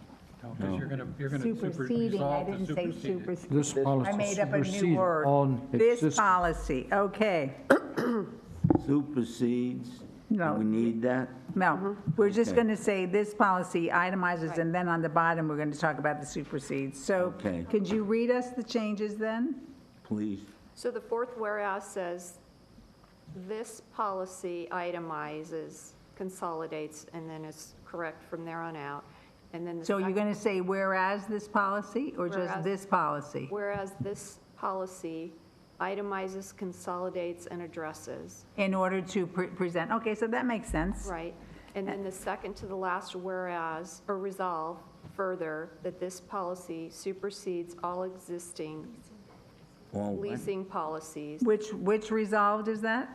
Because you're going to Superseding, I resolve to didn't say supersede it. superseding. This policy I made up a new supersedes word. all This existing. policy, okay. Supersedes. No. Do we need that? No, we're just Okay. going to say this policy itemizes, and then on the bottom, we're going to talk about the supersedes. So Okay. could you read us the changes then? Please. So the fourth whereas says, this policy itemizes, consolidates, and then it's correct from there on out. And then the So you're second- going to say whereas this policy, or just Whereas- this policy? Whereas this policy itemizes, consolidates, and addresses, In order to present, okay, so that makes sense. right? And then the second to the last whereas, or resolve further, that this policy supersedes all existing All what? leasing policies. Which resolved is that?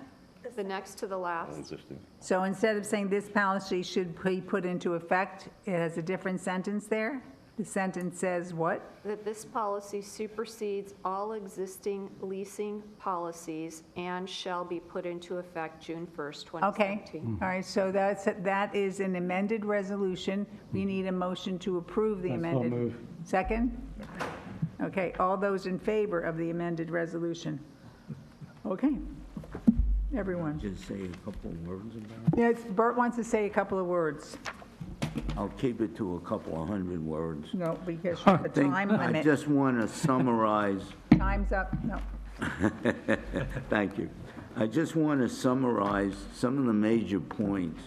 The next to the last, Existing. So instead of saying this policy should be put into effect, it has a different sentence there? The sentence says what? that this policy supersedes all existing leasing policies and shall be put into effect June 1st, Okay, 2017. all right, so that is an amended resolution. We need a motion to approve the amended. move. Second? Okay, all those in favor of the amended resolution? Okay, everyone. Just say a couple words about it. Yes, Bert wants to say a couple of words. I'll keep it to a couple of hundred words. No, because I the think time I limit, just want to summarize. time's up, no. Thank you. I just want to summarize some of the major points.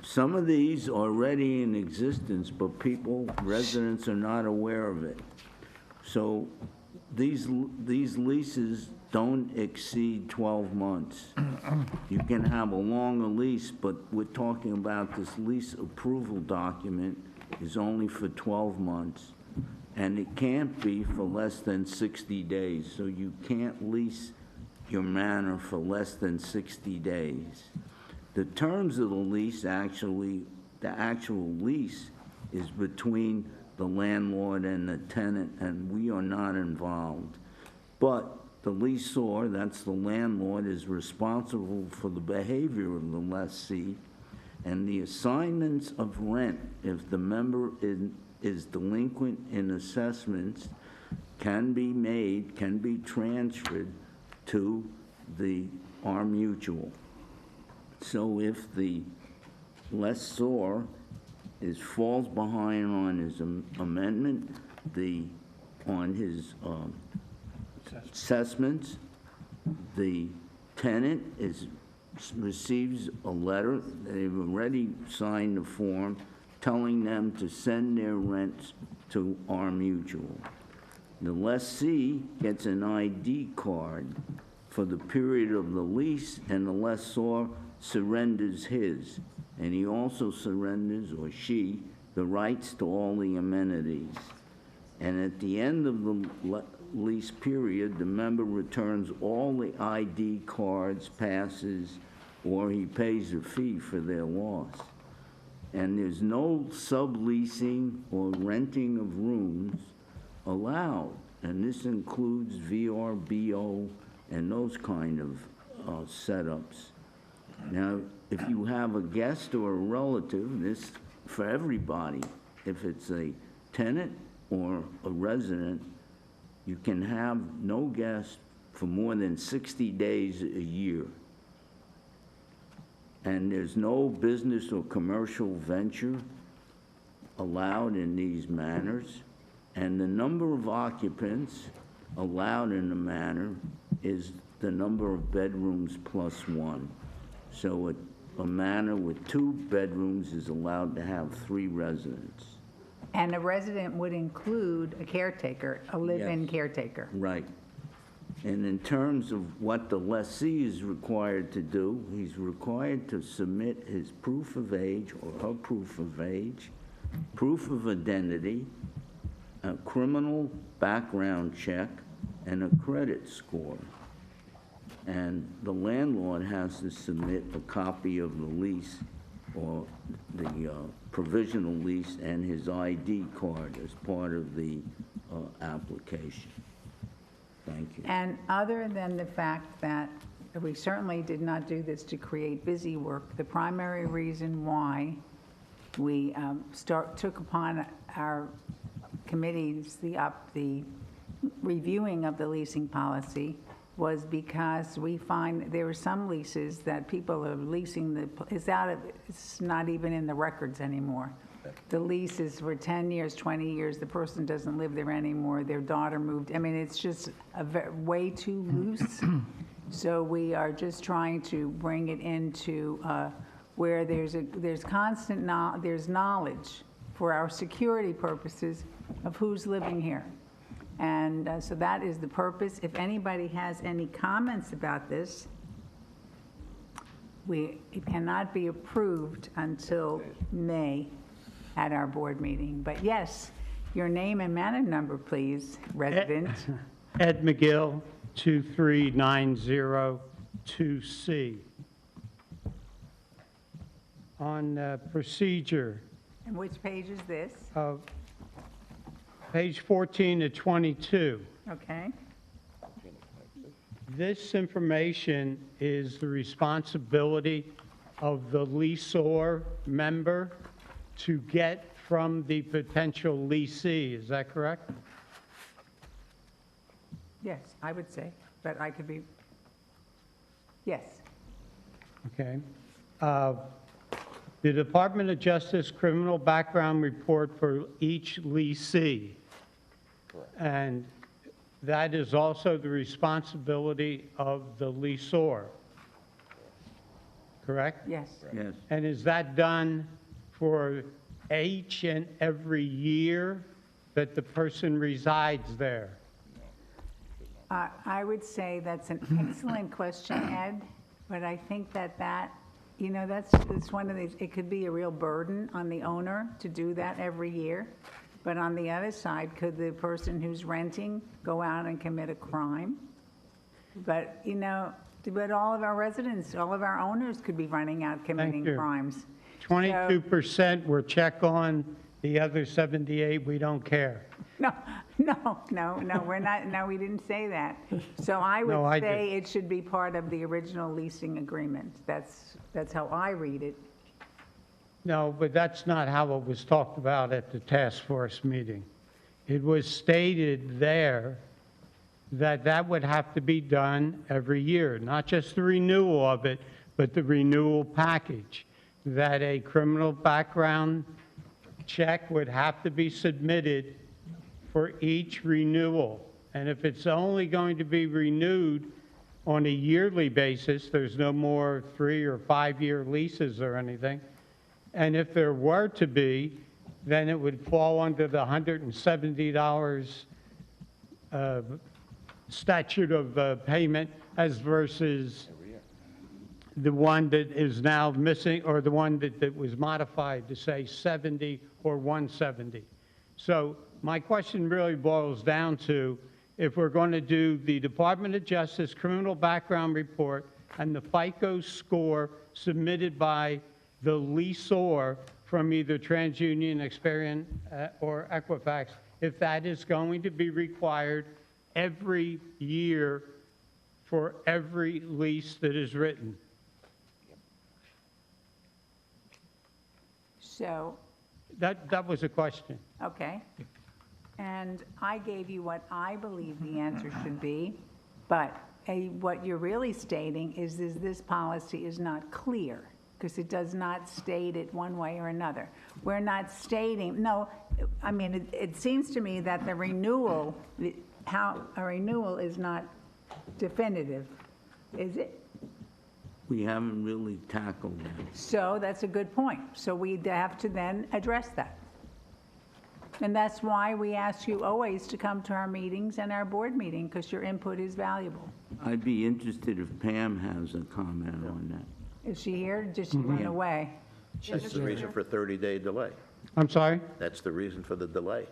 Some of these are already in existence, but residents are not aware of it. So these leases don't exceed 12 months. You can have a longer lease, but we're talking about this lease approval document is only for 12 months. And it can't be for less than 60 days. So you can't lease your manor for less than 60 days. The terms of the lease actually, the actual lease is between the landlord and the tenant, and we are not involved. But the lessor, that's the landlord, is responsible for the behavior of the lessee, and the assignments of rent, if the member is delinquent in assessments, can be transferred to our mutual. So if the lessor falls behind on his amendment, on his assessments, the tenant receives a letter, they've already signed the form, telling them to send their rents to our mutual. The lessee gets an ID card for the period of the lease, and the lessor surrenders his. And he also surrenders, or she, the rights to all the amenities. And at the end of the lease period, the member returns all the ID cards, passes, or he pays a fee for their loss. And there's no subleasing or renting of rooms allowed. And this includes VRBO and those kind of setups. Now, if you have a guest or a relative, this for everybody. If it's a tenant or a resident, you can have no guests for more than 60 days a year. And there's no business or commercial venture allowed in these manors. And the number of occupants allowed in the manor is the number of bedrooms plus one. So a manor with 2 bedrooms is allowed to have 3 residents. And a resident would include a caretaker, a live-in caretaker. Right. And in terms of what the lessee is required to do, he's required to submit his proof of age or her proof of age, proof of identity, a criminal background check, and a credit score. And the landlord has to submit a copy of the lease or the provisional lease and his ID card as part of the application. Thank you. And other than the fact that we certainly did not do this to create busy work, the primary reason why we took upon our committees the reviewing of the leasing policy was because we find there are some leases that people are leasing, it's not even in the records anymore. The lease is for 10 years, 20 years, the person doesn't live there anymore, their daughter moved. I mean, it's just way too loose. So we are just trying to bring it into where there's knowledge for our security purposes of who's living here. And so that is the purpose. If anybody has any comments about this, it cannot be approved until May at our board meeting. But yes, your name and manor number, please, resident. Ed McGill, 23902C. On procedure. And which page is this? Page 14 to 22. Okay. This information is the responsibility of the leaseor member to get from the potential leasee. Is that correct? Yes, I would say, but I could be, yes. Okay. The Department of Justice criminal background report for each leasee. And that is also the responsibility of the leaseor, correct? Yes. Yes. And is that done for each and every year that the person resides there? I would say that's an excellent question, Ed, but I think that, you know, it's one of these, it could be a real burden on the owner to do that every year. But on the other side, could the person who's renting go out and commit a crime? But, you know, but all of our residents, all of our owners could be running out committing you. crimes. 22% were check on, the other 78, we don't care. No, we're not, no, we didn't say that. So I No, I would say did. it should be part of the original leasing agreement. That's how I read it. No, but that's not how it was talked about at the task force meeting. It was stated there that that would have to be done every year, not just the renewal of it, but the renewal package, that a criminal background check would have to be submitted for each renewal. And if it's only going to be renewed on a yearly basis, there's no more 3 or 5 year leases or anything. And if there were to be, then it would fall under the $170 statute of payment as versus the one that is now missing, or the one that was modified to say 70 or 170. So my question really boils down to, if we're going to do the Department of Justice criminal background report and the FICO score submitted by the leaseor from either TransUnion, Experian, or Equifax, if that is going to be required every year for every lease that is written. So, That was a question. okay. And I gave you what I believe the answer should be, but what you're really stating is this policy is not clear, because it does not state it one way or another. We're not stating, no, I mean, it seems to me that the renewal, how a renewal is not definitive, is it? We haven't really tackled that. So that's a good point. So we'd have to then address that. And that's why we ask you always to come to our meetings and our board meeting, because your input is valuable. I'd be interested if Pam has a comment on that. Is she here? Did she run away? That's the reason for 30-day delay. I'm sorry? That's the reason for the delay.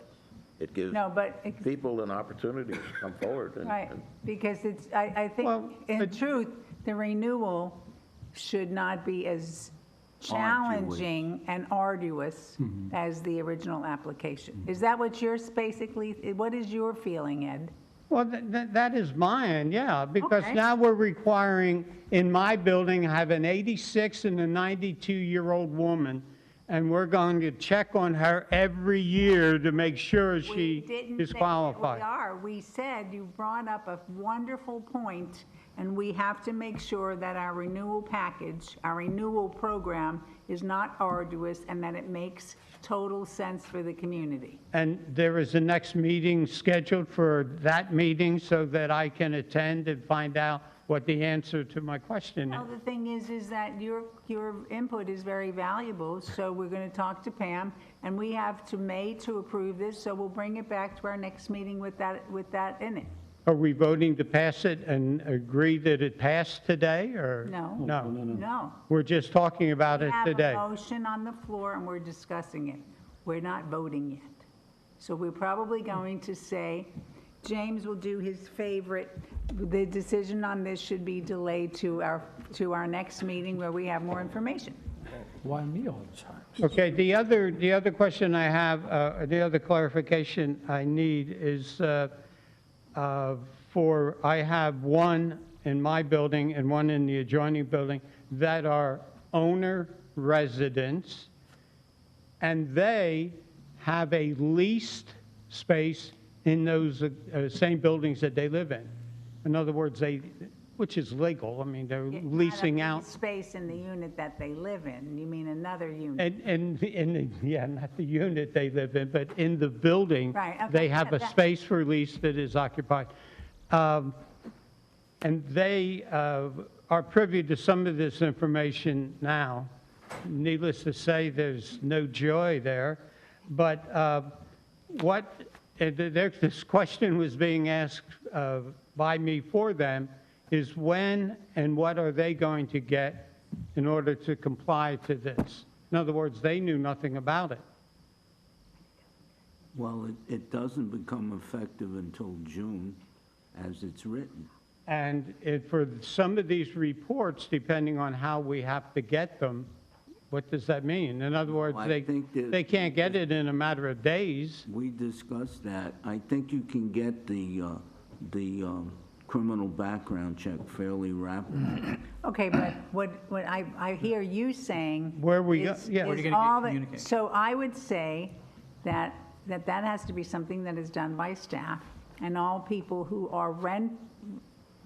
It gives No, but, people an opportunity to come forward. right, because it's, I think, Well, in truth, the renewal should not be as challenging and arduous as the original application. Is that what you're basically, what is your feeling, Ed? Well, that is mine, yeah, because Okay. now we're requiring, in my building, have an 86 and a 92-year-old woman, and we're going to check on her every year to make sure We she didn't is say that qualified. we are. We said, you brought up a wonderful point, and we have to make sure that our renewal package, our renewal program is not arduous and that it makes total sense for the community. And there is a next meeting scheduled for that meeting so that I can attend and find out what the answer to my question Well, is. the thing is that your input is very valuable, so we're going to talk to Pam, and we have to May to approve this, so we'll bring it back to our next meeting with that in it. Are we voting to pass it and agree that it passed today, or? No. No. We're just talking about it today. We have a motion on the floor, and we're discussing it. We're not voting yet. So we're probably going to say, James will do his favorite, the decision on this should be delayed to our next meeting where we have more information. Why me all the time? Okay, the other question I have, the other clarification I need is I have one in my building and one in the adjoining building that are owner residents, and they have a leased space in those same buildings that they live in. In other words, which is legal. I mean, they're Not leasing a out. space in the unit that they live in. You mean another unit? Yeah, not the unit they live in, but in the building. Right, okay, They have a that- space for lease that is occupied. And they are privy to some of this information now. Needless to say, there's no joy there. But this question was being asked by me for them, is when and what are they going to get in order to comply to this? In other words, they knew nothing about it. Well, it doesn't become effective until June, as it's written. And for some of these reports, depending on how we have to get them, what does that mean? In other words, I think that- they can't get it in a matter of days. We discussed that. I think you can get the criminal background check fairly rapidly. Okay, but what I hear you saying. Where we go- is- yeah. Where is you're gonna get all that- communication. So I would say that has to be something that is done by staff, and all people who are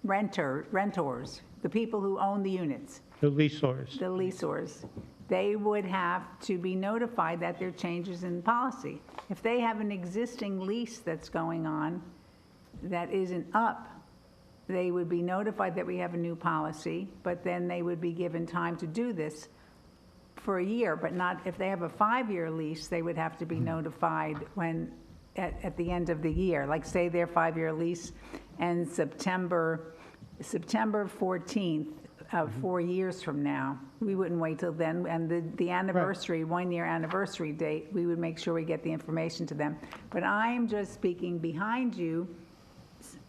renters, the people who own the units, The leaseholders. the leaseors, they would have to be notified that there are changes in policy. If they have an existing lease that's going on that isn't up, they would be notified that we have a new policy, but then they would be given time to do this for a year, but not, if they have a 5-year lease, they would have to be notified when, at the end of the year. Like, say their 5-year lease ends September 14th of 4 years from now. We wouldn't wait till then, and the anniversary, 1-year anniversary date, we would make sure we get the information to them. But I'm just speaking behind you,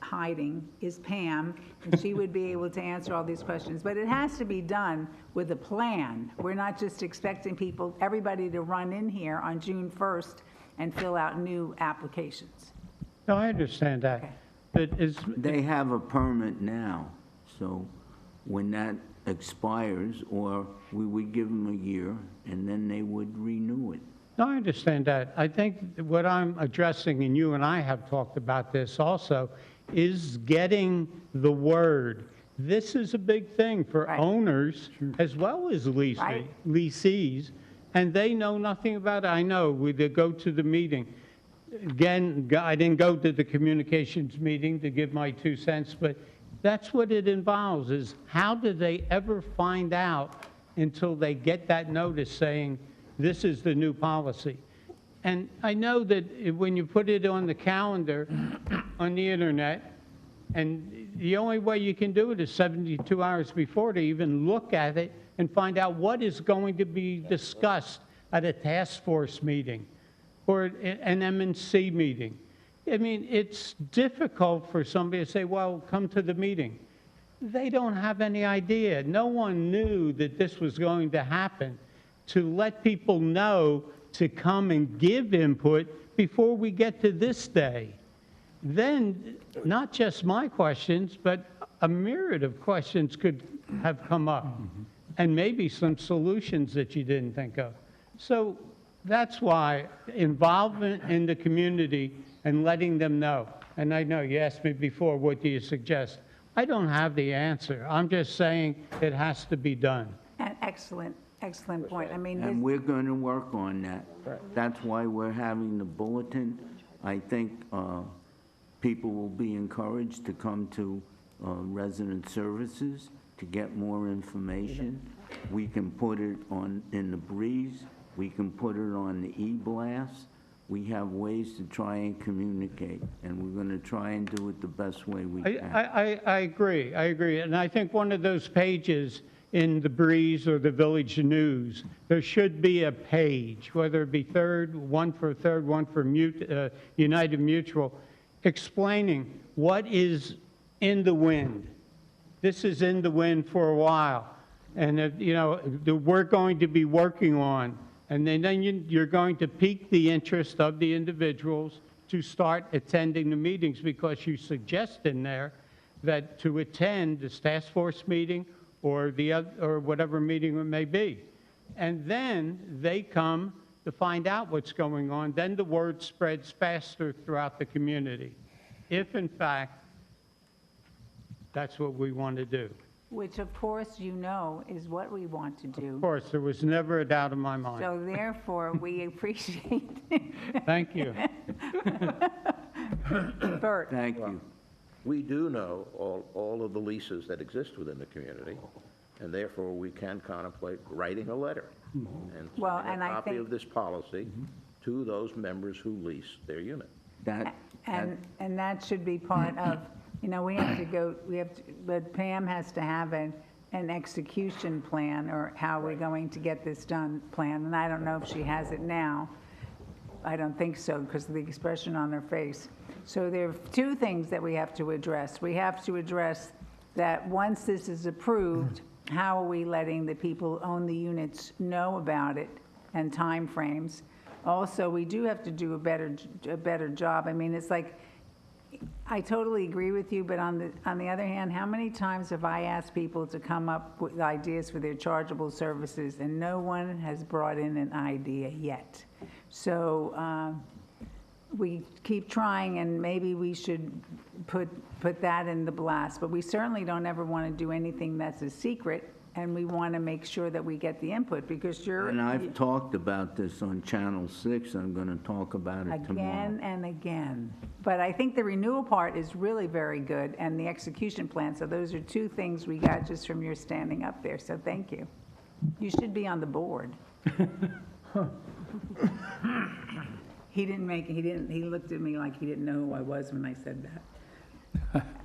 hiding, is Pam, and she would be able to answer all these questions. But it has to be done with a plan. We're not just expecting everybody to run in here on June 1st and fill out new applications. No, I understand that. But They have a permit now, so when that expires, or we would give them a year, and then they would renew it. No, I understand that. I think what I'm addressing, and you and I have talked about this also, is getting the word. This is a big thing for owners as well as lessees, and they know nothing about it. I know, they go to the meeting. Again, I didn't go to the communications meeting to give my 2 cents, but that's what it involves, is how do they ever find out until they get that notice saying, this is the new policy? And I know that when you put it on the calendar, on the internet, and the only way you can do it is 72 hours before to even look at it and find out what is going to be discussed at a task force meeting or an M&C meeting. I mean, it's difficult for somebody to say, well, come to the meeting. They don't have any idea. No one knew that this was going to happen. To let people know to come and give input before we get to this day. Then, not just my questions, but a myriad of questions could have come up, and maybe some solutions that you didn't think of. So that's why involvement in the community and letting them know. And I know you asked me before, what do you suggest? I don't have the answer. I'm just saying it has to be done. An excellent point. I mean, And we're going to work on that. That's why we're having the bulletin. I think people will be encouraged to come to resident services to get more information. We can put it in the breeze. We can put it on the e-blast. We have ways to try and communicate, and we're going to try and do it the best way we can. I agree. And I think one of those pages in the Breeze or the Village News, there should be a page, whether it be one for United Mutual, explaining what is in the wind. This is in the wind for a while, and we're going to be working on, and then you're going to pique the interest of the individuals to start attending the meetings, because you suggest in there that to attend this task force meeting or whatever meeting it may be. And then they come to find out what's going on. Then the word spreads faster throughout the community. If, in fact, That's what we want to do. Which, of course, you know is what we want to do. Of course, there was never a doubt in my mind. So therefore, we appreciate it. Thank you. Bert? Thank you. We do know all of the leases that exist within the community, and therefore we can contemplate writing a letter and Well, sending and a I copy think- of this policy to those members who lease their unit. And that should be part of, we have to go, but Pam has to have an execution plan, or how we're going to get this done plan, and I don't know if she has it now. I don't think so, because of the expression on her face. So there are two things that we have to address. We have to address that once this is approved, how are we letting the people who own the units know about it and timeframes? Also, we do have to do a better job. I mean, it's like, I totally agree with you, but on the other hand, how many times have I asked people to come up with ideas for their chargeable services, and no one has brought in an idea yet? So we keep trying, and maybe we should put that in the blast, but we certainly don't ever want to do anything that's a secret, and we want to make sure that we get the input, because And I've talked about this on Channel 6. I'm going to talk about it tomorrow. Again and again. But I think the renewal part is really very good, and the execution plan. So those are two things we got just from your standing up there, so thank you. You should be on the board. He looked at me like he didn't know who I was when I said that.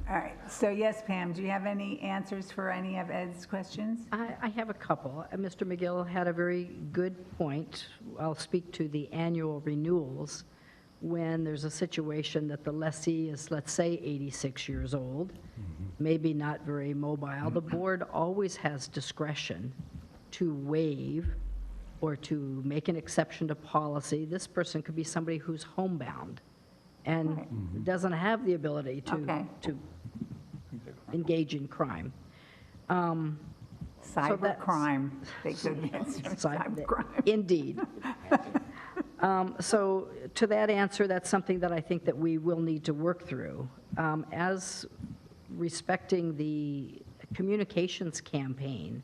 All right, so yes, Pam, do you have any answers for any of Ed's questions? I have a couple. Mr. McGill had a very good point. I'll speak to the annual renewals. When there's a situation that the lessee is, let's say, 86 years old, maybe not very mobile, the board always has discretion to waive or to make an exception to policy. This person could be somebody who's homebound and doesn't have the ability to engage in crime. Cyber crime. Cyber crime. Indeed. So to that answer, that's something that I think that we will need to work through. As respecting the communications campaign,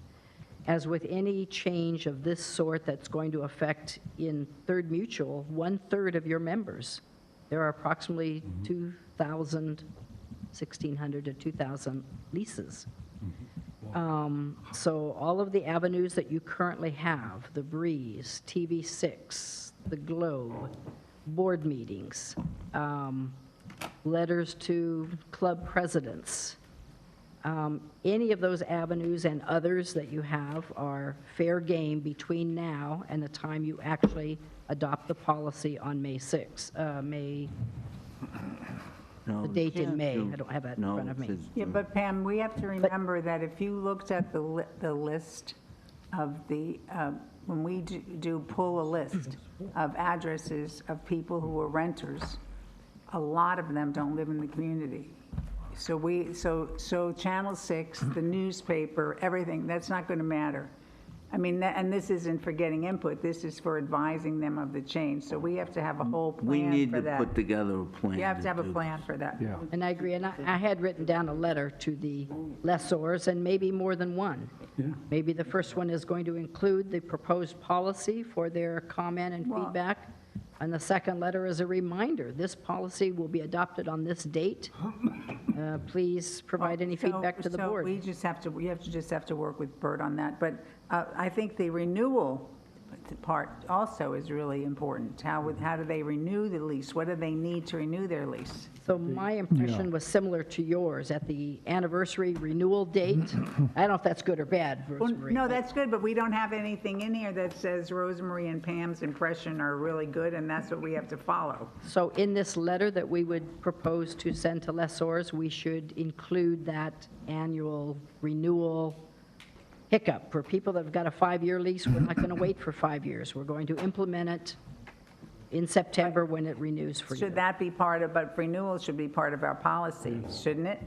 as with any change of this sort that's going to affect in Third Mutual, 1/3 of your members. There are approximately 1,600 to 2,000 leases. So all of the avenues that you currently have, the Breeze, TV6, the Globe, board meetings, letters to club presidents, any of those avenues and others that you have are fair game between now and the time you actually adopt the policy on May 6th, the date in May. I don't have that in front of me. Yeah, but Pam, we have to remember that if you looked at the list of the, when we pull a list of addresses of people who are renters, a lot of them don't live in the community. So Channel 6, the newspaper, everything, that's not going to matter. I mean, and this isn't for getting input, this is for advising them of the change. So we have to have a whole plan for that. We need to put together a plan. You have to have a do plan for that. Yeah. And I agree, and I had written down a letter to the lessors, and maybe more than one. Yeah. Maybe the first one is going to include the proposed policy for their comment and feedback. And the second letter is a reminder, this policy will be adopted on this date. Please provide any feedback to the board. So we just have to work with Bert on that. But I think the renewal part also is really important. How do they renew the lease? What do they need to renew their lease? So my impression was similar to yours at the anniversary renewal date. I don't know if that's good or bad, Rosemary. No, that's good, but we don't have anything in here that says Rosemary and Pam's impression are really good, and that's what we have to follow. So in this letter that we would propose to send to lessors, we should include that annual renewal hiccup. For people that have got a 5-year lease, we're not going to wait for 5 years. We're going to implement it in September when it renews for you. Should that be part of, but renewal should be part of our policy, shouldn't it?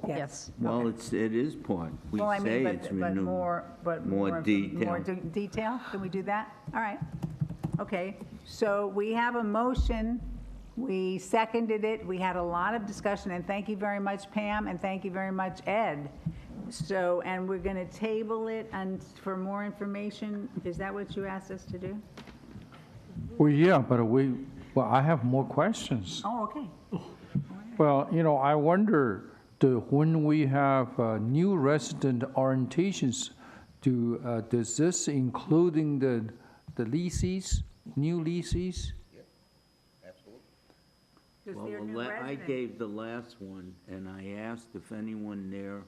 Yes. Well, it is part. We Well, I say mean, it's but renewed. more detail. More detail? Can we do that? All right. Okay, so we have a motion We seconded it. We had a lot of discussion, and thank you very much, Pam, and thank you very much, Ed. So, and we're going to table it and for more information. Is that what you asked us to do? Well, yeah, but I have more questions. Oh, okay. Well, I wonder, when we have new resident orientations, does this including the leases, new leases? Well, I gave the last one, and I asked if anyone there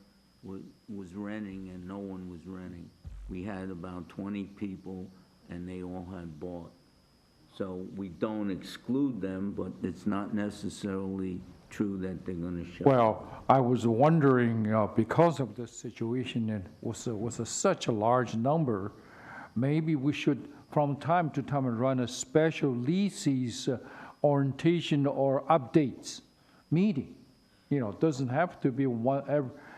was renting, and no one was renting. We had about 20 people, and they all had bought. So we don't exclude them, but it's not necessarily true that they're going to show. Well, I was wondering, because of the situation, it was such a large number, maybe we should, from time to time, run a special leases orientation or updates meeting. It doesn't have to be one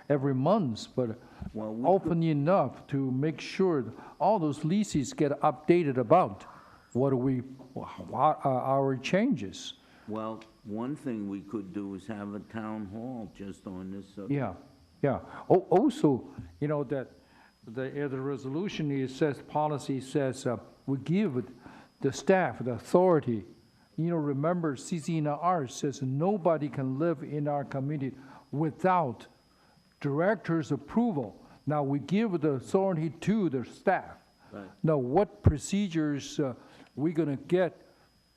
every month, but often enough to make sure that all those leases get updated about what our changes. Well, one thing we could do is have a town hall just on this subject. Yeah. Also, that the resolution, policy says we give the staff the authority. Remember, CCNR says nobody can live in our community without director's approval. Now, we give the authority to the staff. Right. Now, what procedures we're going to get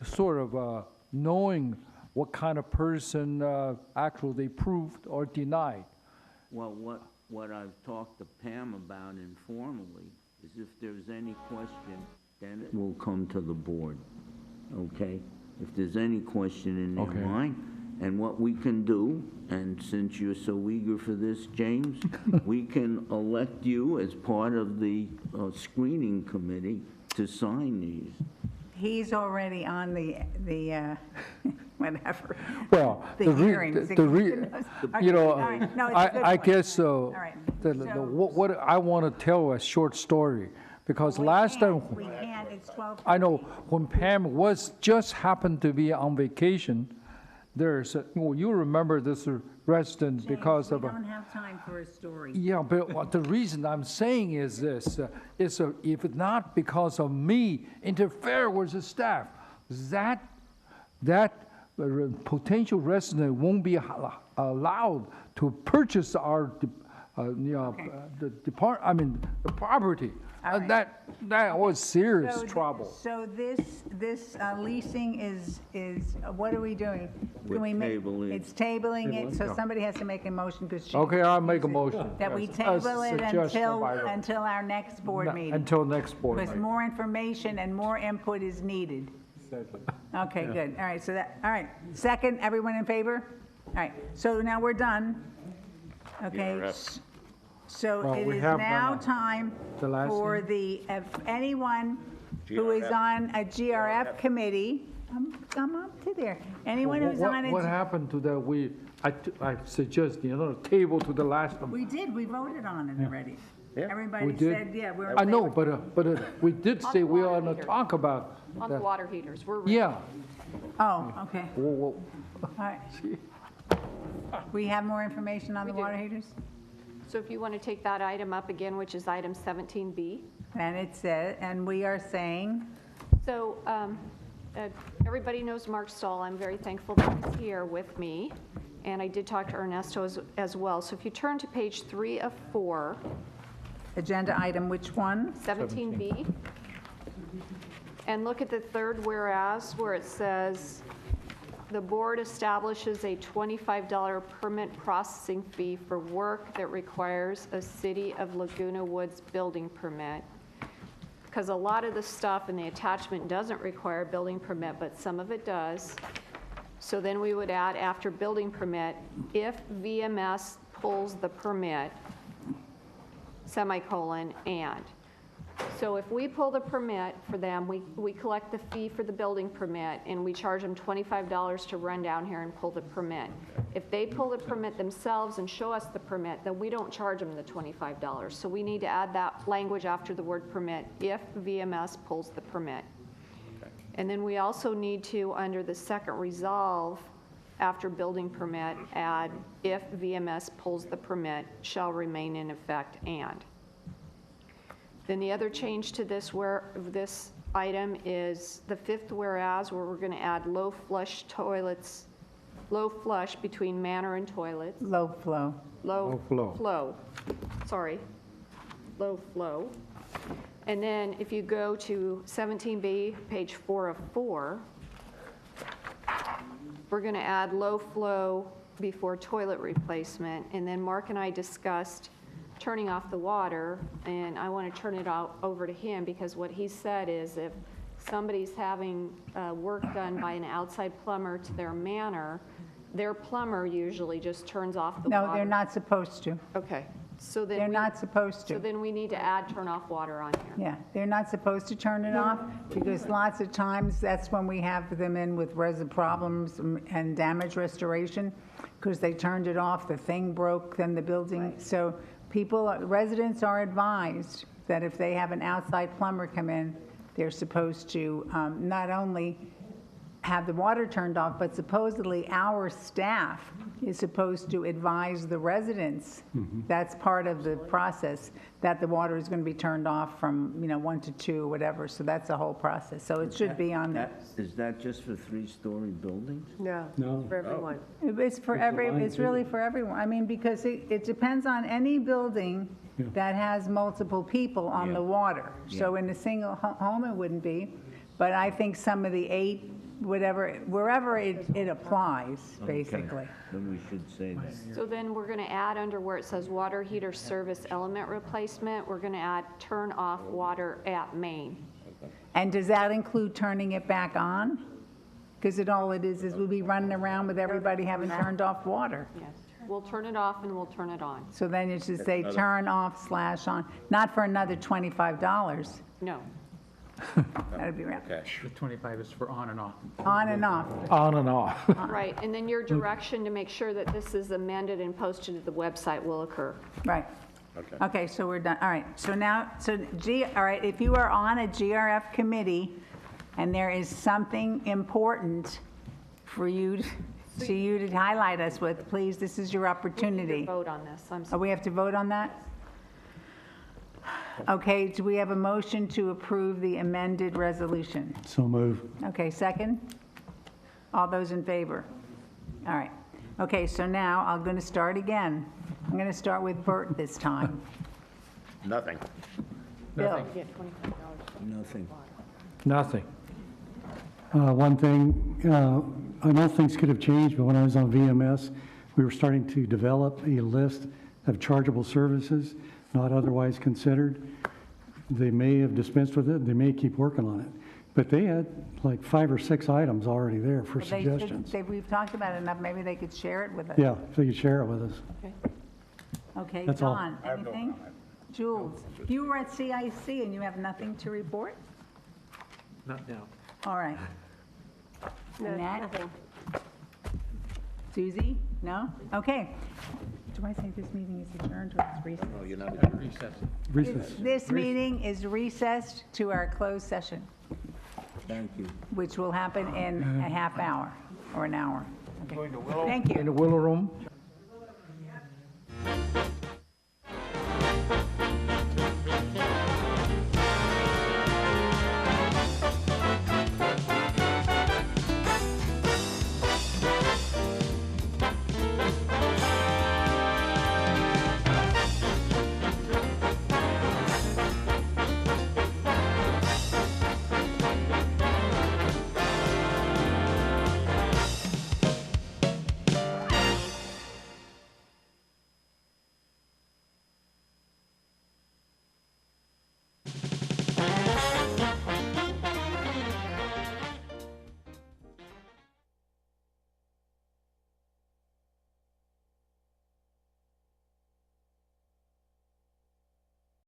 sort of knowing what kind of person actually they approved or denied? Well, what I've talked to Pam about informally is if there's any question, then it will come to the board, okay? If there's any question in their mind, and what we can do, and since you're so eager for this, James, we can elect you as part of the screening committee to sign these. He's already on the whatever. Well, the hearings. I guess so. All right. What I want to tell a short story, because last time, We can't, it's 12. I know when Pam just happened to be on vacation, you remember this resident because of We don't have time for a story. Yeah, but the reason I'm saying is this, if it's not because of me interfere with the staff, that potential resident won't be allowed to purchase our, the property. Right. That was serious So trouble. So this leasing is, what are we doing? We're Can we make- tabling. It's tabling it, so somebody has to make a motion because she. Okay, I'll make a motion. That we Yes, table as it suggested by the- until our next board meeting. Until next board Because meeting. more information and more input is needed. Okay, good. All right, all right. Second, everyone in favor? All right, so now we're done. Okay. So Well, it we is have now done time the last for if anyone who is on a GRF committee, come up to there. Anyone who's on What it. happened to that? I suggest, table to the last one. We did, we voted on it already. We Everybody did? said, yeah, we're. I know, but we did say we are going to talk about. On the that. water heaters, we're ready. Yeah. Oh, okay. Whoa. All right. We have more information on the water heaters? So if you want to take that item up again, which is item 17B. And it said, and we are saying, So everybody knows Mark Stahl. I'm very thankful that he's here with me. And I did talk to Ernesto as well. So if you turn to page 3 of 4. agenda item, which one? 17B. And look at the third whereas, where it says, the board establishes a $25 permit processing fee for work that requires a City of Laguna Woods building permit. Because a lot of the stuff in the attachment doesn't require a building permit, but some of it does. So then we would add after building permit, if VMS pulls the permit, semicolon, and. So if we pull the permit for them, we collect the fee for the building permit, and we charge them $25 to run down here and pull the permit. If they pull the permit themselves and show us the permit, then we don't charge them the $25. So we need to add that language after the word permit, if VMS pulls the permit. And then we also need to, under the second resolve, after building permit, add if VMS pulls the permit, shall remain in effect and. Then the other change to this item is the fifth whereas, where we're going to add low flush toilets, low flush between manor and toilets. Low flow. Low flow. Sorry, low flow. And then if you go to 17B, page 4 of 4, we're going to add low flow before toilet replacement. And then Mark and I discussed turning off the water, and I want to turn it over to him because what he said is if somebody's having work done by an outside plumber to their manor, their plumber usually just turns off the water. No, they're not supposed to. Okay, so then They're not supposed to. So then we need to add turn off water on here. Yeah, they're not supposed to turn it off because lots of times that's when we have them in with problems and damage restoration because they turned it off, the thing broke, then the building. So residents are advised that if they have an outside plumber come in, they're supposed to not only have the water turned off, but supposedly our staff is supposed to advise the residents. That's part of the process, that the water is going to be turned off from, 1 to 2, whatever. So that's the whole process. So it should be on there. Is that just for 3-story buildings? No. No. For everyone. It's really for everyone. I mean, because it depends on any building that has multiple people on the water. So in a single home, it wouldn't be. But I think some of the 8, wherever it applies, basically. Then we should say that. So then we're going to add under where it says water heater service element replacement, we're going to add turn off water at main. And does that include turning it back on? Because all it is we'll be running around with everybody having turned off water. Yes, we'll turn it off and we'll turn it on. So then it should say turn off / on, not for another $25. No. That'd be right. Okay. The 25 is for on and off. On and off. On and off. Right, and then your direction to make sure that this is amended and posted to the website will occur. Right. Okay, so we're done. All right, so now, all right, if you are on a GRF committee and there is something important for you to highlight us with, please, this is your opportunity. Vote on this, I'm Oh, sorry. we have to vote on that? Okay, do we have a motion to approve the amended resolution? So move. Okay, second? All those in favor? All right. Okay, so now I'm going to start again. I'm going to start with Bert this time. Nothing. Bill? Nothing. Nothing. One thing, I know things could have changed, but when I was on VMS, we were starting to develop a list of chargeable services not otherwise considered. They may have dispensed with it, they may keep working on it. But they had like 5 or 6 items already there for suggestions. We've talked about it enough, maybe they could share it with us. Yeah, so you could share it with us. Okay, That's all. Don, anything? Jules, you were at CIC and you have nothing to report? Not now. All right. Annette? Nothing. Susie? No? Okay. Do I say this meeting is adjourned or it's recessed? No, you're not. Recess. This meeting is recessed to our closed session, Thank you. which will happen in a half hour or an hour. Okay. Thank you. In the Willow Room?